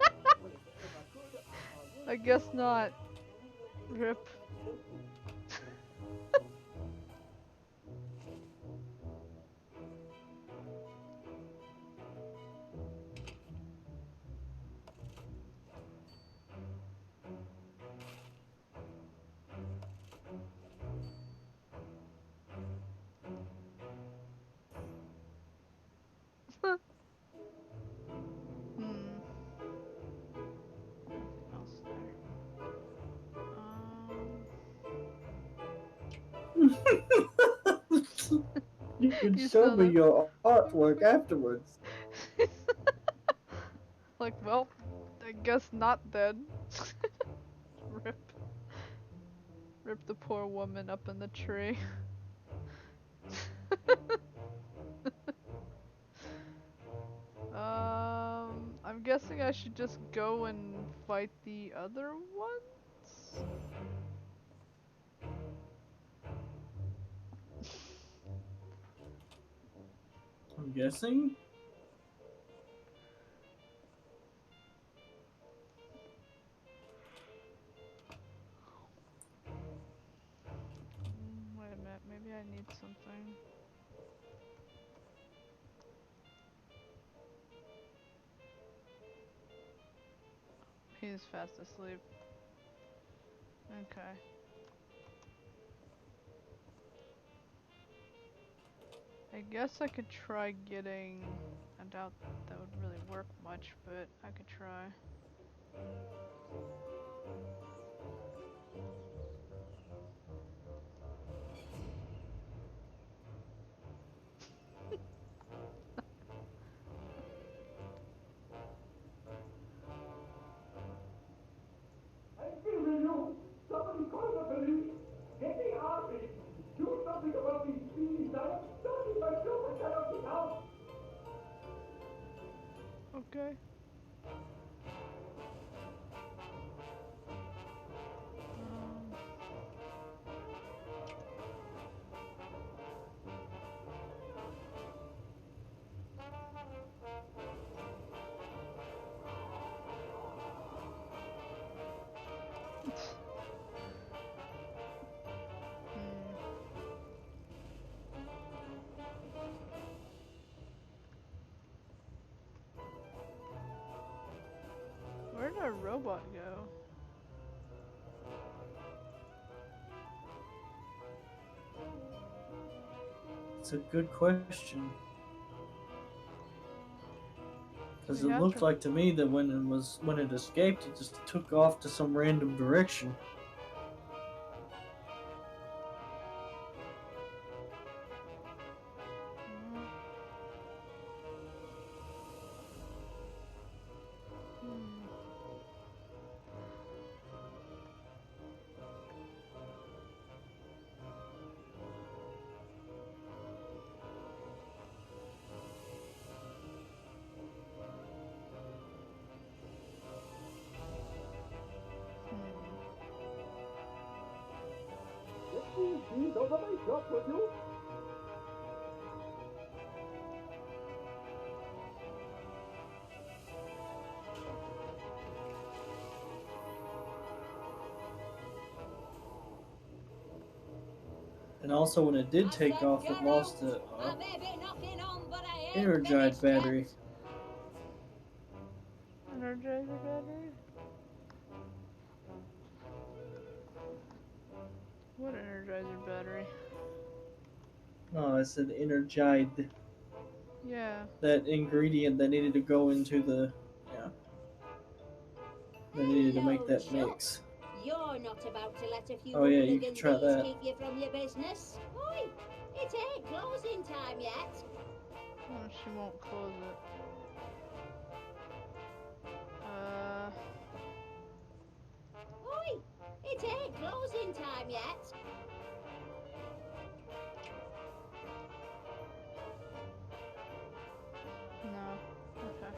could, I would. I guess not. Rip. Nothing else there. You can You show saw me that. your artwork afterwards. Like, well, I guess not then. Rip. Rip the poor woman up in the tree. I'm guessing I should just go and fight the other ones? I'm guessing. Wait a minute, maybe I need something. He's fast asleep. Okay. I guess I could try getting... I doubt that would really work much, but I could try. I'm giving you! Somebody call the police! Get the army! Do something about these bees! I am starting my super penalty now! Okay. Where'd our robot go? It's a good question. Because it We have looked to- like to me that when it escaped, it just took off to some random direction. Mm. Hmm. Get these bees out of my shop, will you? And also, when it did take off, it lost the Energized battery. Energizer battery? What Energizer battery? No, I said Energized. Yeah. That ingredient that needed to go into the that needed to make that mix. You're not about to let a few Oh, yeah, you hooligan can try bees that. keep you from your business. Oi, it ain't closing time yet. Oh, she won't close it. Oi, it ain't closing time yet. No. Okay.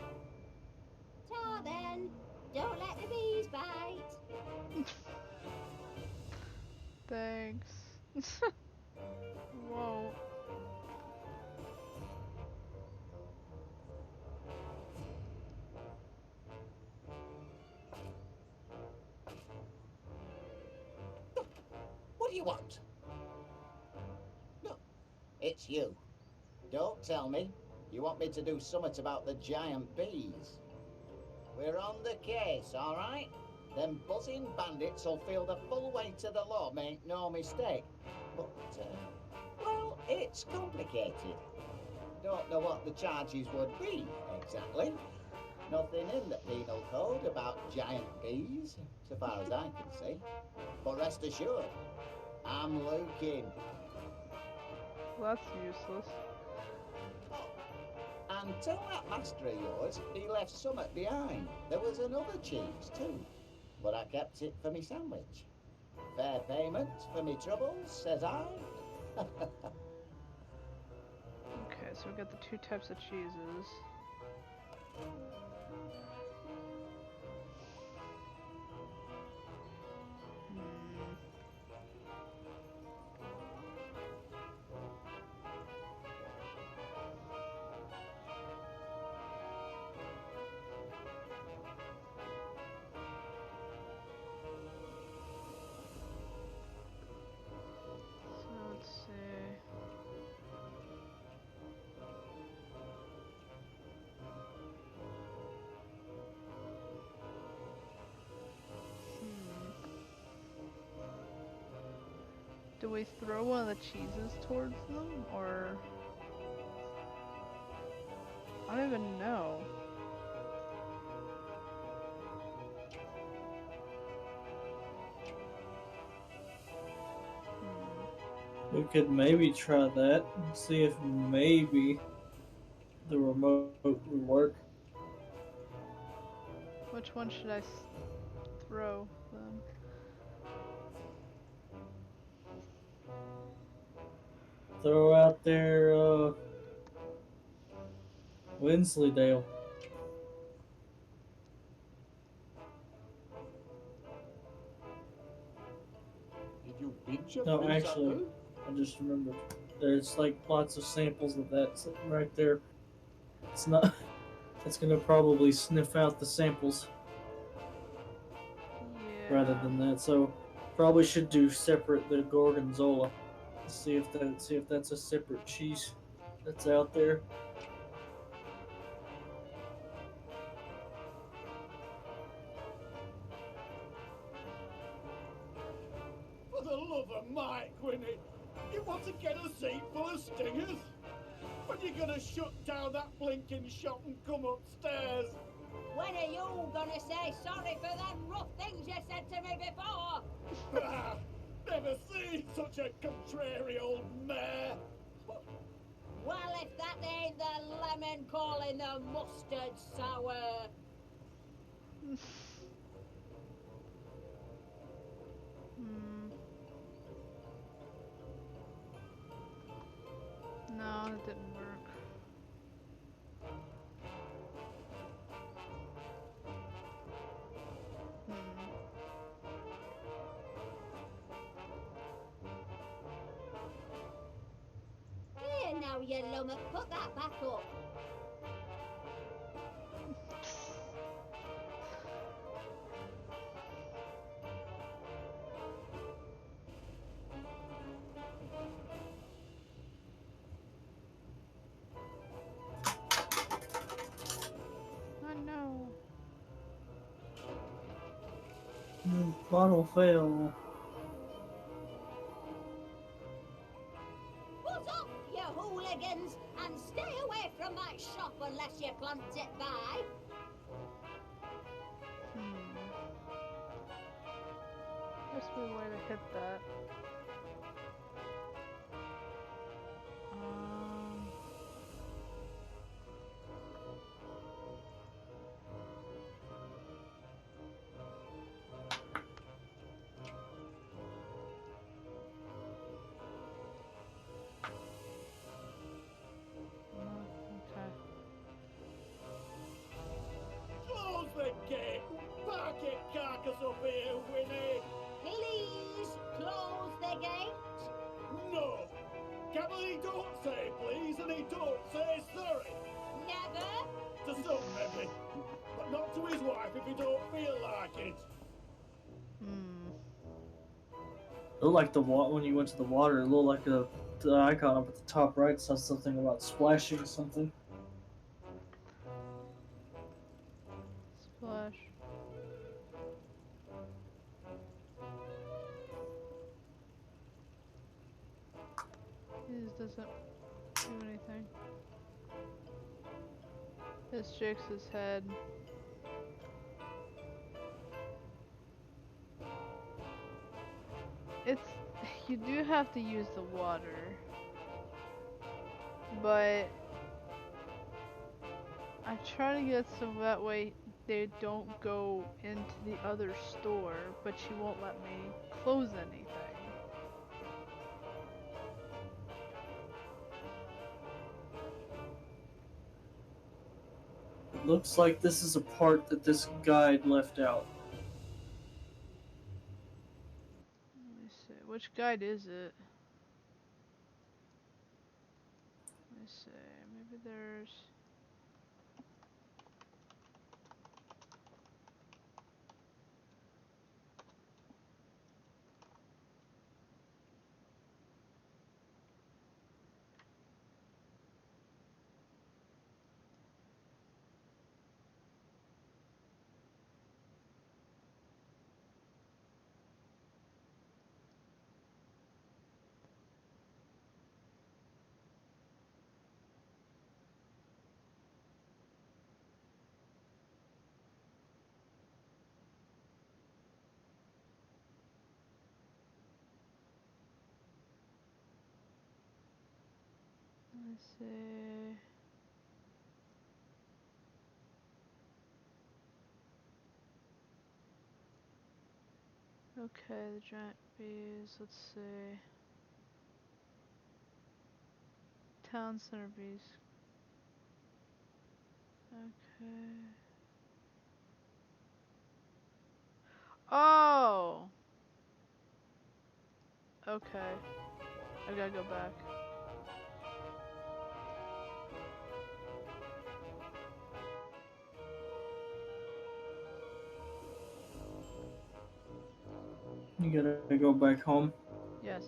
Ta then, don't let the bees bite. Thanks. Whoa. What do you want? No, it's you. Don't tell me. You want me to do something about the giant bees? We're on the case, all right? Them buzzing bandits will feel the full weight of the law, make no mistake. But, well, it's complicated. Don't know what the charges would be, exactly. Nothing in the penal code about giant bees, so far as I can see. But rest assured, I'm looking. Well, that's useless. And tell that master of yours he left something behind. There was another cheese too, but I kept it for me sandwich. Fair payment for me troubles, says I. Okay, so we got the two types of cheeses. Hmm. So let's see. Do we throw one of the cheeses towards them, or... I don't even know. We could maybe try that and see if maybe the remote would work. Which one should I throw then? Throw out there, Wensleydale. Did you binge your No, food actually, sample? I just remembered. There's like lots of samples of that sitting right there. It's not. It's gonna probably sniff out the samples Yeah. rather than that. So probably should do separate the gorgonzola. See if that's a separate cheese that's out there. get a seat full of stingers? When you gonna shut down that blinking shop and come upstairs? When are you gonna say sorry for them rough things you said to me before? Ah, never seen such a contrary old mare. Well, if that ain't the lemon calling the mustard sour. No, it didn't work. Here now, you lummox, put that back up. Oh no. Bottle fail. What's up, you hooligans? And stay away from my shop unless you plant it by. Must be a way to hit that. Okay. Close the gate. Park it carcass up here, Winnie. Please close the gate. No. Camel, he don't say please and he don't say sorry. Never. To some, maybe. But not to his wife if he don't feel like it. Looked like the when you went to the water, it looked like the icon up at the top right says something about splashing or something. Splash. This doesn't do anything. This shakes his head. You do have to use the water, but I try to get so that way they don't go into the other store, but she won't let me close anything. It looks like this is a part that this guide left out. Let me see. Which guide is it? Let me see. Maybe there's... Let's see. Okay, the giant bees. Let's see. Town center bees. Okay. Oh! Okay. I gotta go back. You gotta go back home. Yes.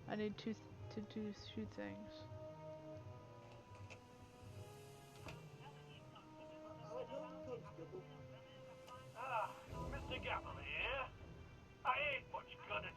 I need to do two things. Ah, Mr. Gamble here. I ain't much good at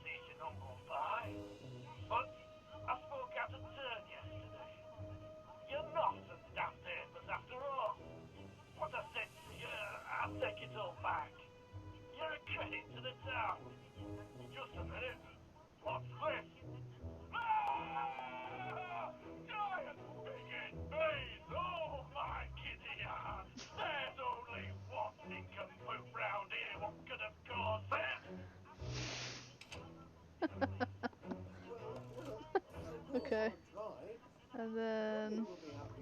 Okay. And then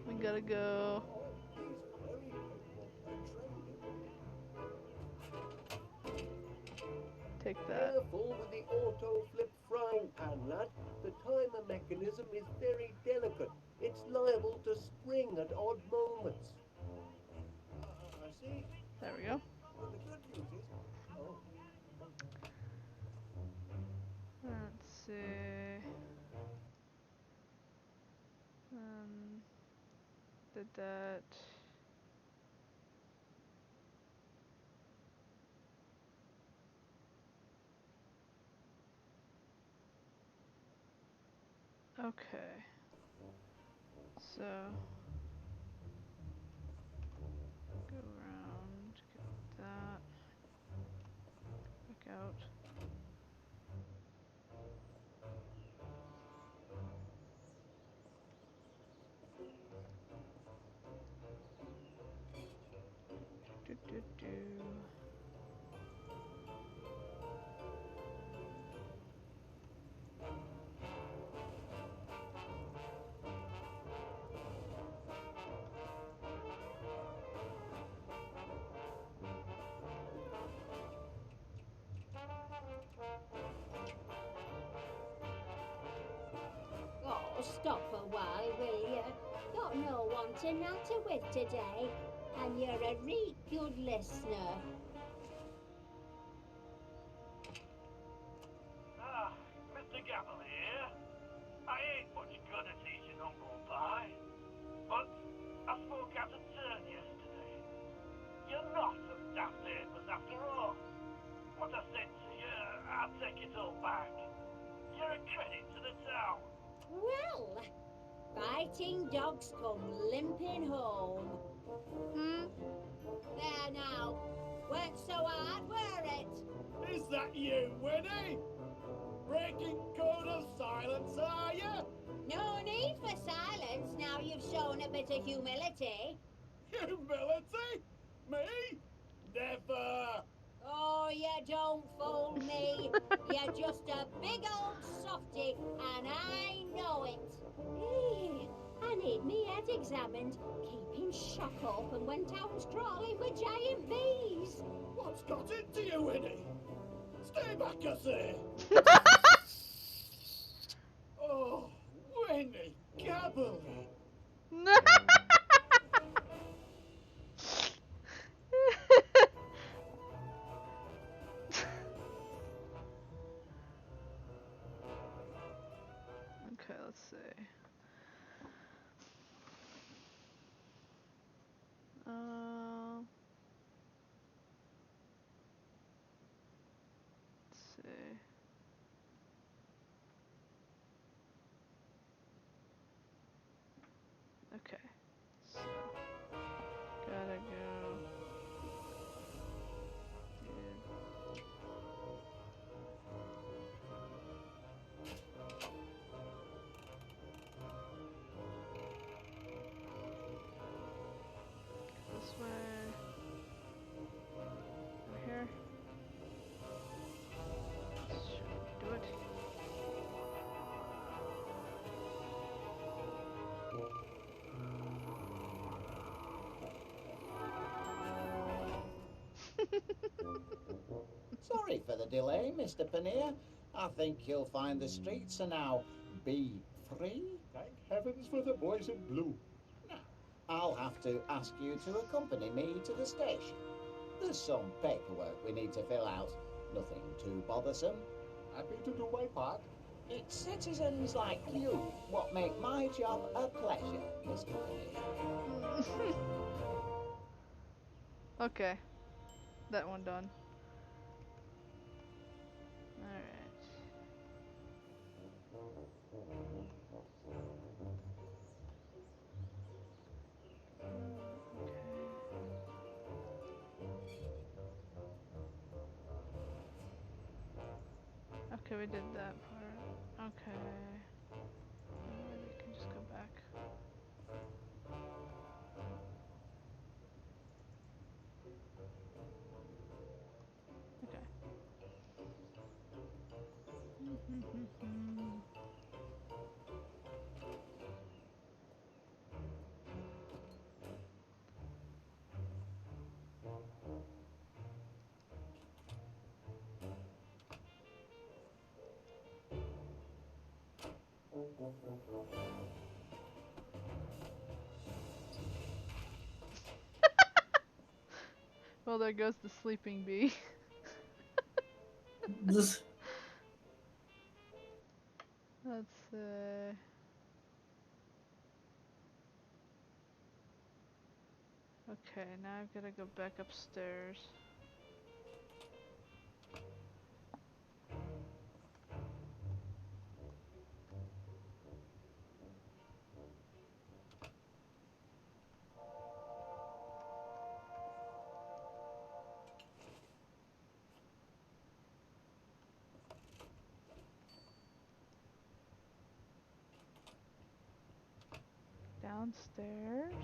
we gotta go. Take that. Careful with the auto flip frying pan, lad. The timer mechanism is very delicate. It's liable to spring at odd moments. I see. There we go. But the good news is, oh, Let's see. Did that. Okay. So go around, get that, back out. Do do do. Oh, stop a while, will you? Got no one to natter with today, and you're a real good listener. Ah, Mr. Gabble here. I ain't much good at eating humble pie, but I spoke out of turn yesterday. You're not a daft apers after all. What I said to you, I'll take it all back. You're a credit to the town. Well, fighting dogs come limping home. There now. Worked so hard, were it? Is that you, Winnie? Breaking code of silence, are you? No need for silence now you've shown a bit of humility. Humility? Me? Never. Oh, you don't fool me. You're just a big old softy, and I know it. Hey, I need me head examined. Keeping shock open when town's crawling with giant bees. What's got into you, Winnie? Stay back, I say. Oh, Winnie Gabble. Okay, let's see. Let's see. Okay. So gotta go. This way. Over here. Should do it. Sorry for the delay, Mr. Paneer. I think you'll find the streets are now bee-free. thank heavens for the boys in blue. Now, I'll have to ask you to accompany me to the station. There's some paperwork we need to fill out. Nothing too bothersome. Happy to do my part. It's citizens like you what make my job a pleasure, Mr. Paneer. Okay. That one done. Alright. Okay, we did that part. Okay. We can just go back. Okay. Well, there goes the sleeping bee. This Let's see. Okay, now I've gotta go back upstairs. Downstairs.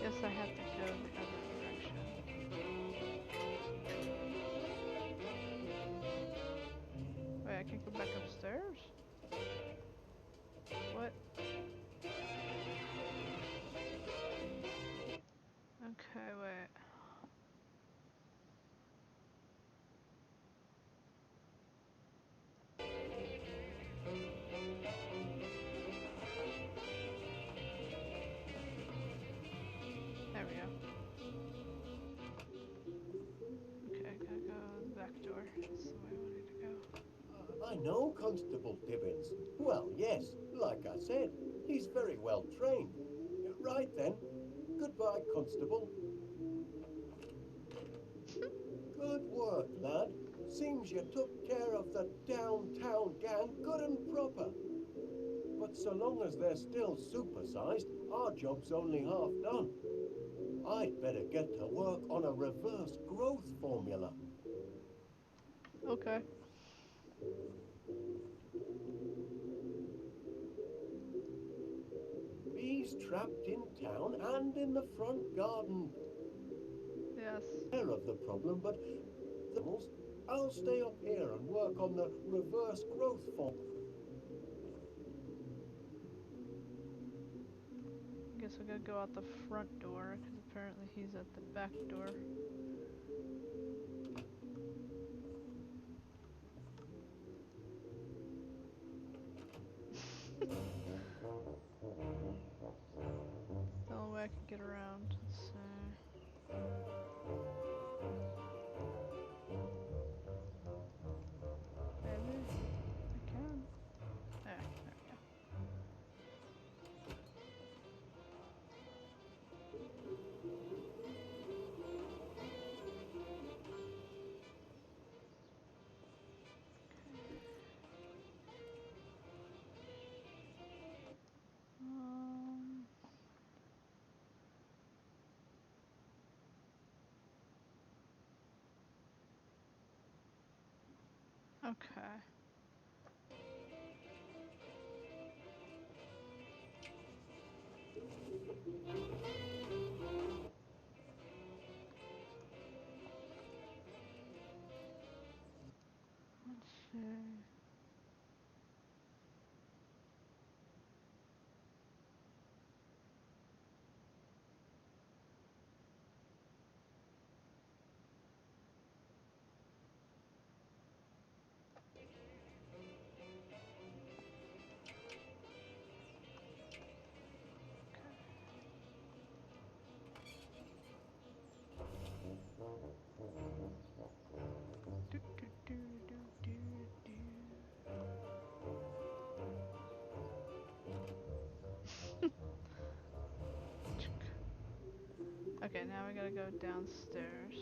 Guess I have to go the other direction. Wait, I can go back upstairs? What? Okay, wait. There we go. Okay, I gotta go the back door. That's the way I wanted to go. I know Constable Tibbins. Well, yes, like I said, he's very well trained. Right then. Goodbye, Constable. Good work, lad. Seems you took care of the downtown gang good and proper. But so long as they're still supersized, our job's only half done. I'd better get to work on a reverse growth formula. Okay. Bees trapped in town and in the front garden. Yes. Aware of the problem, but I'll stay up here and work on the reverse growth form. Guess we gotta go out the front door, because apparently he's at the back door. The only way I can get around. Let's see. Maybe I can. There we go. Okay. Let's see. Do, do, do, do, do, do. Okay, now we gotta go downstairs.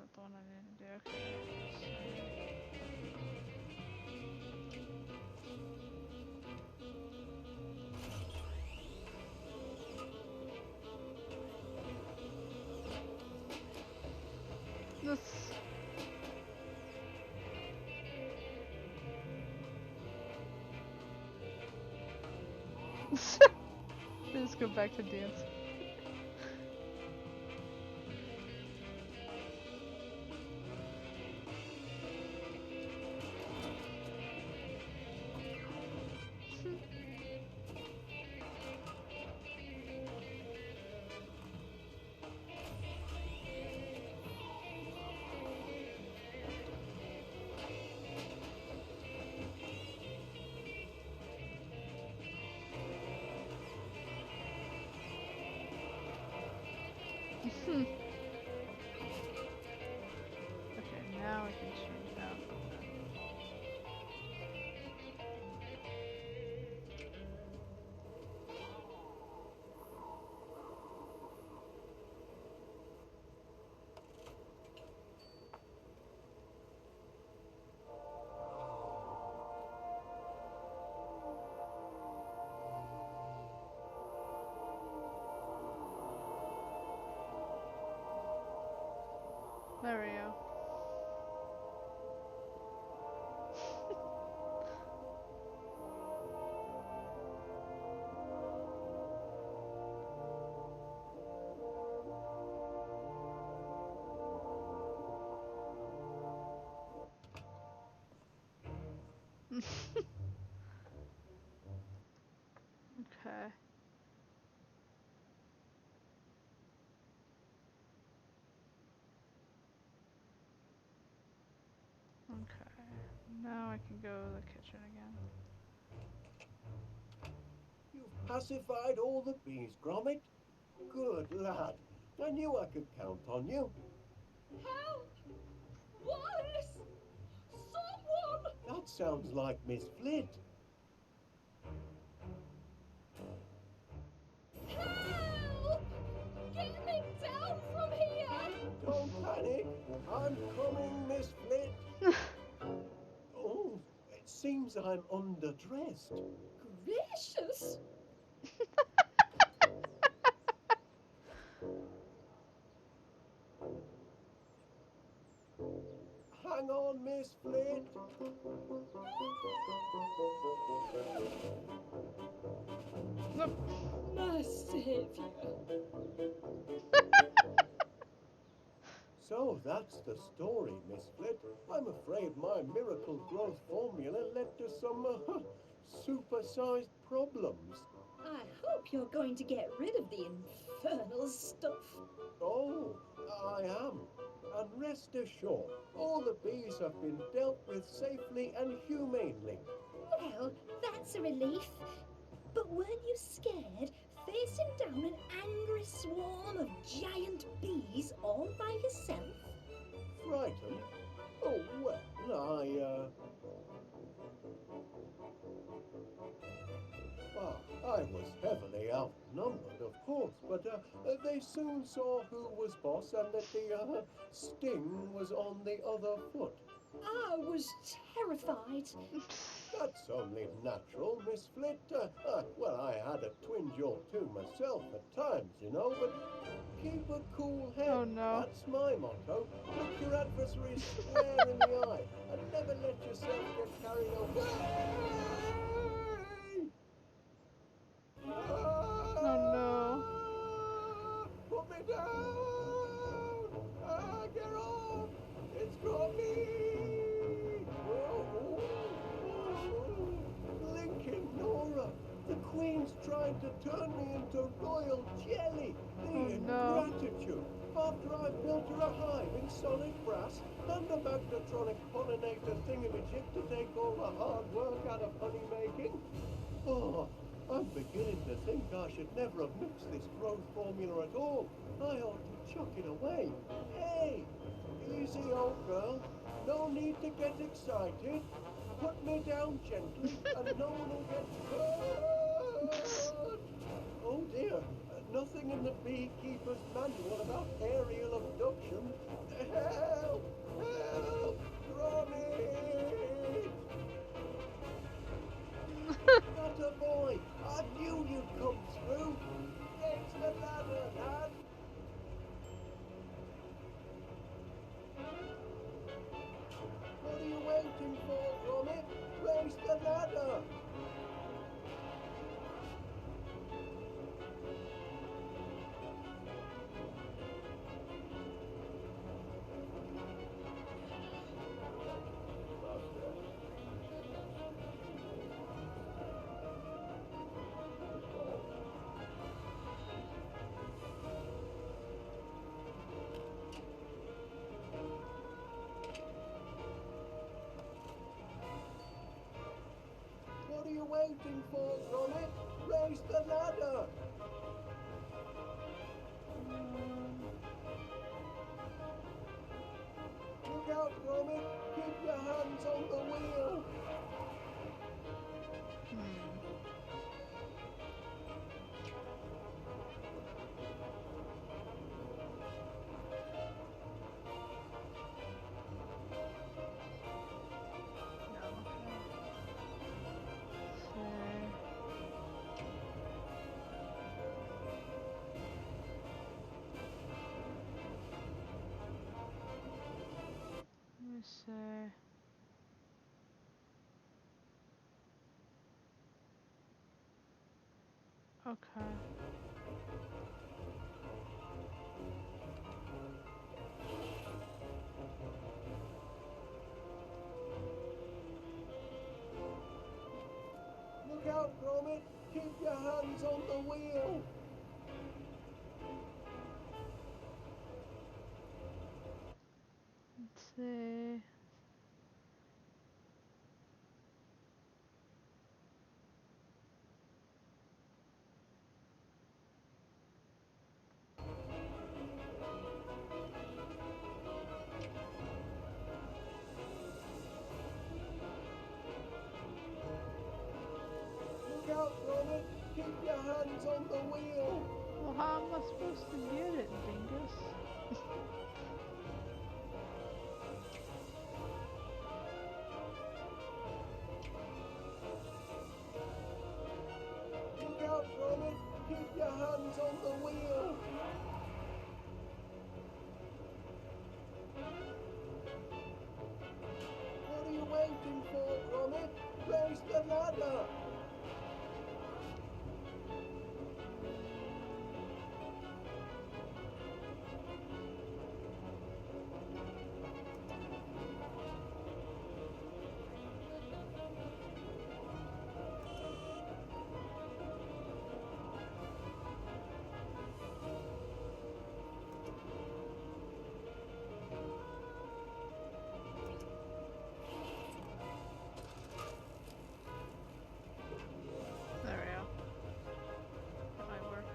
that the one I need to do? Okay. This. Let's go back to dance. Okay, now I can change that. There we go. Okay. Okay. Now I can go to the kitchen again. You've pacified all the bees, Gromit. Good lad. I knew I could count on you. Help! Wallace! Someone! That sounds like Miss Flit. Help! Get me down from here! Don't panic. I'm coming, Miss Flit. Oh, it seems I'm underdressed. Gracious! Hang on, Miss Flit. My saviour. So that's the story, Miss Flit. I'm afraid my miracle growth formula led to some supersized problems. I hope you're going to get rid of the infernal stuff. Oh, I am. And rest assured, all the bees have been dealt with safely and humanely. Well, that's a relief. But weren't you scared facing down an angry swarm of giant bees all by yourself? Frightened? Oh, well, I was heavily outnumbered, of course, but they soon saw who was boss and that the sting was on the other foot. I was terrified. That's only natural, Miss Flit. Well, I had a twinge or two myself at times, you know, but keep a cool head. Oh, no. That's my motto. Look your adversary square in the eye and never let yourself get carried away. Oh no. Put me down! Get off! It's Gromit! Lincoln, Nora! The Queen's trying to turn me into royal jelly! The ingratitude! After I built her a hive in solid brass and a magnetronic pollinator thingamajig to take all the hard work out of honey making. Oh, I'm beginning to think I should never have mixed this growth formula at all. I ought to chuck it away. Hey, easy, old girl. No need to get excited. Put me down gently and no one will get hurt. Oh dear, Nothing in the beekeeper's manual about aerial abduction. Help! Help! Gromit! Not a boy! I knew you'd come through! Get to the ladder, lad! What are you waiting for, Gromit? Raise the ladder! What are you waiting for, Gromit? Raise the ladder! Look out, Gromit! Keep your hands on the wheel! Let me see. Okay. Look out, Gromit! Keep your hands on the wheel! Let's see. Look out, Gromit! Keep your hands on the wheel! Well, how am I supposed to get it, dingus? Look out, Gromit! Keep your hands on the wheel! What are you waiting for, Gromit? Raise the ladder! There we go. That might work.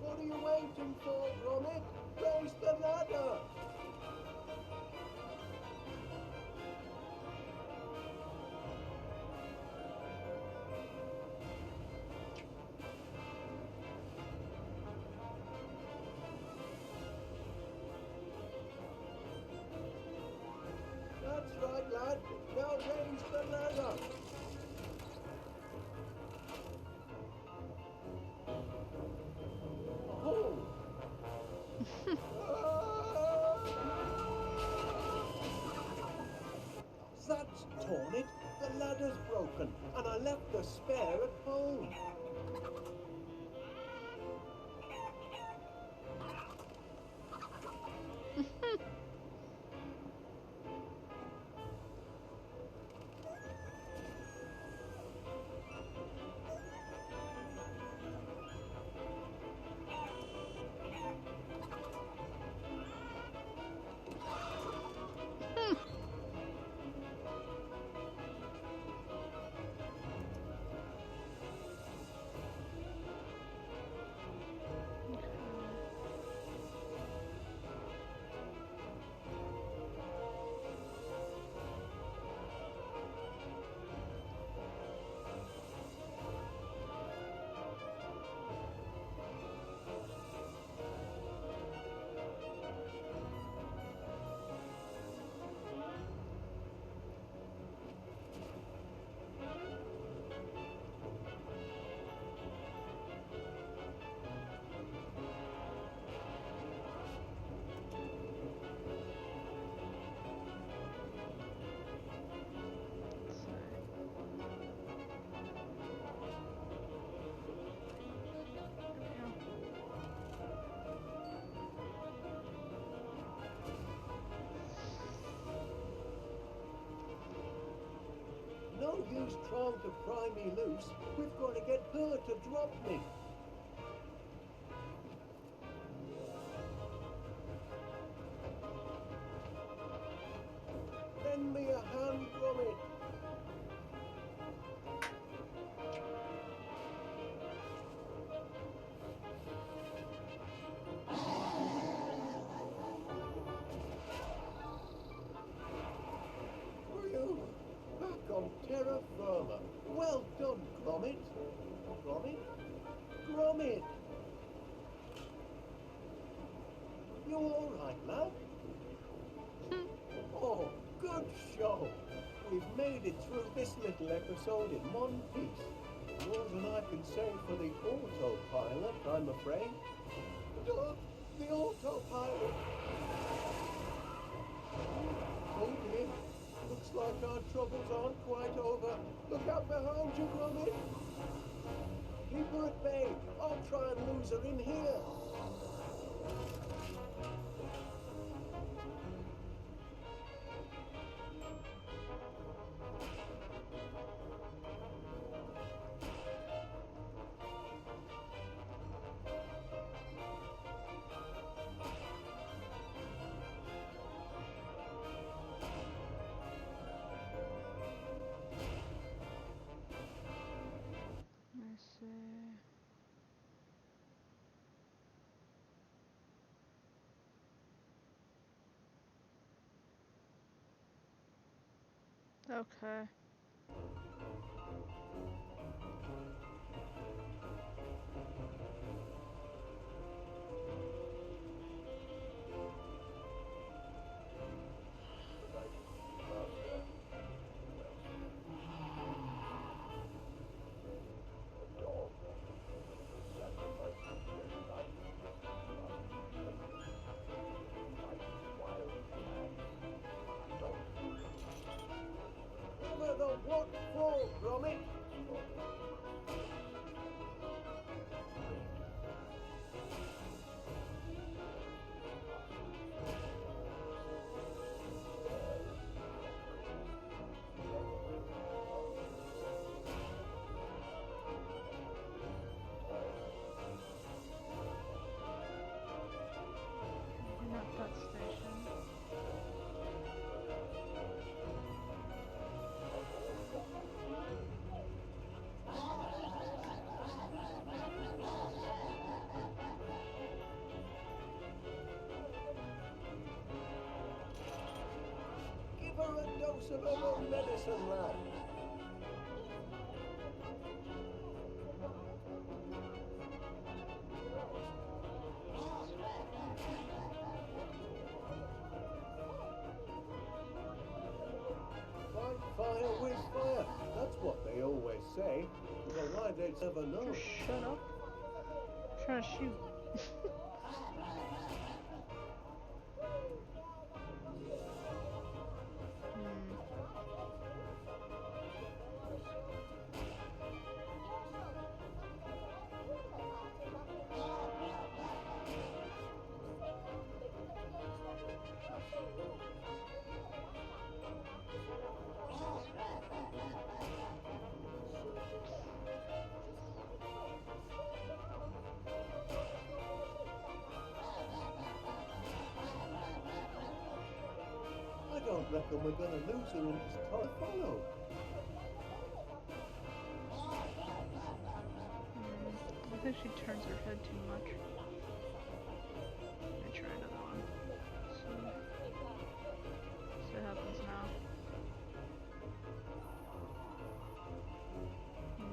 What are you waiting for, Gromit? Raise the ladder! That's right, lad. Now raise the ladder. Oh! That's torn it. The ladder's broken, and I left the spare at home. use trying to pry me loose. We've got to get her to drop me. Lend me a hand, Gromit. Phew, back on terra firma. Well done, Gromit. Gromit? Gromit! You all right, lad? Oh, good show. We've made it through this little episode in one piece. More than I can say for the autopilot, I'm afraid. Oh, the autopilot! Oh dear. Looks like our troubles aren't quite over. Look out behind you, Gromit. Keep her at bay. I'll try and lose her in here. Let's see. Okay. Over the what for, Gromit? Not that station. Give her a dose of her own medicine, lad. Fight fire with fire. That's what they always say. But why they'd never know. Just shut up. I'm trying to shoot. I don't reckon we're gonna lose her in this follow. I think she turns her head too much. Let me try another one. See what happens now. No.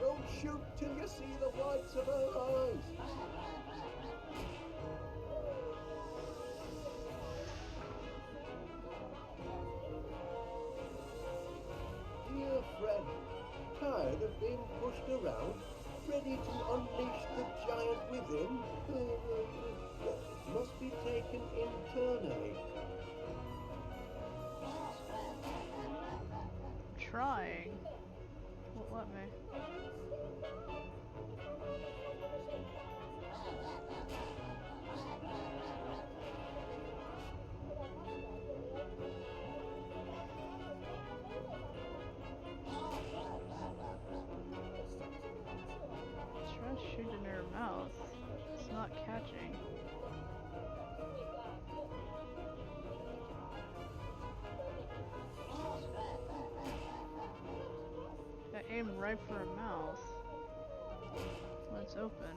Don't shoot till you see the whites of her eyes. being pushed around, ready to unleash the giant within, must be taken internally. I'm trying. Won't let me. Try to shoot in her mouth. It's not catching. I aimed right for her mouth. When it's open.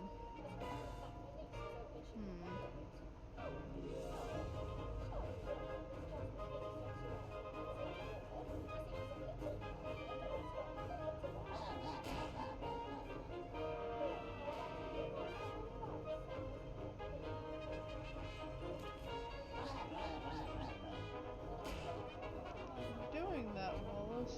Doing that, Wallace.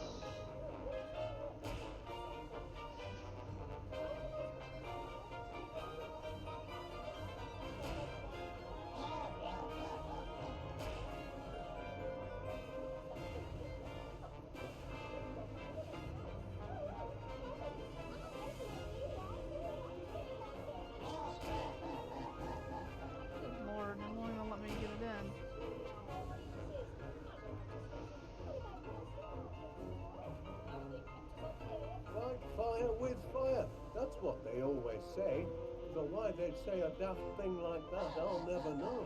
Good Lord, it won't even let me get it in. Fight fire with fire. That's what they always say. Though why they'd say a daft thing like that, I'll never know.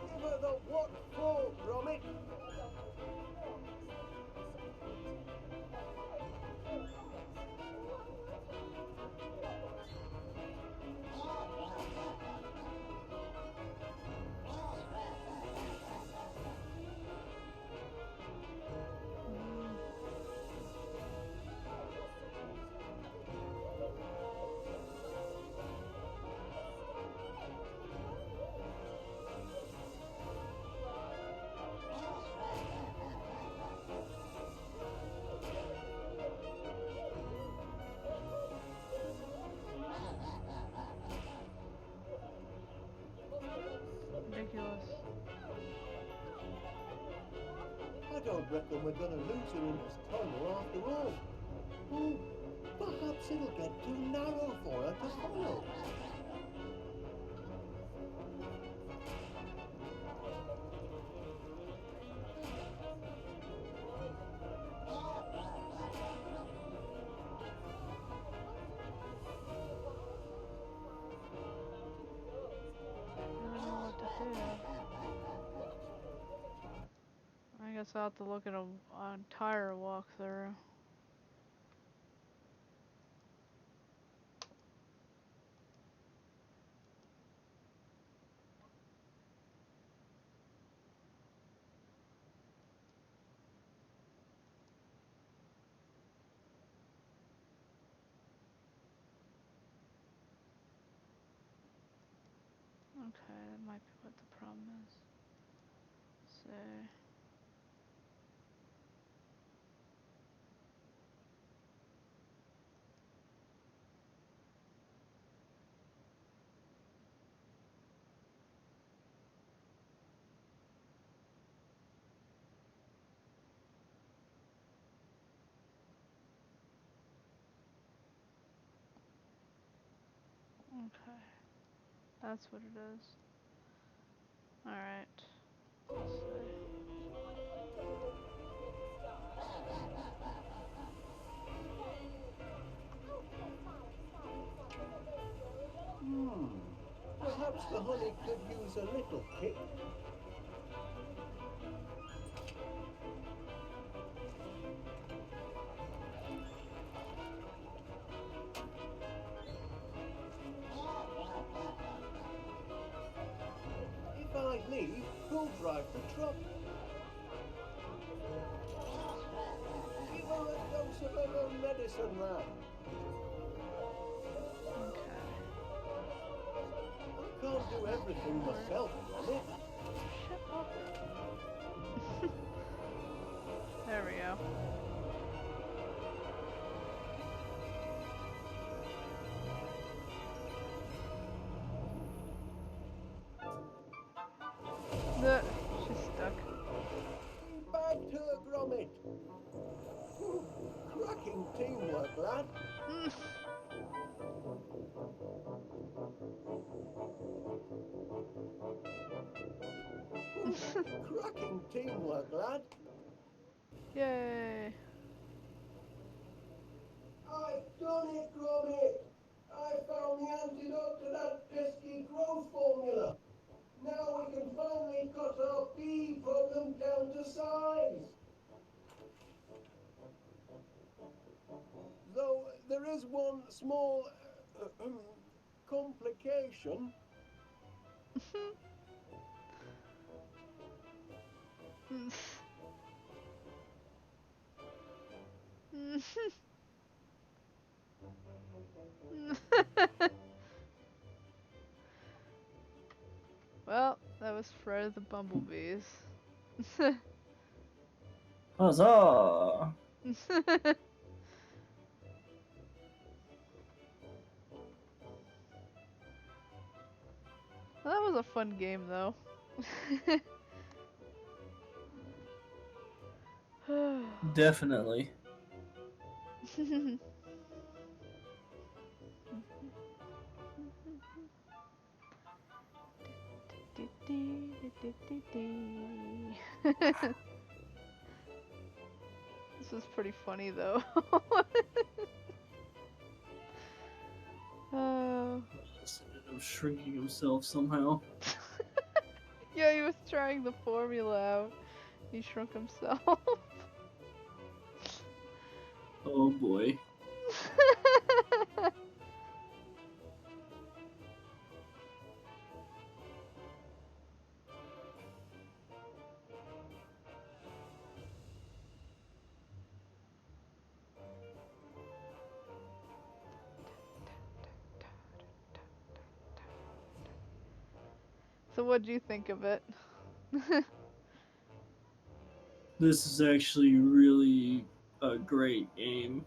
Give her the what for, Gromit? Ridiculous. I don't reckon we're gonna lose her in this tunnel after all. Oh, perhaps it'll get too narrow for her to follow. I don't know what to do. I guess I'll have to look at an entire walkthrough. Okay, that might be what the problem is. So. Okay. That's what it is. Alright. Let's see. Perhaps the honey could use a little kick. If I leave, who'll drive the truck? Give her a dose of her own medicine, lad. Okay. I can't do everything myself, Gromit. Shut up. There we go. She's stuck. Bagged her, Gromit. Whew, cracking teamwork, lad. Cracking teamwork, lad. Yay. I've done it, Gromit. I found the antidote to that pesky growth formula. Now we can finally cut our bee problem down to size. Though there is one small complication. Well, that was Fred of the Bumblebees. Huzzah! Well, that was a fun game, though. Definitely. This is pretty funny, though. Just ended up shrinking himself somehow. Yeah, he was trying the formula out. He shrunk himself. Oh boy. So what'd you think of it? This is actually really a great game.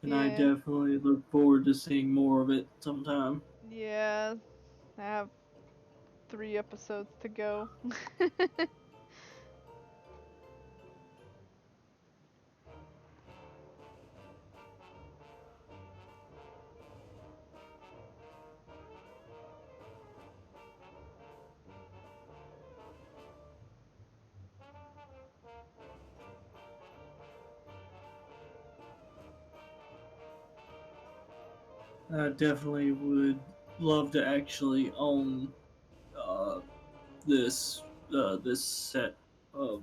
And I Yeah. definitely look forward to seeing more of it sometime. Yeah, I have 3 episodes to go. I definitely would love to actually own uh, this this set of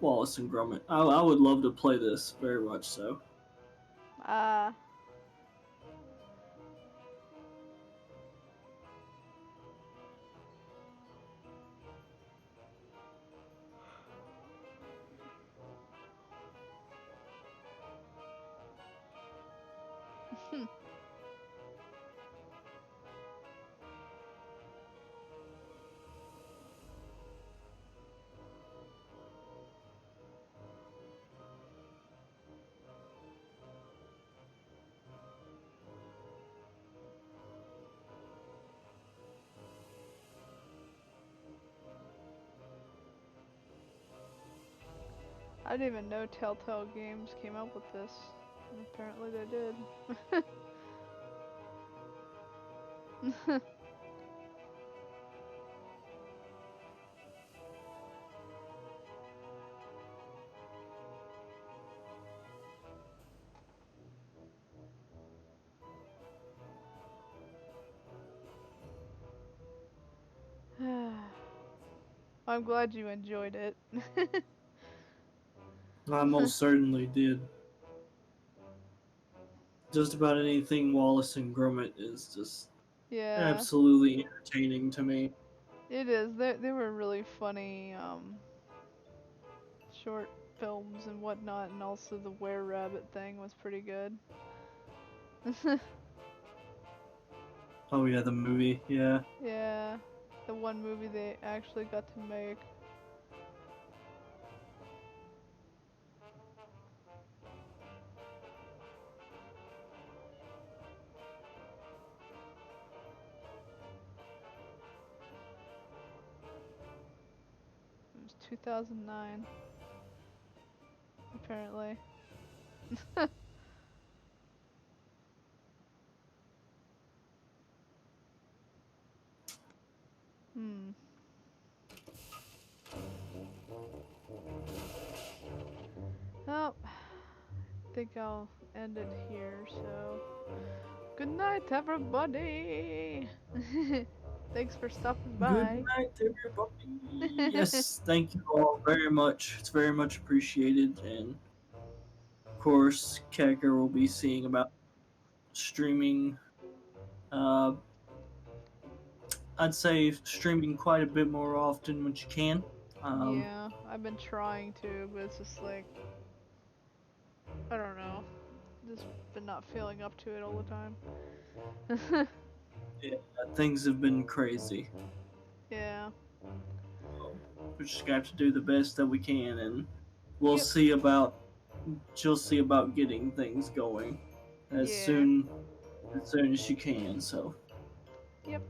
Wallace and Gromit. I would love to play this very much so. Ah. I didn't even know Telltale Games came out with this. And apparently they did. I'm glad you enjoyed it. I most certainly did. Just about anything Wallace and Gromit is just Yeah, absolutely entertaining to me. it is. They were really funny short films and whatnot, and also the Were Rabbit thing was pretty good. Oh yeah, the movie. Yeah. Yeah, the one movie they actually got to make. It was 2009, apparently. Hmm. Well, I think I'll end it here, so good night, everybody! Thanks for stopping Good by. night, everybody. Yes, thank you all very much. It's very much appreciated, and of course, Kecker will be seeing about streaming. Uh, I'd say streaming quite a bit more often when you can. Yeah, I've been trying to, but it's just like, I don't know. Just been not feeling up to it all the time. Yeah, things have been crazy. Yeah. We just got to do the best that we can, and we'll Yep. see about. She'll see about getting things going as Yeah. soon as you can. So. Yep.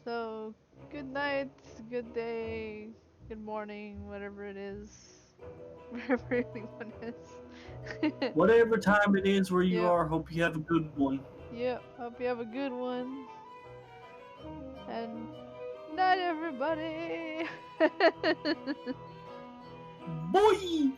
So, good night, good day, good morning, whatever it is. Wherever anyone is. Whatever time it is where you Yep. are, hope you have a good one. Yep. Hope you have a good one. And night, everybody. Boy!